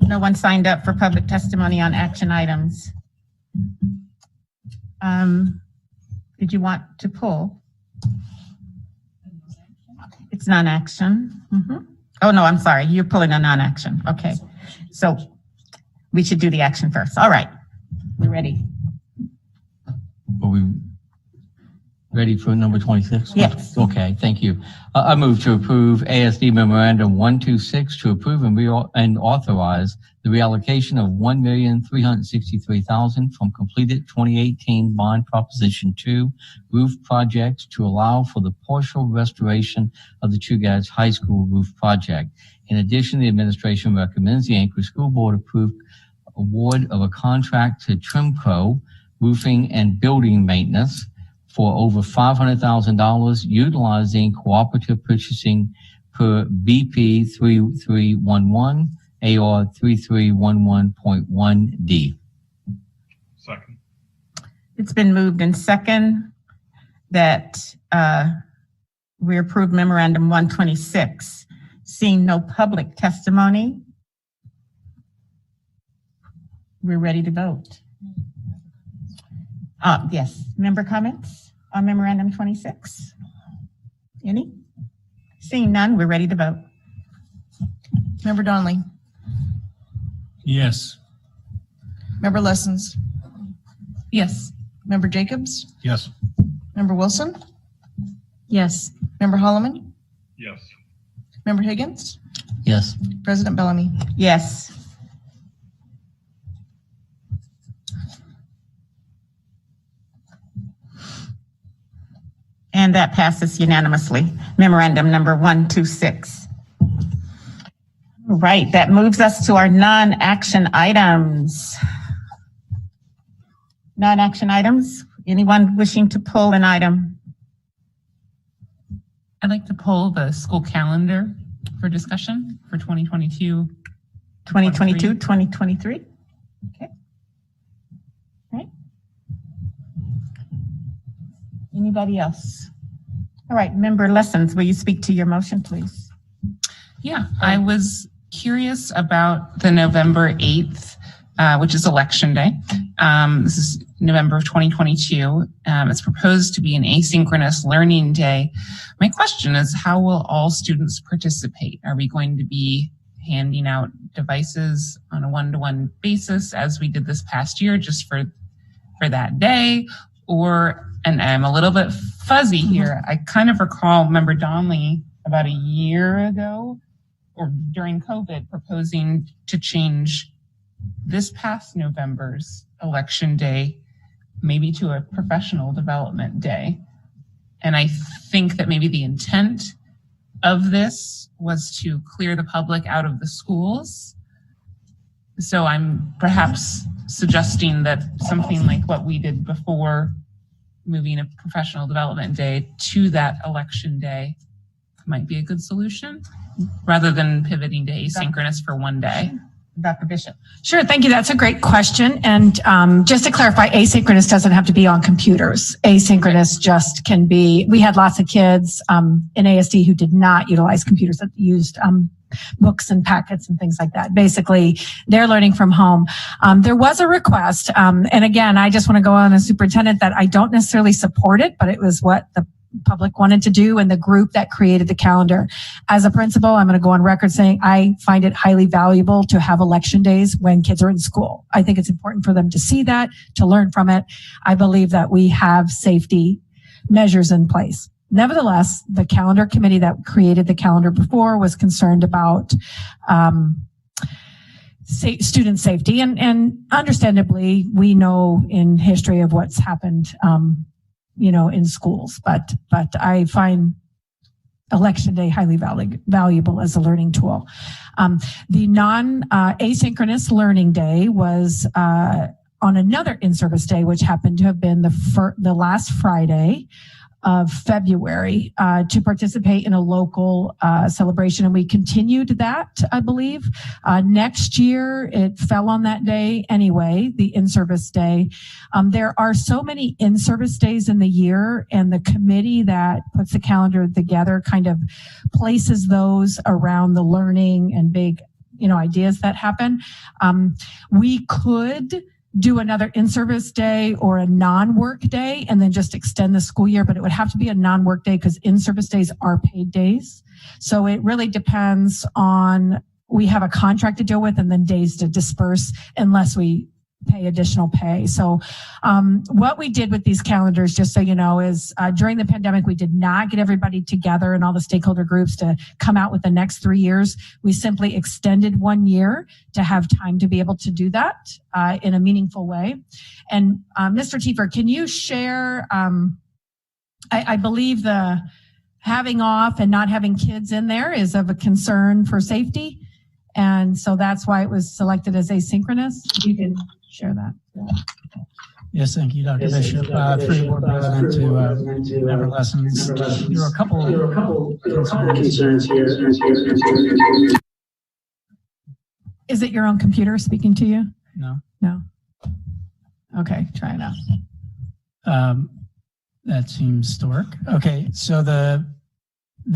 No one signed up for public testimony on action items. Did you want to pull? It's non-action. Oh, no, I'm sorry. You're pulling a non-action. Okay. So we should do the action first. All right. We're ready.
Are we ready for number 26?
Yes.
Okay, thank you. I move to approve ASD Memorandum 126 to approve and authorize the reallocation of $1,363,000 from completed 2018 bond proposition 2 roof projects to allow for the partial restoration of the Chugach High School roof project. In addition, the administration recommends the Anchorage School Board approve award of a contract to Trimco Roofing and Building Maintenance for over $500,000, utilizing cooperative purchasing per BP 3311 AR 3311.1D.
Second.
It's been moved in second that we approve Memorandum 126. Seeing no public testimony, we're ready to vote. Yes, member comments on Memorandum 26? Any? Seeing none, we're ready to vote.
Member Donnelly,
Yes.
Member Lessons,
Yes.
Member Jacobs,
Yes.
Member Wilson,
Yes.
Member Holloman,
Yes.
Member Higgins,
Yes.
President Bellamy.
Yes. And that passes unanimously. Memorandum number 126. All right, that moves us to our non-action items. Non-action items, anyone wishing to pull an item?
I'd like to pull the school calendar for discussion for 2022.
2022, 2023? Okay. All right. Anybody else? All right, Member Lessons, will you speak to your motion, please?
Yeah, I was curious about the November 8th, which is Election Day. This is November of 2022. It's proposed to be an asynchronous learning day. My question is, how will all students participate? Are we going to be handing out devices on a one-to-one basis as we did this past year just for that day? Or, and I'm a little bit fuzzy here, I kind of recall Member Donnelly about a year ago or during COVID proposing to change this past November's election day maybe to a professional development day. And I think that maybe the intent of this was to clear the public out of the schools. So I'm perhaps suggesting that something like what we did before, moving a professional development day to that election day, might be a good solution rather than pivoting to asynchronous for one day.
Dr. Bishop.
Sure, thank you. That's a great question. And just to clarify, asynchronous doesn't have to be on computers. Asynchronous just can be, we had lots of kids in ASD who did not utilize computers, that used books and packets and things like that. Basically, they're learning from home. There was a request, and again, I just want to go on as superintendent that I don't necessarily support it, but it was what the public wanted to do and the group that created the calendar. As a principal, I'm going to go on record saying I find it highly valuable to have election days when kids are in school. I think it's important for them to see that, to learn from it. I believe that we have safety measures in place. Nevertheless, the calendar committee that created the calendar before was concerned about student safety, and understandably, we know in history of what's happened in schools, but I find election day highly valuable as a learning tool. The non-asynchronous learning day was on another in-service day, which happened to have been the last Friday of February, to participate in a local celebration. And we continued that, I believe. Next year, it fell on that day anyway, the in-service day. There are so many in-service days in the year, and the committee that puts the calendar together kind of places those around the learning and big, ideas that happen. We could do another in-service day or a non-work day and then just extend the school year, but it would have to be a non-work day because in-service days are paid days. So it really depends on, we have a contract to deal with and then days to disperse unless we pay additional pay. So what we did with these calendars, just so you know, is during the pandemic, we did not get everybody together and all the stakeholder groups to come out with the next 3 years. We simply extended 1 year to have time to be able to do that in a meaningful way. And Mr. Tiefer, can you share, I believe the having off and not having kids in there is of a concern for safety. And so that's why it was selected as asynchronous. You can share that.
Yes, thank you, Dr. Bishop. Through Board President to Member Lessons. There were a couple concerns here.
Is it your own computer speaking to you?
No.
No. Okay, try it out.
That seems to work. Okay, so the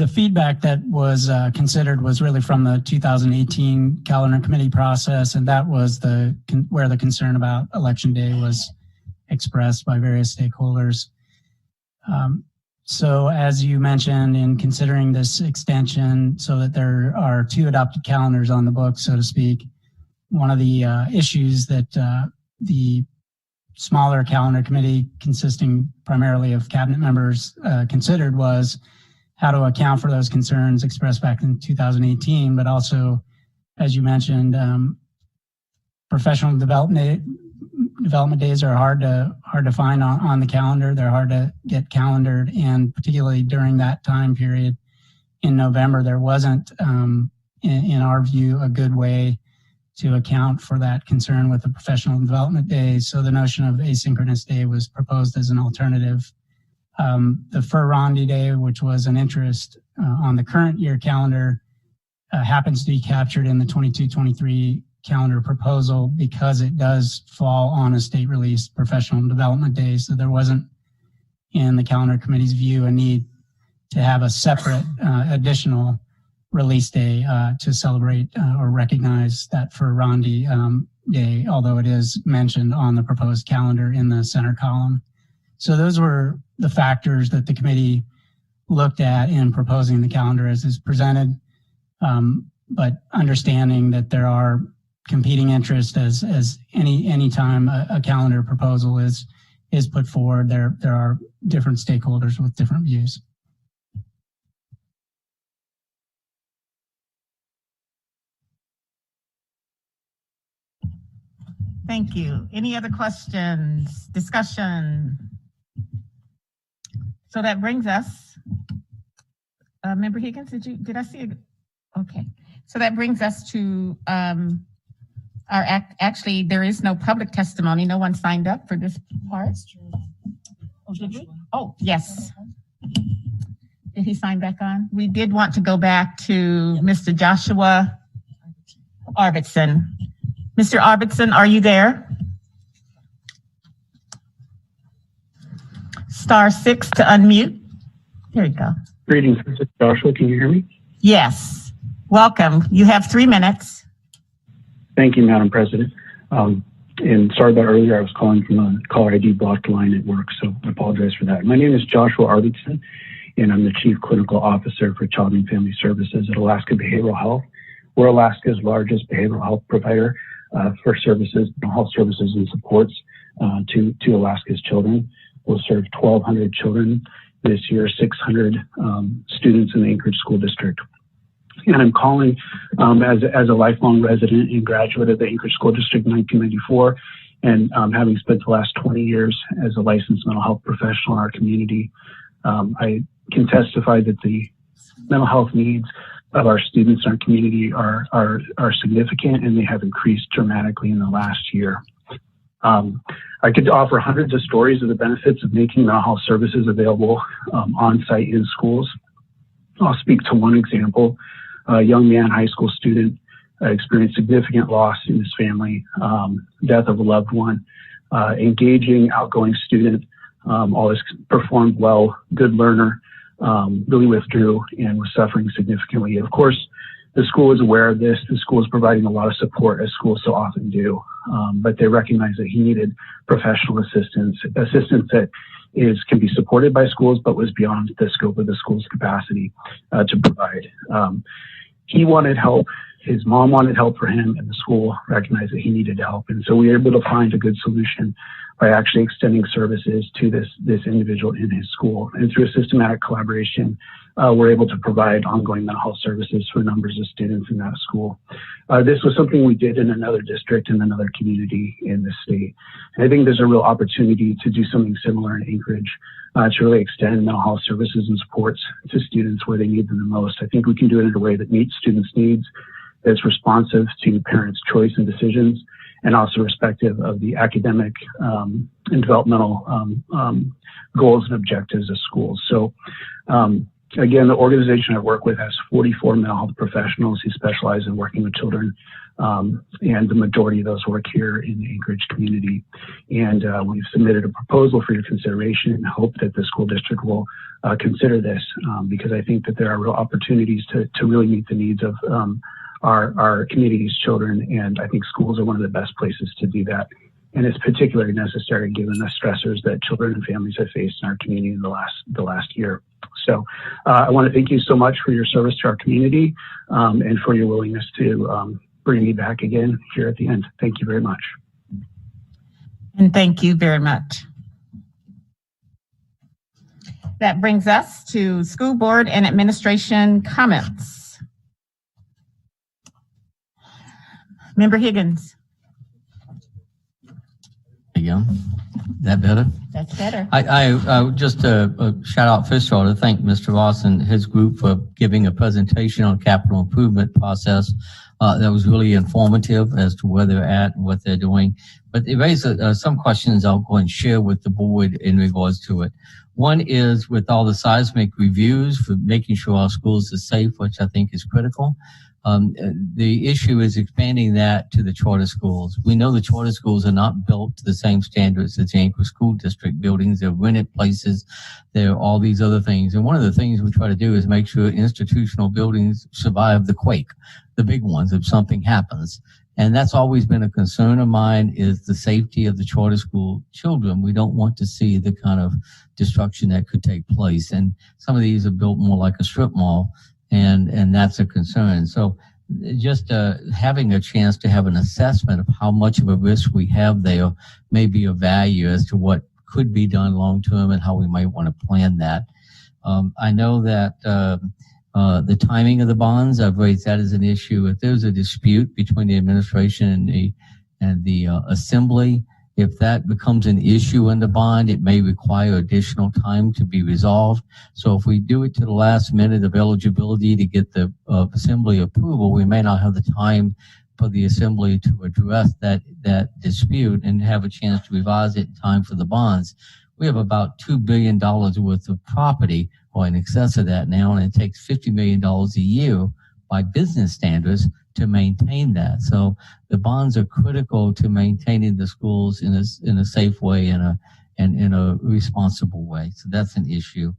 feedback that was considered was really from the 2018 calendar committee process, and that was where the concern about election day was expressed by various stakeholders. So as you mentioned, in considering this extension so that there are 2 adopted calendars on the book, so to speak, one of the issues that the smaller calendar committee consisting primarily of cabinet members considered was how to account for those concerns expressed back in 2018, but also, as you mentioned, professional development days are hard to find on the calendar. They're hard to get calendared, and particularly during that time period in November, there wasn't, in our view, a good way to account for that concern with the professional development days. So the notion of asynchronous day was proposed as an alternative. The Fur-Rondi Day, which was an interest on the current year calendar, happens to be captured in the 22-23 calendar proposal because it does fall on a state-released professional development day. So there wasn't, in the calendar committee's view, a need to have a separate additional release day to celebrate or recognize that Fur-Rondi Day, although it is mentioned on the proposed calendar in the center column. So those were the factors that the committee looked at in proposing the calendar as is presented, but understanding that there are competing interests as any time a calendar proposal is put forward, there are different stakeholders with different views.
Thank you. Any other questions, discussion? So that brings us, Member Higgins, did I see it? Okay. So that brings us to actually, there is no public testimony. No one signed up for this part. Oh, did we? Oh, yes. Did he sign back on? We did want to go back to Mr. Joshua Arvidsson. Mr. Arvidsson, are you there? *6 to unmute. There you go.
Greetings, Mr. Joshua. Can you hear me?
Yes. Welcome. You have 3 minutes.
Thank you, Madam President. And sorry about earlier, I was calling from a caller ID blocked line at work, so I apologize for that. My name is Joshua Arvidsson, and I'm the Chief Clinical Officer for Child and Family Services at Alaska Behavioral Health. We're Alaska's largest behavioral health provider for services, mental health services and supports to Alaska's children. We'll serve 1,200 children this year, 600 students in the Anchorage School District. And I'm calling as a lifelong resident and graduate of the Anchorage School District in 1994, and having spent the last 20 years as a licensed mental health professional in our community, I can testify that the mental health needs of our students in our community are significant, and they have increased dramatically in the last year. I could offer hundreds of stories of the benefits of making mental health services available on-site in schools. I'll speak to one example. A young man, high school student, experienced significant loss in his family, death of a loved one, engaging, outgoing student, always performed well, good learner, really withdrew and was suffering significantly. Of course, the school is aware of this. The school is providing a lot of support, as schools so often do, but they recognize that he needed professional assistance that can be supported by schools, but was beyond the scope of the school's capacity to provide. He wanted help. His mom wanted help for him, and the school recognized that he needed help. And so we were able to find a good solution by actually extending services to this individual in his school. And through a systematic collaboration, we're able to provide ongoing mental health services for numbers of students in that school. This was something we did in another district in another community in the state. And I think there's a real opportunity to do something similar in Anchorage to really extend mental health services and supports to students where they need them the most. I think we can do it in a way that meets students' needs, that's responsive to parents' choice and decisions, and also respective of the academic and developmental goals and objectives of schools. So again, the organization I work with has 44 mental health professionals who specialize in working with children, and the majority of those work here in the Anchorage community. And we've submitted a proposal for your consideration and hope that the school district will consider this, because I think that there are real opportunities to really meet the needs of our community's children, and I think schools are one of the best places to do that. And it's particularly necessary given the stressors that children and families have faced in our community in the last year. So I want to thank you so much for your service to our community, and for your willingness to bring me back again here at the end. Thank you very much.
And thank you very much. That brings us to school board and administration comments. Member Higgins.
There you go. Is that better?
That's better.
I just shout out first of all to thank Mr. Ross and his group for giving a presentation on capital improvement process that was really informative as to where they're at and what they're doing. But it raised some questions I'll go and share with the board in regards to it. One is with all the seismic reviews for making sure our schools are safe, which I think is critical. The issue is expanding that to the charter schools. We know the charter schools are not built to the same standards as the Anchorage School District buildings. They're rented places. There are all these other things. And one of the things we try to do is make sure institutional buildings survive the quake, the big ones, if something happens. And that's always been a concern of mine, is the safety of the charter school children. We don't want to see the kind of destruction that could take place. And some of these are built more like a strip mall. And that's a concern. So just having a chance to have an assessment of how much of a risk we have there may be of value as to what could be done long term and how we might want to plan that. I know that the timing of the bonds, I've raised that as an issue. If there's a dispute between the administration and the assembly, if that becomes an issue in the bond, it may require additional time to be resolved. So if we do it to the last minute of eligibility to get the assembly approval, we may not have the time for the assembly to address that dispute and have a chance to revise it in time for the bonds. We have about $2 billion worth of property, or in excess of that now, and it takes $50 million a year by business standards to maintain that. So the bonds are critical to maintaining the schools in a safe way and in a responsible way. So that's an issue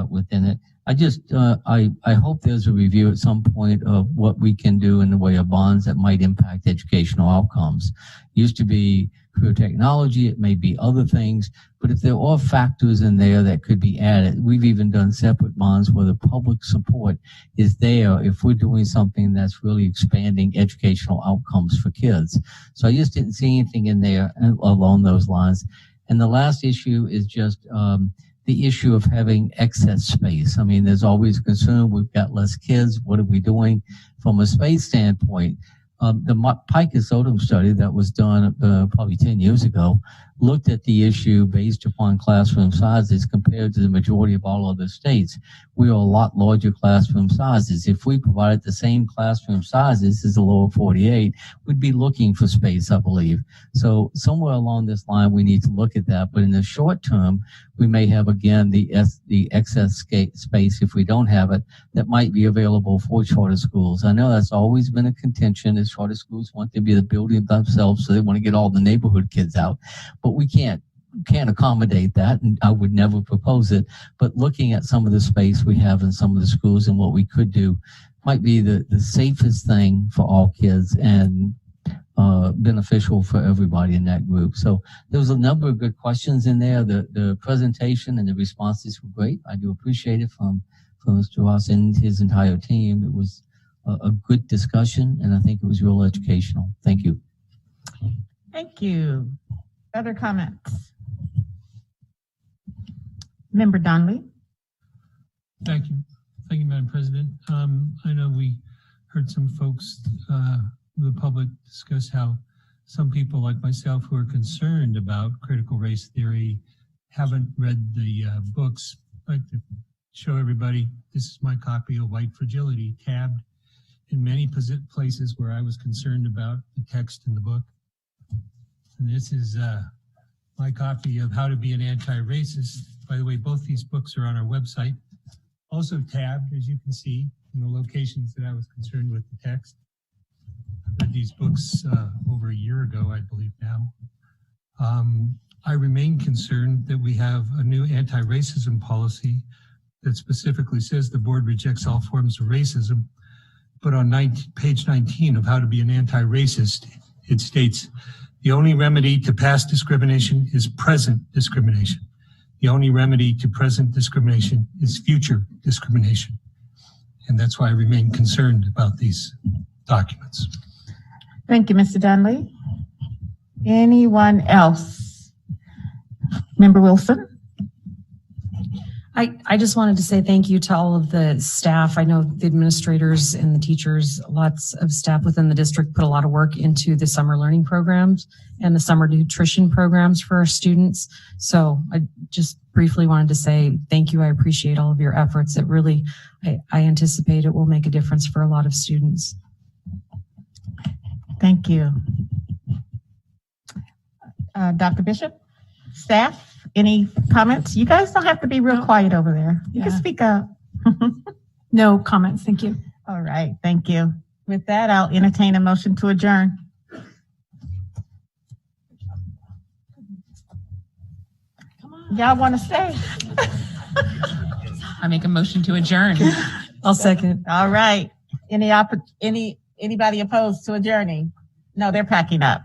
within it. I hope there's a review at some point of what we can do in the way of bonds that might impact educational outcomes. Used to be career technology, it may be other things, but if there are factors in there that could be added, we've even done separate bonds where the public support is there if we're doing something that's really expanding educational outcomes for kids. So I just didn't see anything in there along those lines. And the last issue is just the issue of having excess space. I mean, there's always concern, we've got less kids, what are we doing from a space standpoint? The Picus Odom study that was done probably 10 years ago looked at the issue based upon classroom sizes compared to the majority of all other states. We are a lot larger classroom sizes. If we provided the same classroom sizes as the lower 48, we'd be looking for space, I believe. So somewhere along this line, we need to look at that. But in the short term, we may have, again, the excess space, if we don't have it, that might be available for charter schools. I know that's always been a contention, is charter schools want to be the building themselves, so they want to get all the neighborhood kids out. But we can't accommodate that, and I would never propose it. But looking at some of the space we have in some of the schools and what we could do might be the safest thing for all kids and beneficial for everybody in that group. So there was a number of good questions in there. The presentation and the responses were great. I do appreciate it from Mr. Ross and his entire team. It was a good discussion, and I think it was real educational. Thank you.
Thank you. Other comments? Member Donnelly.
Thank you. Thank you, Madam President. I know we heard some folks, the public, discuss how some people like myself who are concerned about critical race theory haven't read the books. I'd like to show everybody, this is my copy of White Fragility, tabbed in many places where I was concerned about the text in the book. And this is my copy of How to Be an Anti-Racist. By the way, both these books are on our website. Also tabbed, as you can see, in the locations that I was concerned with the text. I read these books over a year ago, I believe now. I remain concerned that we have a new anti-racism policy that specifically says the board rejects all forms of racism. But on page 19 of How to Be an Anti-Racist, it states, the only remedy to past discrimination is present discrimination. The only remedy to present discrimination is future discrimination. And that's why I remain concerned about these documents.
Thank you, Mr. Dunley. Anyone else? Member Wilson?
I just wanted to say thank you to all of the staff. I know the administrators and the teachers, lots of staff within the district put a lot of work into the summer learning programs and the summer nutrition programs for our students. So I just briefly wanted to say thank you. I appreciate all of your efforts. It really, I anticipate it will make a difference for a lot of students.
Thank you. Dr. Bishop, staff? Any comments? You guys don't have to be real quiet over there. You can speak up.
No comments. Thank you.
All right. Thank you. With that, I'll entertain a motion to adjourn. Y'all want to stay?
I make a motion to adjourn.
I'll second.
All right. Anybody opposed to adjourning? No, they're packing up.